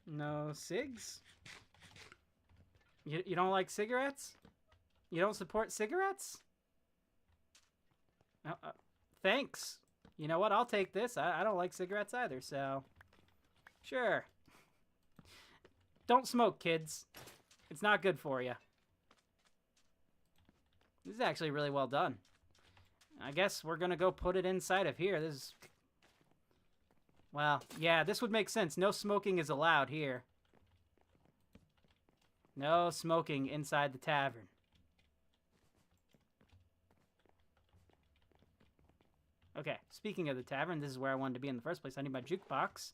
No cigs? You don't like cigarettes? You don't support cigarettes? Thanks. You know what? I'll take this. I don't like cigarettes either, so... Sure. Don't smoke, kids. It's not good for you. This is actually really well done. I guess we're gonna go put it inside of here. This is... Well, yeah, this would make sense. No smoking is allowed here. No smoking inside the tavern. Okay, speaking of the tavern, this is where I wanted to be in the first place. I need my jukebox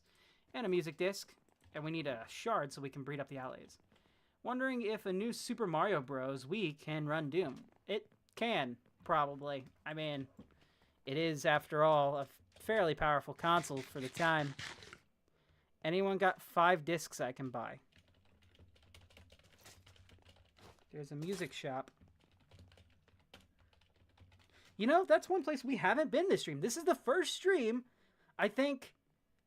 and a music disc, and we need a shard so we can breed up the allies. Wondering if a new Super Mario Bros. Wii can run Doom. It can, probably. I mean, it is, after all, a fairly powerful console for the time. Anyone got 5 discs I can buy? There's a music shop. You know, that's one place we haven't been this stream. This is the first stream, I think,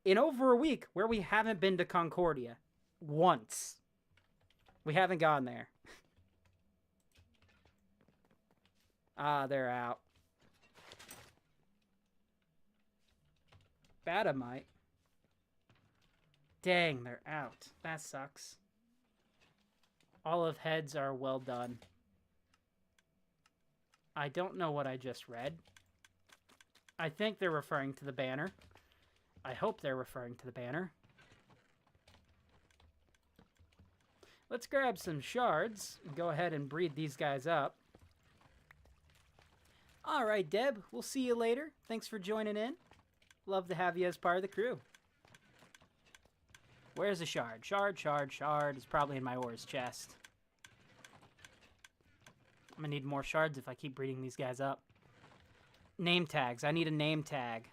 in over a week where we haven't been to Concordia. Once. We haven't gone there. Ah, they're out. Bada might. Dang, they're out. That sucks. Olive heads are well done. I don't know what I just read. I think they're referring to the banner. I hope they're referring to the banner. Let's grab some shards and go ahead and breed these guys up. Alright, Deb. We'll see you later. Thanks for joining in. Love to have you as part of the crew. Where's the shard? Shard is probably in my ores chest. I'm gonna need more shards if I keep breeding these guys up. Name tags. I need a name tag.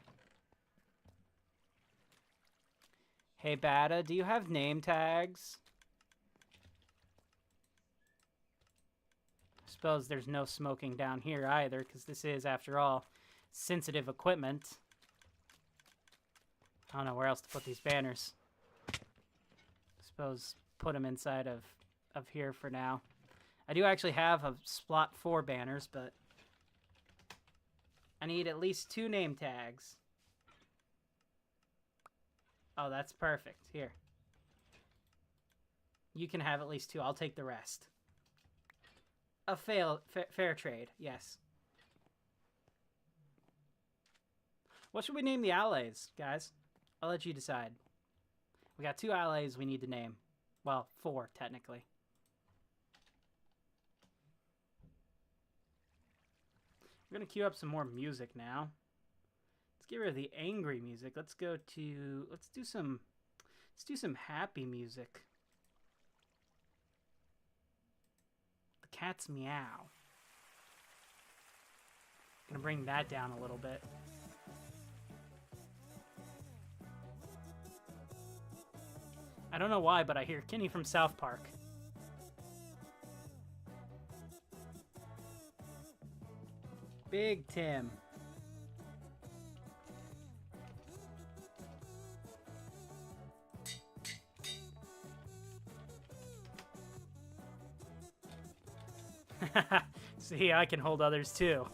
Hey, Bada, do you have name tags? I suppose there's no smoking down here either, because this is, after all, sensitive equipment. I don't know where else to put these banners. suppose put them inside of here for now. I do actually have a slot 4 banners, but I need at least 2 name tags. Oh, that's perfect. Here. You can have at least 2. I'll take the rest. A fair trade, yes. What should we name the allies, guys? I'll let you decide. We got 2 allies we need to name. Well, 4, technically. We're going to queue up some more music now. Let's get rid of the angry music. Let's do some happy music. The cat's meow. I'm going to bring that down a little bit. I don't know why, but I hear Kenny from South Park. Big Tim. See, I can hold others too.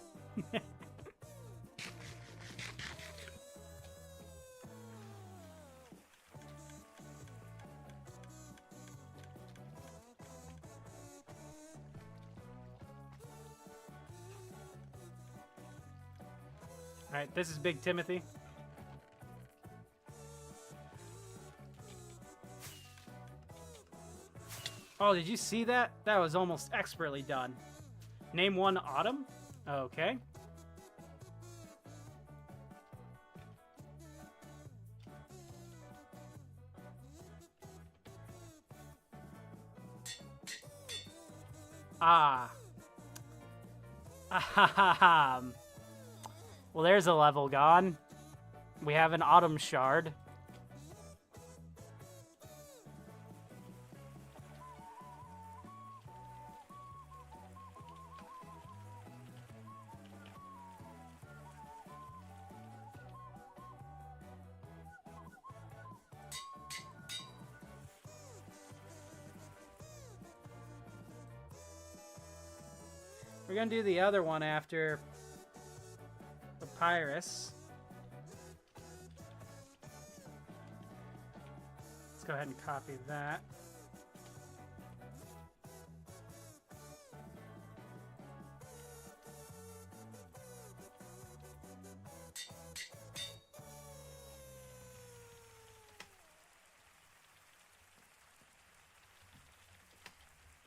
Alright, this is Big Timothy. Oh, did you see that? That was almost expertly done. Name one Autumn? Okay. Ah. Well, there's a level gone. We have an Autumn Shard. We're gonna do the other one after Papyrus. Let's go ahead and copy that.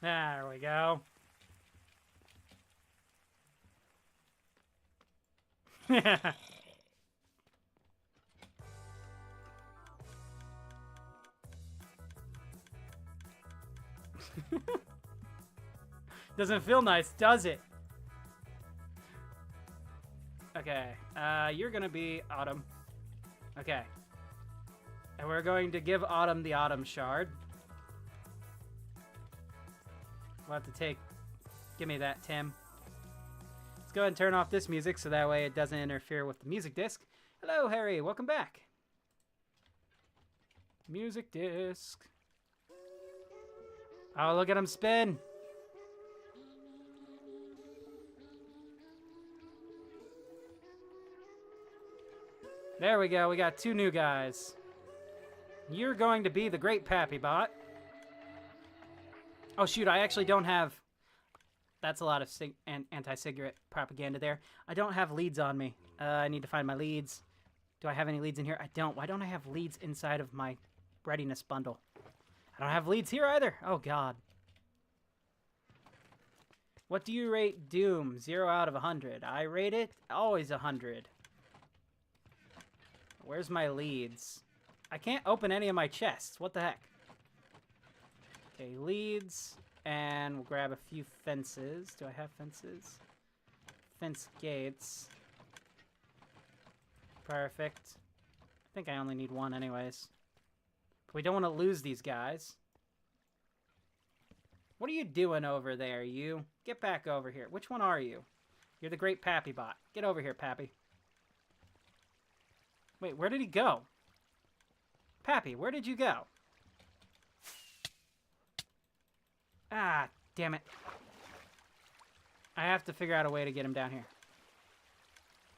There we go. Doesn't feel nice, does it? Okay, you're gonna be Autumn. Okay. And we're going to give Autumn the Autumn Shard. We'll have to take... Give me that, Tim. Let's go ahead and turn off this music so that way it doesn't interfere with the music disc. Hello, Harry. Welcome back. Music disc. Oh, look at him spin. There we go. We got 2 new guys. You're going to be the Great Pappy Bot. Oh, shoot. I actually don't have... That's a lot of anti-cigarette propaganda there. I don't have leads on me. I need to find my leads. Do I have any leads in here? I don't. Why don't I have leads inside of my readiness bundle? I don't have leads here either. Oh, God. What do you rate Doom? 0 out of 100. I rate it always 100. Where's my leads? I can't open any of my chests. What the heck? Okay, leads. And we'll grab a few fences. Do I have fences? Fence gates. Perfect. I think I only need 1 anyways. But we don't want to lose these guys. What are you doing over there, you? Get back over here. Which one are you? You're the Great Pappy Bot. Get over here, Pappy. Wait, where did he go? Pappy, where did you go? Ah, damn it. I have to figure out a way to get him down here.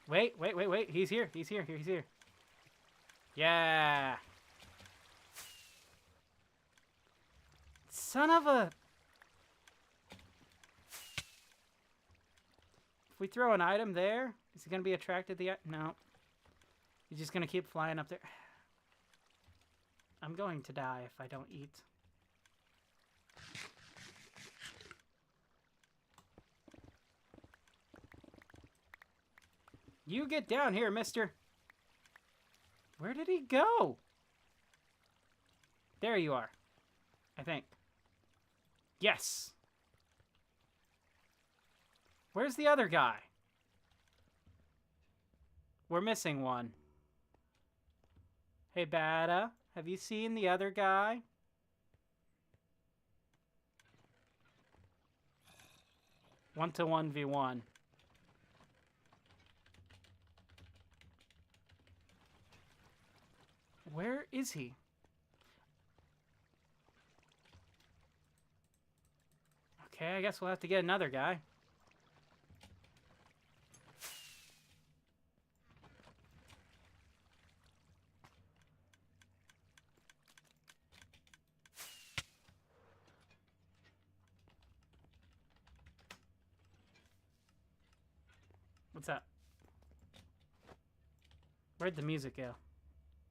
Wait. He's here. He's here. Yeah. Son of a... If we throw an item there, is he going to be attracted to the... No. He's just going to keep flying up there. I'm going to die if I don't eat. You get down here, mister. Where did he go? There you are. I think. Yes. Where's the other guy? We're missing one. Hey, Bada, have you seen the other guy? One to 1v1. Where is he? Okay, I guess we'll have to get another guy. What's up? Where'd the music go?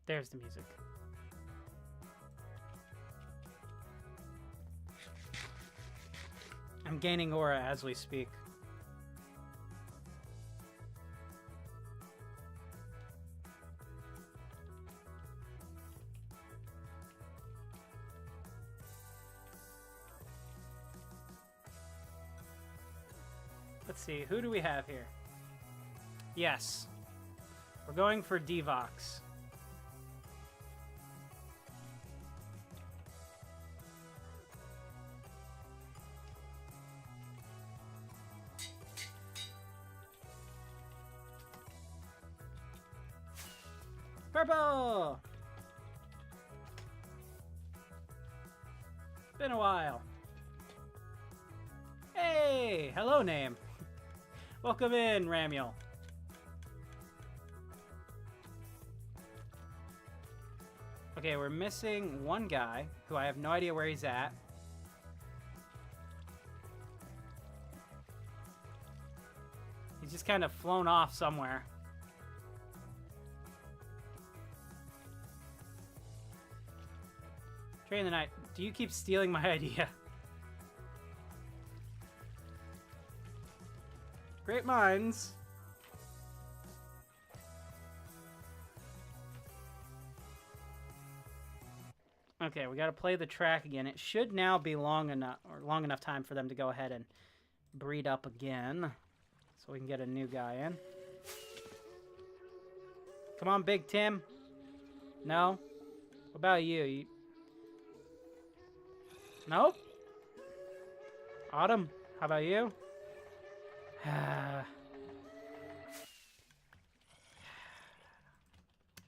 There's the music. I'm gaining aura as we speak. Let's see, who do we have here? Yes. We're going for Devox. Purple! Been a while. Hey! Hello, name. Welcome in, Ramiel. Okay, we're missing one guy who I have no idea where he's at. He's just kind of flown off somewhere. Train the night. Do you keep stealing my idea? Great minds. Okay, we gotta play the track again. It should now be long enough time for them to go ahead and breed up again. So we can get a new guy in. Come on, Big Tim. No? What about you? Nope. Autumn, how about you?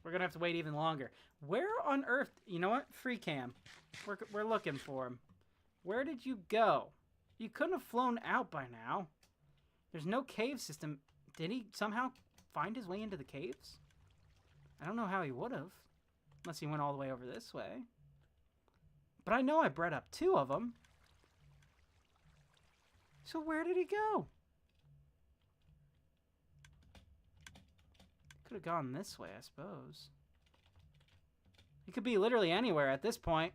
We're gonna have to wait even longer. Where on earth? You know what? Free cam. We're looking for him. Where did you go? You couldn't have flown out by now. There's no cave system. Did he somehow find his way into the caves? I don't know how he would have. Unless he went all the way over this way. But I know I bred up 2 of them. So where did he go? Could have gone this way, I suppose. He could be literally anywhere at this point.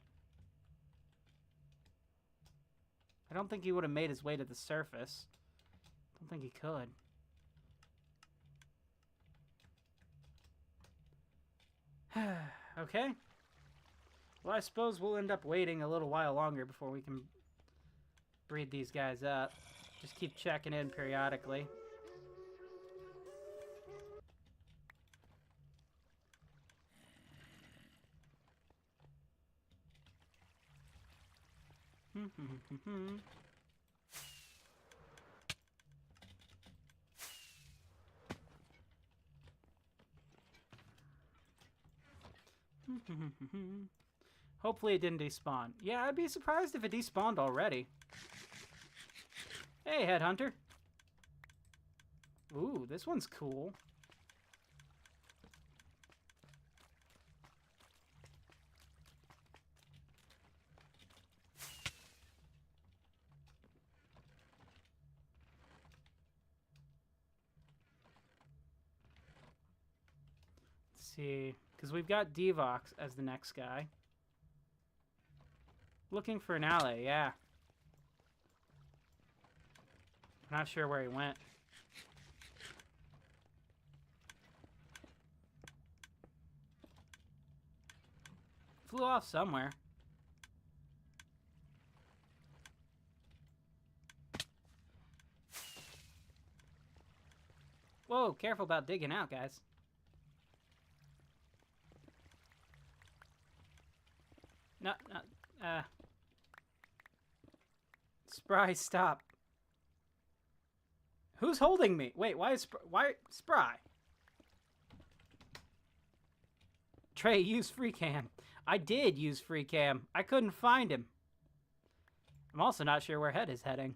I don't think he would have made his way to the surface. I don't think he could. Okay. Well, I suppose we'll end up waiting a little while longer before we can breed these guys up. Just keep checking in periodically. Hopefully it didn't despawn. Yeah, I'd be surprised if it despawned already. Hey, headhunter. Ooh, this one's cool. Let's see, because we've got Devox as the next guy. Looking for an ally, yeah. Not sure where he went. Flew off somewhere. Whoa, careful about digging out, guys. No, Spry, stop. Who's holding me? Wait, why Spry? Trey, use free cam. I did use free cam. I couldn't find him. I'm also not sure where Head is heading.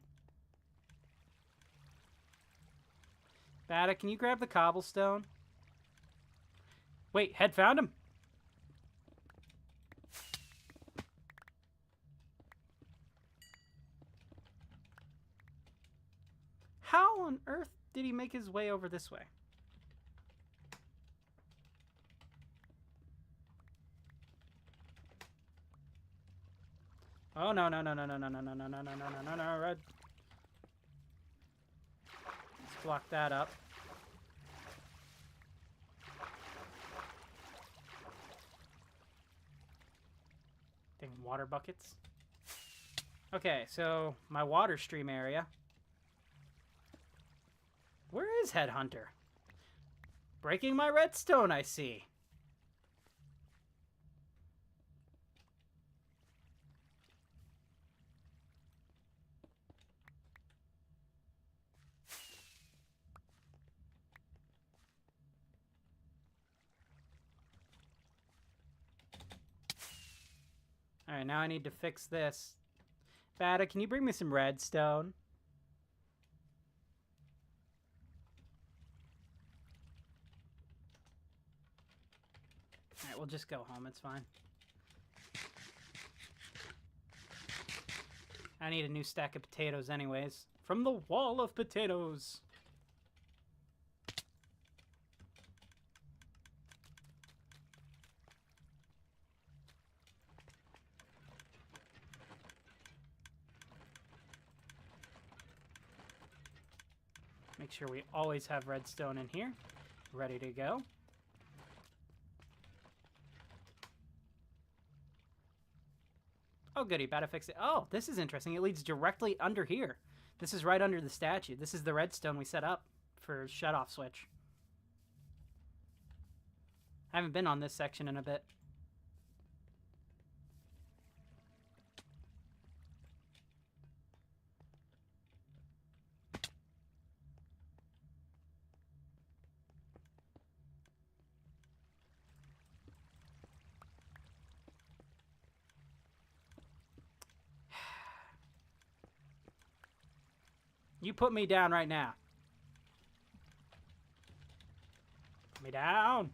Bada, can you grab the cobblestone? Wait, Head found him? How on earth did he make his way over this way? Oh, no, no, no, no, no, no, no, no, no, no, no, no, no, no, no, red. Let's block that up. Dang water buckets. Okay, so my water stream area. Where is Headhunter? Breaking my redstone, I see. Alright, now I need to fix this. Bada, can you bring me some redstone? Alright, we'll just go home, it's fine. I need a new stack of potatoes anyways. From the wall of potatoes. Make sure we always have redstone in here, ready to go. Oh, goody, better fix it. Oh, this is interesting. It leads directly under here. This is right under the statue. This is the redstone we set up for shut-off switch. I haven't been on this section in a bit. You put me down right now. Put me down.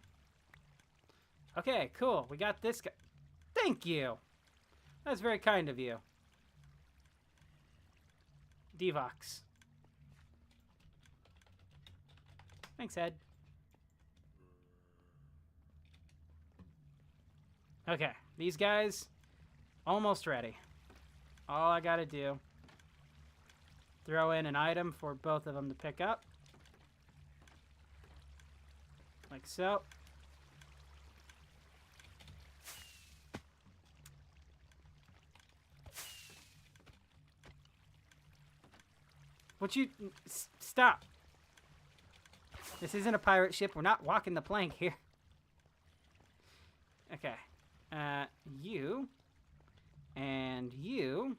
Okay, cool. We got this guy. Thank you. That's very kind of you. Devox. Thanks, Ed. Okay, these guys almost ready. All I gotta do, throw in an item for both of them to pick up. Like so. Would you stop? This isn't a pirate ship. We're not walking the plank here. Okay. You. And you.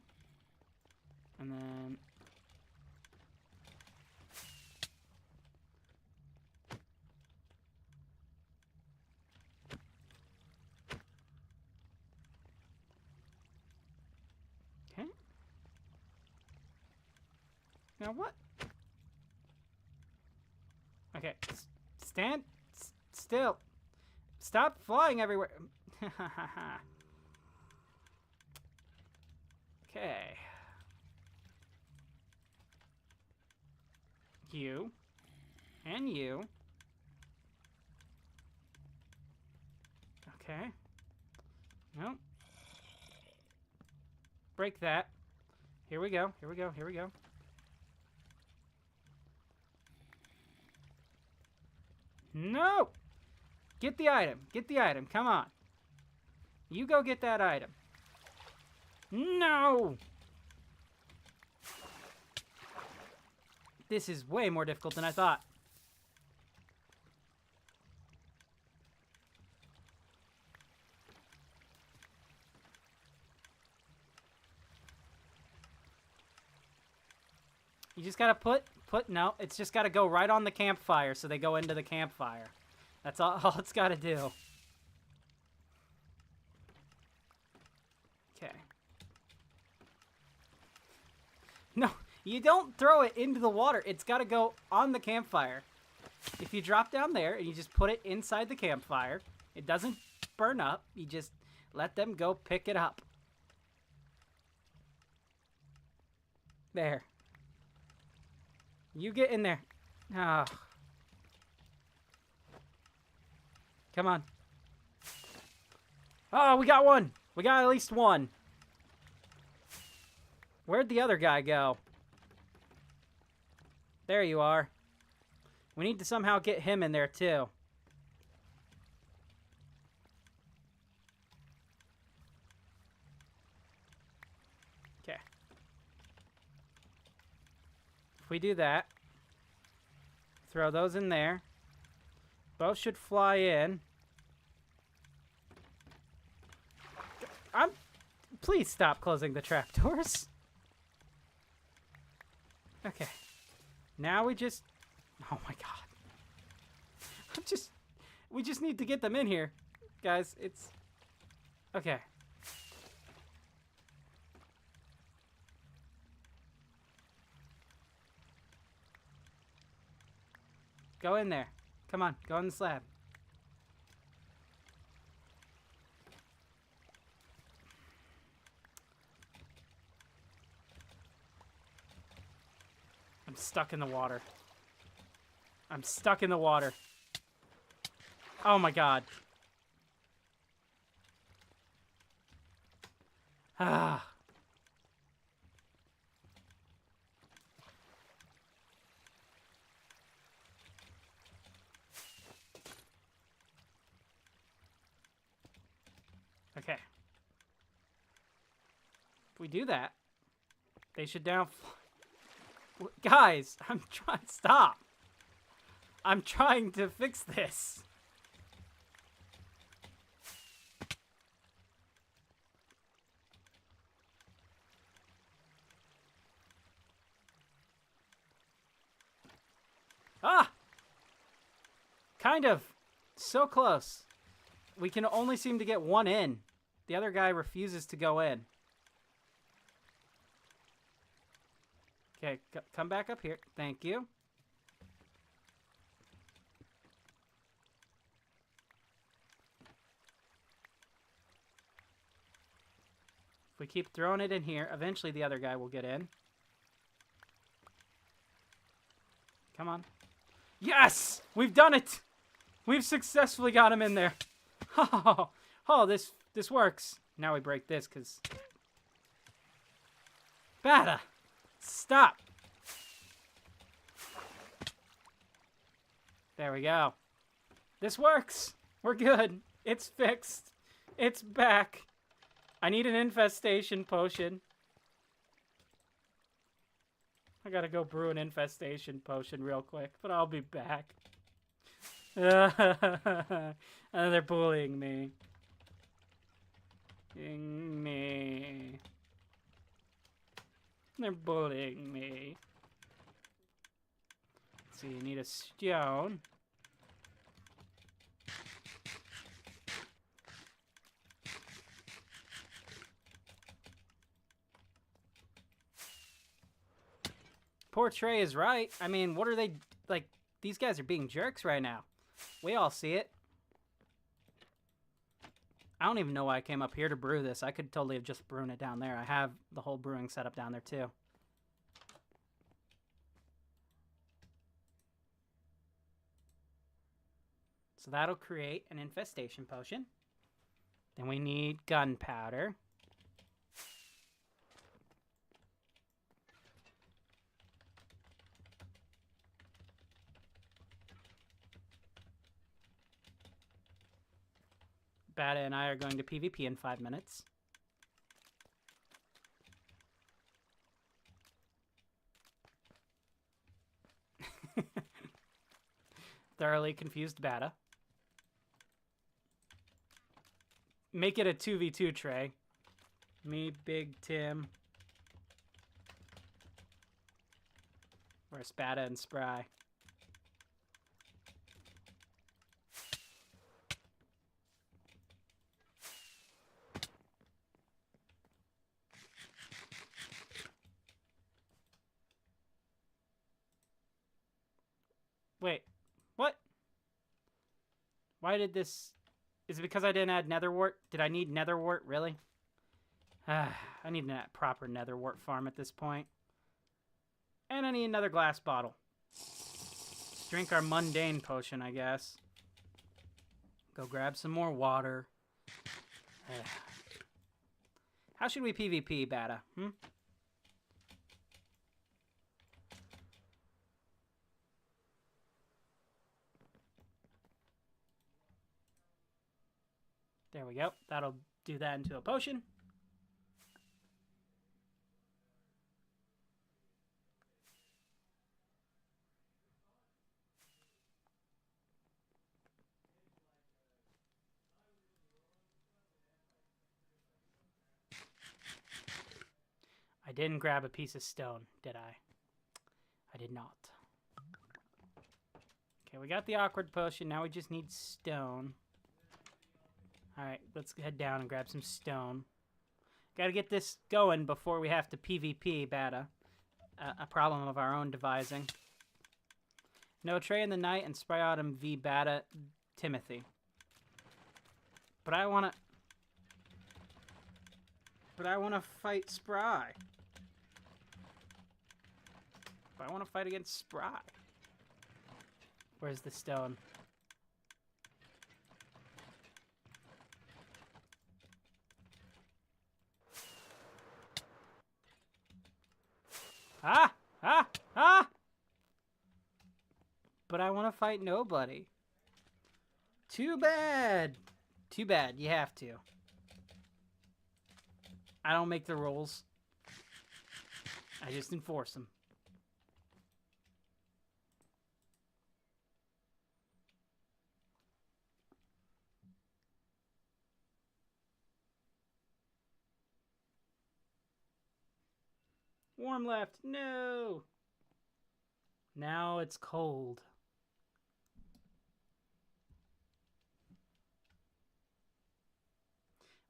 And then... Now what? Okay, stand still. Stop flying everywhere. Okay. You. And you. Okay. Nope. Break that. Here we go. Here we go. Here we go. No! Get the item. Get the item. Come on. You go get that item. No! This is way more difficult than I thought. You just gotta no, it's just gotta go right on the campfire so they go into the campfire. That's all it's gotta do. Okay. No, you don't throw it into the water. It's gotta go on the campfire. If you drop down there and you just put it inside the campfire, it doesn't burn up. You just let them go pick it up. There. You get in there. Oh. Come on. Oh, we got one. We got at least one. Where'd the other guy go? There you are. We need to somehow get him in there too. Okay. If we do that, throw those in there. Both should fly in. Please stop closing the trapdoors. Okay. Now we just... Oh my god. We just need to get them in here. Guys, it's... Okay. Go in there. Come on, go on the slab. I'm stuck in the water. I'm stuck in the water. Oh my god. Ah. Okay. If we do that, they should down... Guys, I'm trying... Stop! I'm trying to fix this. Ah! Kind of. So close. We can only seem to get one in. The other guy refuses to go in. Okay, come back up here. Thank you. If we keep throwing it in here, eventually the other guy will get in. Come on. Yes! We've done it! We've successfully got him in there. Oh, this works. Now we break this, because... Bada! Stop! There we go. This works! We're good. It's fixed. It's back. I need an infestation potion. I gotta go brew an infestation potion real quick, but I'll be back. They're bullying me. They're bullying me. Let's see, you need a stone. Poor Trey is right. I mean, what are they... Like, these guys are being jerks right now. We all see it. I don't even know why I came up here to brew this. I could totally have just brewed it down there. I have the whole brewing setup down there, too. So that'll create an infestation potion. Then we need gunpowder. Bada and I are going to PvP in 5 minutes. Thoroughly confused Bada. Make it a 2v2, Trey. Me, Big Tim. Or Spada and Spry. Wait, what? Why did this... Is it because I didn't add netherwort? Did I need netherwort, really? I need a proper netherwort farm at this point. And I need another glass bottle. Let's drink our mundane potion, I guess. Go grab some more water. How should we PvP, Bada? There we go. That'll do that into a potion. I didn't grab a piece of stone, did I? I did not. Okay, we got the awkward potion. Now we just need stone. Alright, let's head down and grab some stone. Gotta get this going before we have to PvP, Bada. A problem of our own devising. No Trey in the night and Spry Autumn v Bada Timothy. But I wanna fight Spry. I wanna fight against Spry. Where's the stone? Ah! Ah! Ah! But I want to fight nobody. Too bad. Too bad. You have to. I don't make the rules. I just enforce them. Warm left. No. Now it's cold.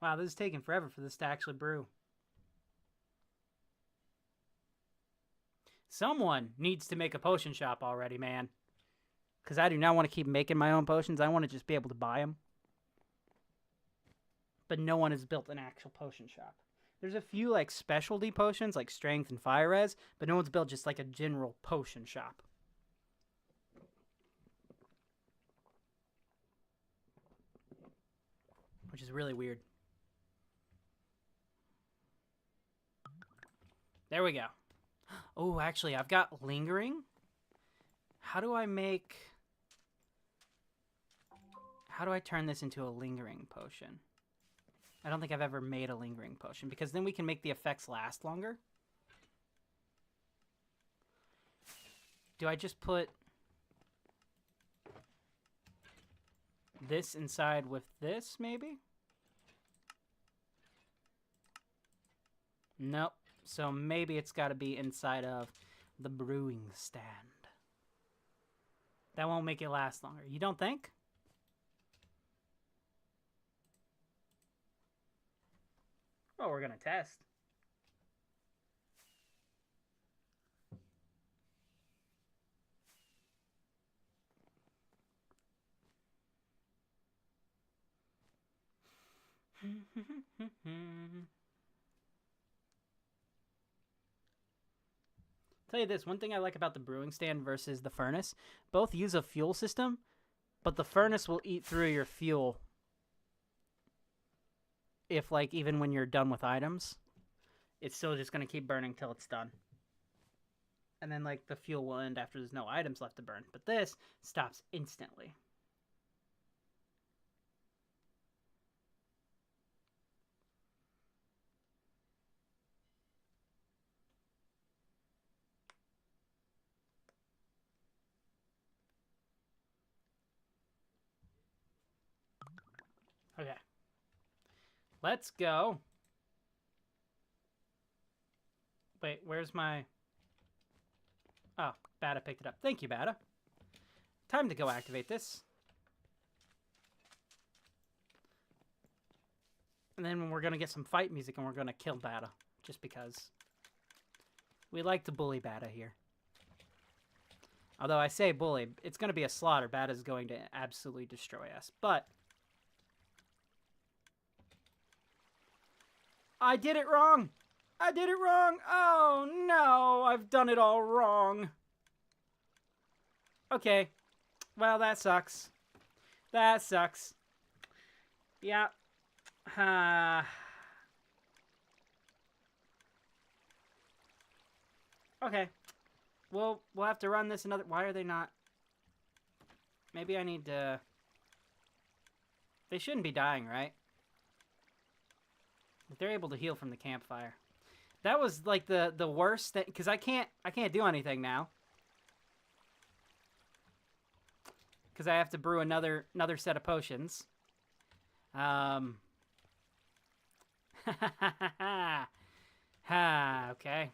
Wow, this is taking forever for this to actually brew. Someone needs to make a potion shop already, man. Because I do not want to keep making my own potions. I want to just be able to buy them. But no one has built an actual potion shop. There's a few like specialty potions like strength and fire res, but no one's built just like a general potion shop. Which is really weird. There we go. Oh, actually, I've got lingering. How do I turn this into a lingering potion? I don't think I've ever made a lingering potion, because then we can make the effects last longer. Do I just put this inside with this, maybe? Nope. So maybe it's got to be inside of the brewing stand. That won't make it last longer. You don't think? Well, we're going to test. Tell you this, one thing I like about the brewing stand versus the furnace, both use a fuel system, but the furnace will eat through your fuel if, like, even when you're done with items. It's still just going to keep burning till it's done. And then, like, the fuel will end after there's no items left to burn. But this stops instantly. Okay. Let's go. Wait, where's my... Oh, Bada picked it up. Thank you, Bada. Time to go activate this. And then we're going to get some fight music and we're going to kill Bada. Just because. We like to bully Bada here. Although I say bully, it's going to be a slaughter. Bada's going to absolutely destroy us. But... I did it wrong! I did it wrong! Oh no! I've done it all wrong! Okay. Well, that sucks. That sucks. Yeah. Okay. We'll have to run this another... Why are they not... Maybe I need to... They shouldn't be dying, right? But they're able to heal from the campfire. That was like the worst thing, because I can't do anything now. Because I have to brew another set of potions. Okay. I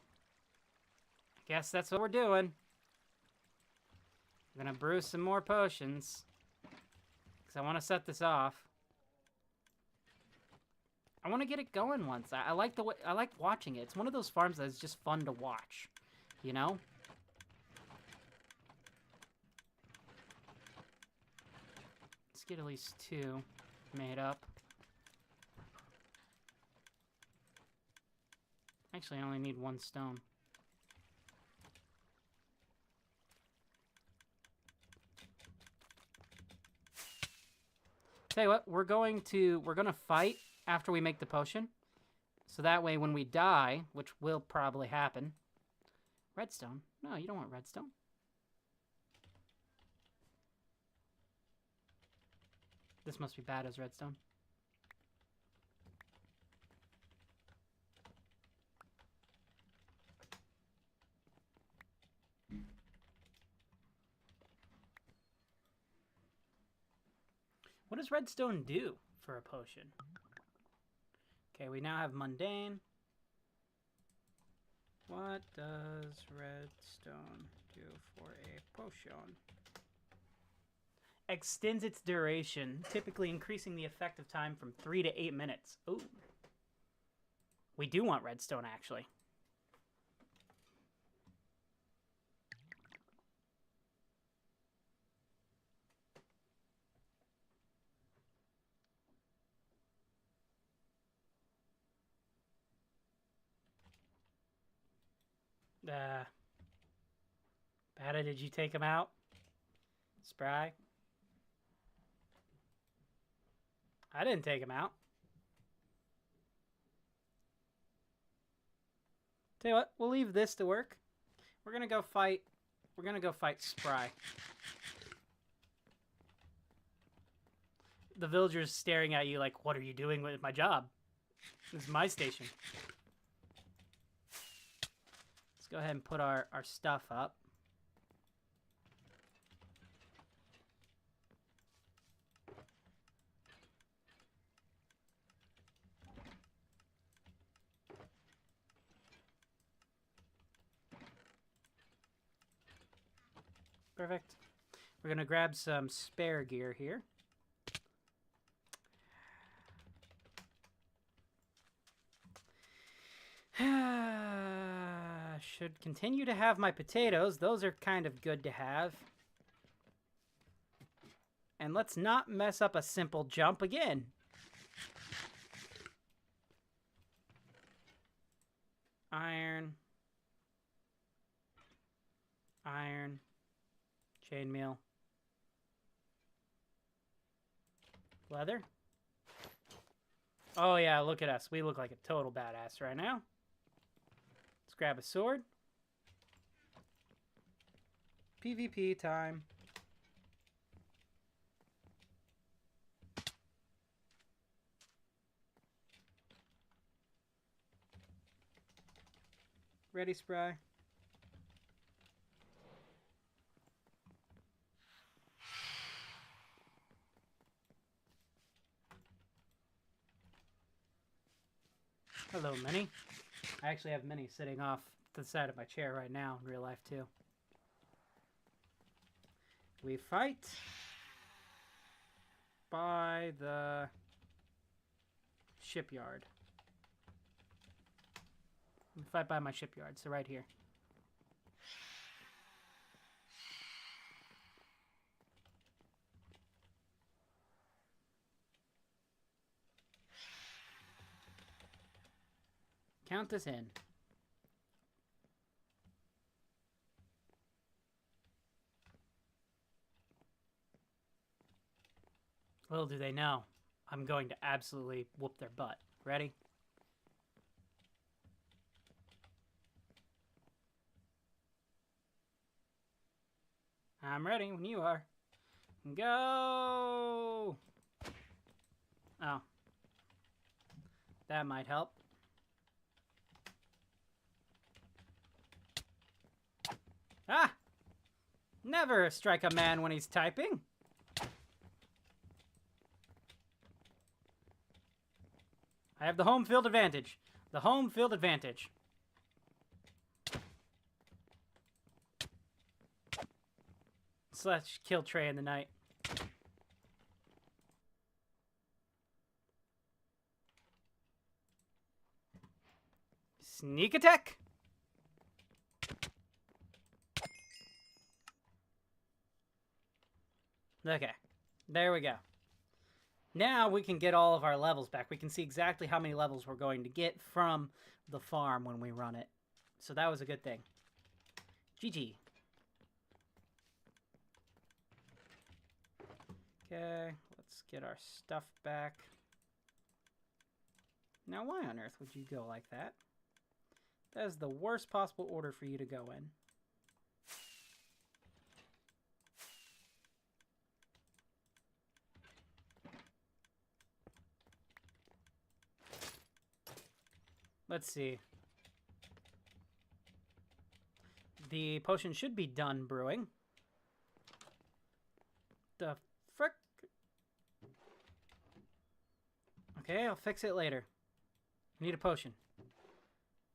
guess that's what we're doing. I'm gonna brew some more potions. Because I want to set this off. I want to get it going once. I like the way, I like watching it. It's one of those farms that's just fun to watch, you know? Let's get at least 2 made up. Actually, I only need 1 stone. Tell you what, we're gonna fight after we make the potion. So that way when we die, which will probably happen. Redstone? No, you don't want redstone. This must be bad as redstone. What does redstone do for a potion? Okay, we now have mundane. What does redstone do for a potion? Extends its duration, typically increasing the effective time from 3 to 8 minutes. Ooh. We do want redstone, actually. Bada, did you take him out? Spry? I didn't take him out. Tell you what, we'll leave this to work. We're gonna go fight Spry. The villager's staring at you like, what are you doing with my job? This is my station. Let's go ahead and put our stuff up. Perfect. We're going to grab some spare gear here. Should continue to have my potatoes. Those are kind of good to have. And let's not mess up a simple jump again. Iron. Iron. Chainmail. Leather. Oh yeah, look at us. We look like a total badass right now. Let's grab a sword. PvP time. Ready, Spry? Hello, Minnie. I actually have Minnie sitting off to the side of my chair right now in real life, too. We fight by the shipyard. We fight by my shipyard, so right here. Count us in. Little do they know, I'm going to absolutely whoop their butt. Ready? I'm ready when you are. Go! Oh. That might help. Ah! Never strike a man when he's typing. I have the home field advantage. The home field advantage. Slash kill Trey in the night. Sneak attack. Okay, there we go. Now we can get all of our levels back. We can see exactly how many levels we're going to get from the farm when we run it. So that was a good thing. GG. Okay, let's get our stuff back. Now, why on earth would you go like that? That is the worst possible order for you to go in. Let's see. The potion should be done brewing. The frick? Okay, I'll fix it later. I need a potion.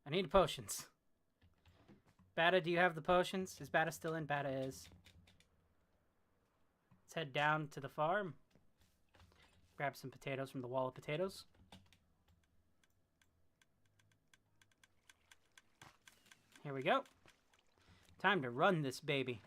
I need potions. Bata, do you have the potions? Is Bata still in? Bata is. Let's head down to the farm. Grab some potatoes from the wall of potatoes. Here we go. Time to run this baby.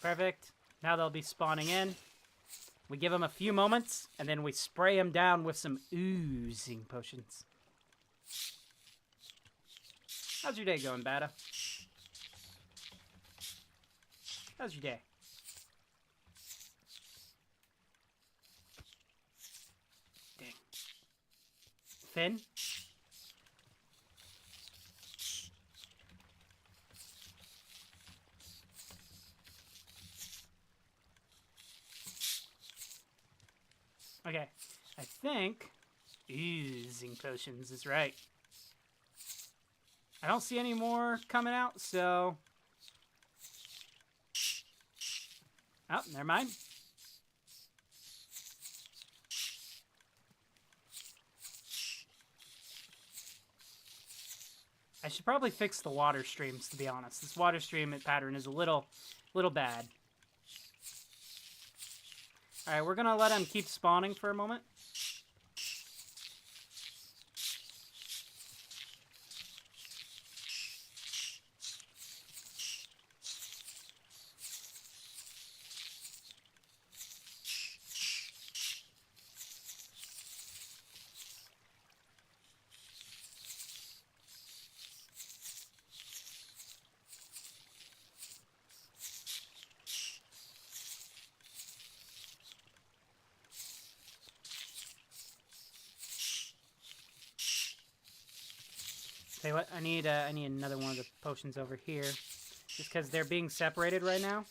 Perfect. Now they'll be spawning in. We give them a few moments, and then we spray them down with some oozing potions. How's your day going, Bata? How's your day? Dang. Finn? Okay, I think oozing potions is right. I don't see any more coming out, so... Oh, never mind. I should probably fix the water streams, to be honest. This water stream pattern is a little bad. Alright, we're gonna let him keep spawning for a moment. Tell you what, I need another one of the potions over here. Just because they're being separated right now.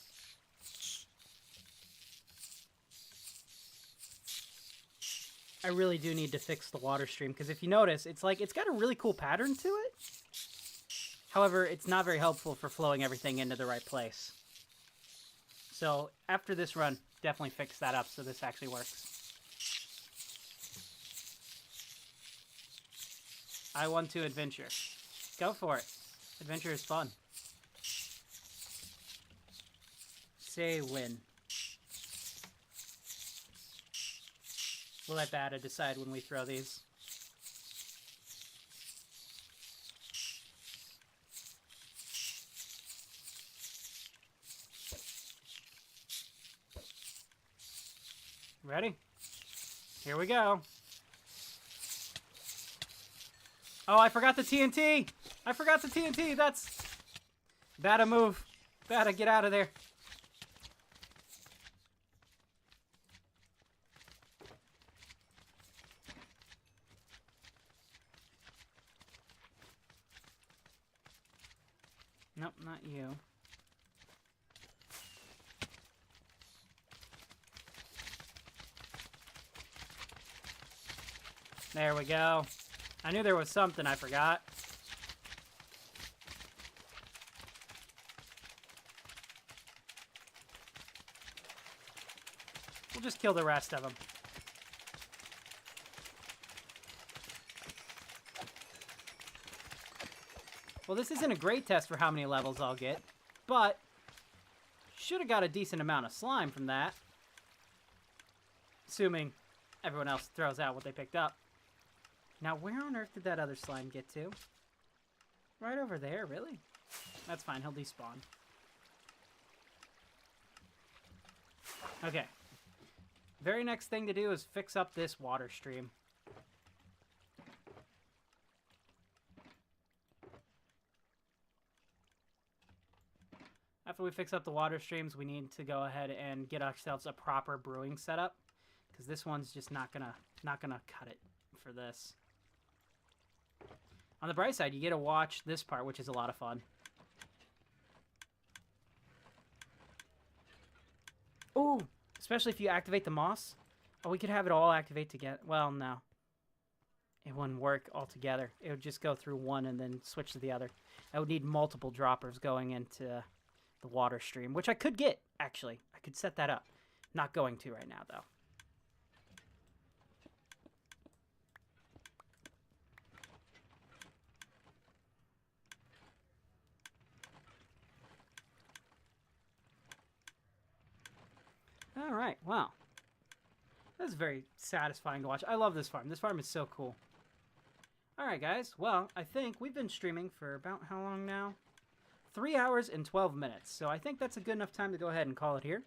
I really do need to fix the water stream, because if you notice, it's like, it's got a really cool pattern to it. However, it's not very helpful for flowing everything into the right place. So, after this run, definitely fix that up so this actually works. I want to adventure. Go for it. Adventure is fun. Say win. We'll let Bada decide when we throw these. Ready? Here we go. Oh, I forgot the TNT! I forgot the TNT! That's... Bada move. Bada, get out of there. Nope, not you. There we go. I knew there was something I forgot. We'll just kill the rest of them. Well, this isn't a great test for how many levels I'll get, but should have got a decent amount of slime from that. Assuming everyone else throws out what they picked up. Now, where on earth did that other slime get to? Right over there, really? That's fine, he'll despawn. Okay. Very next thing to do is fix up this water stream. After we fix up the water streams, we need to go ahead and get ourselves a proper brewing setup, because this one's just not gonna cut it for this. On the bright side, you get to watch this part, which is a lot of fun. Ooh, especially if you activate the moss. Oh, we could have it all activate together. Well, no. It wouldn't work altogether. It would just go through one and then switch to the other. I would need multiple droppers going into the water stream, which I could get, actually. I could set that up. Not going to right now, though. Alright, wow. That's very satisfying to watch. I love this farm. This farm is so cool. Alright, guys. Well, I think we've been streaming for about how long now? 3 hours and 12 minutes. So I think that's a good enough time to go ahead and call it here.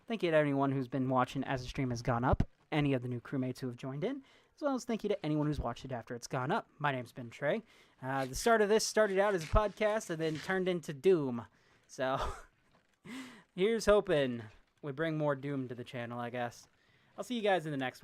Thank you to anyone who's been watching as the stream has gone up. Any of the new crewmates who have joined in. As well as thank you to anyone who's watched it after it's gone up. My name's been Trey. The start of this started out as a podcast and then turned into Doom. So, here's hoping we bring more Doom to the channel, I guess. I'll see you guys in the next one.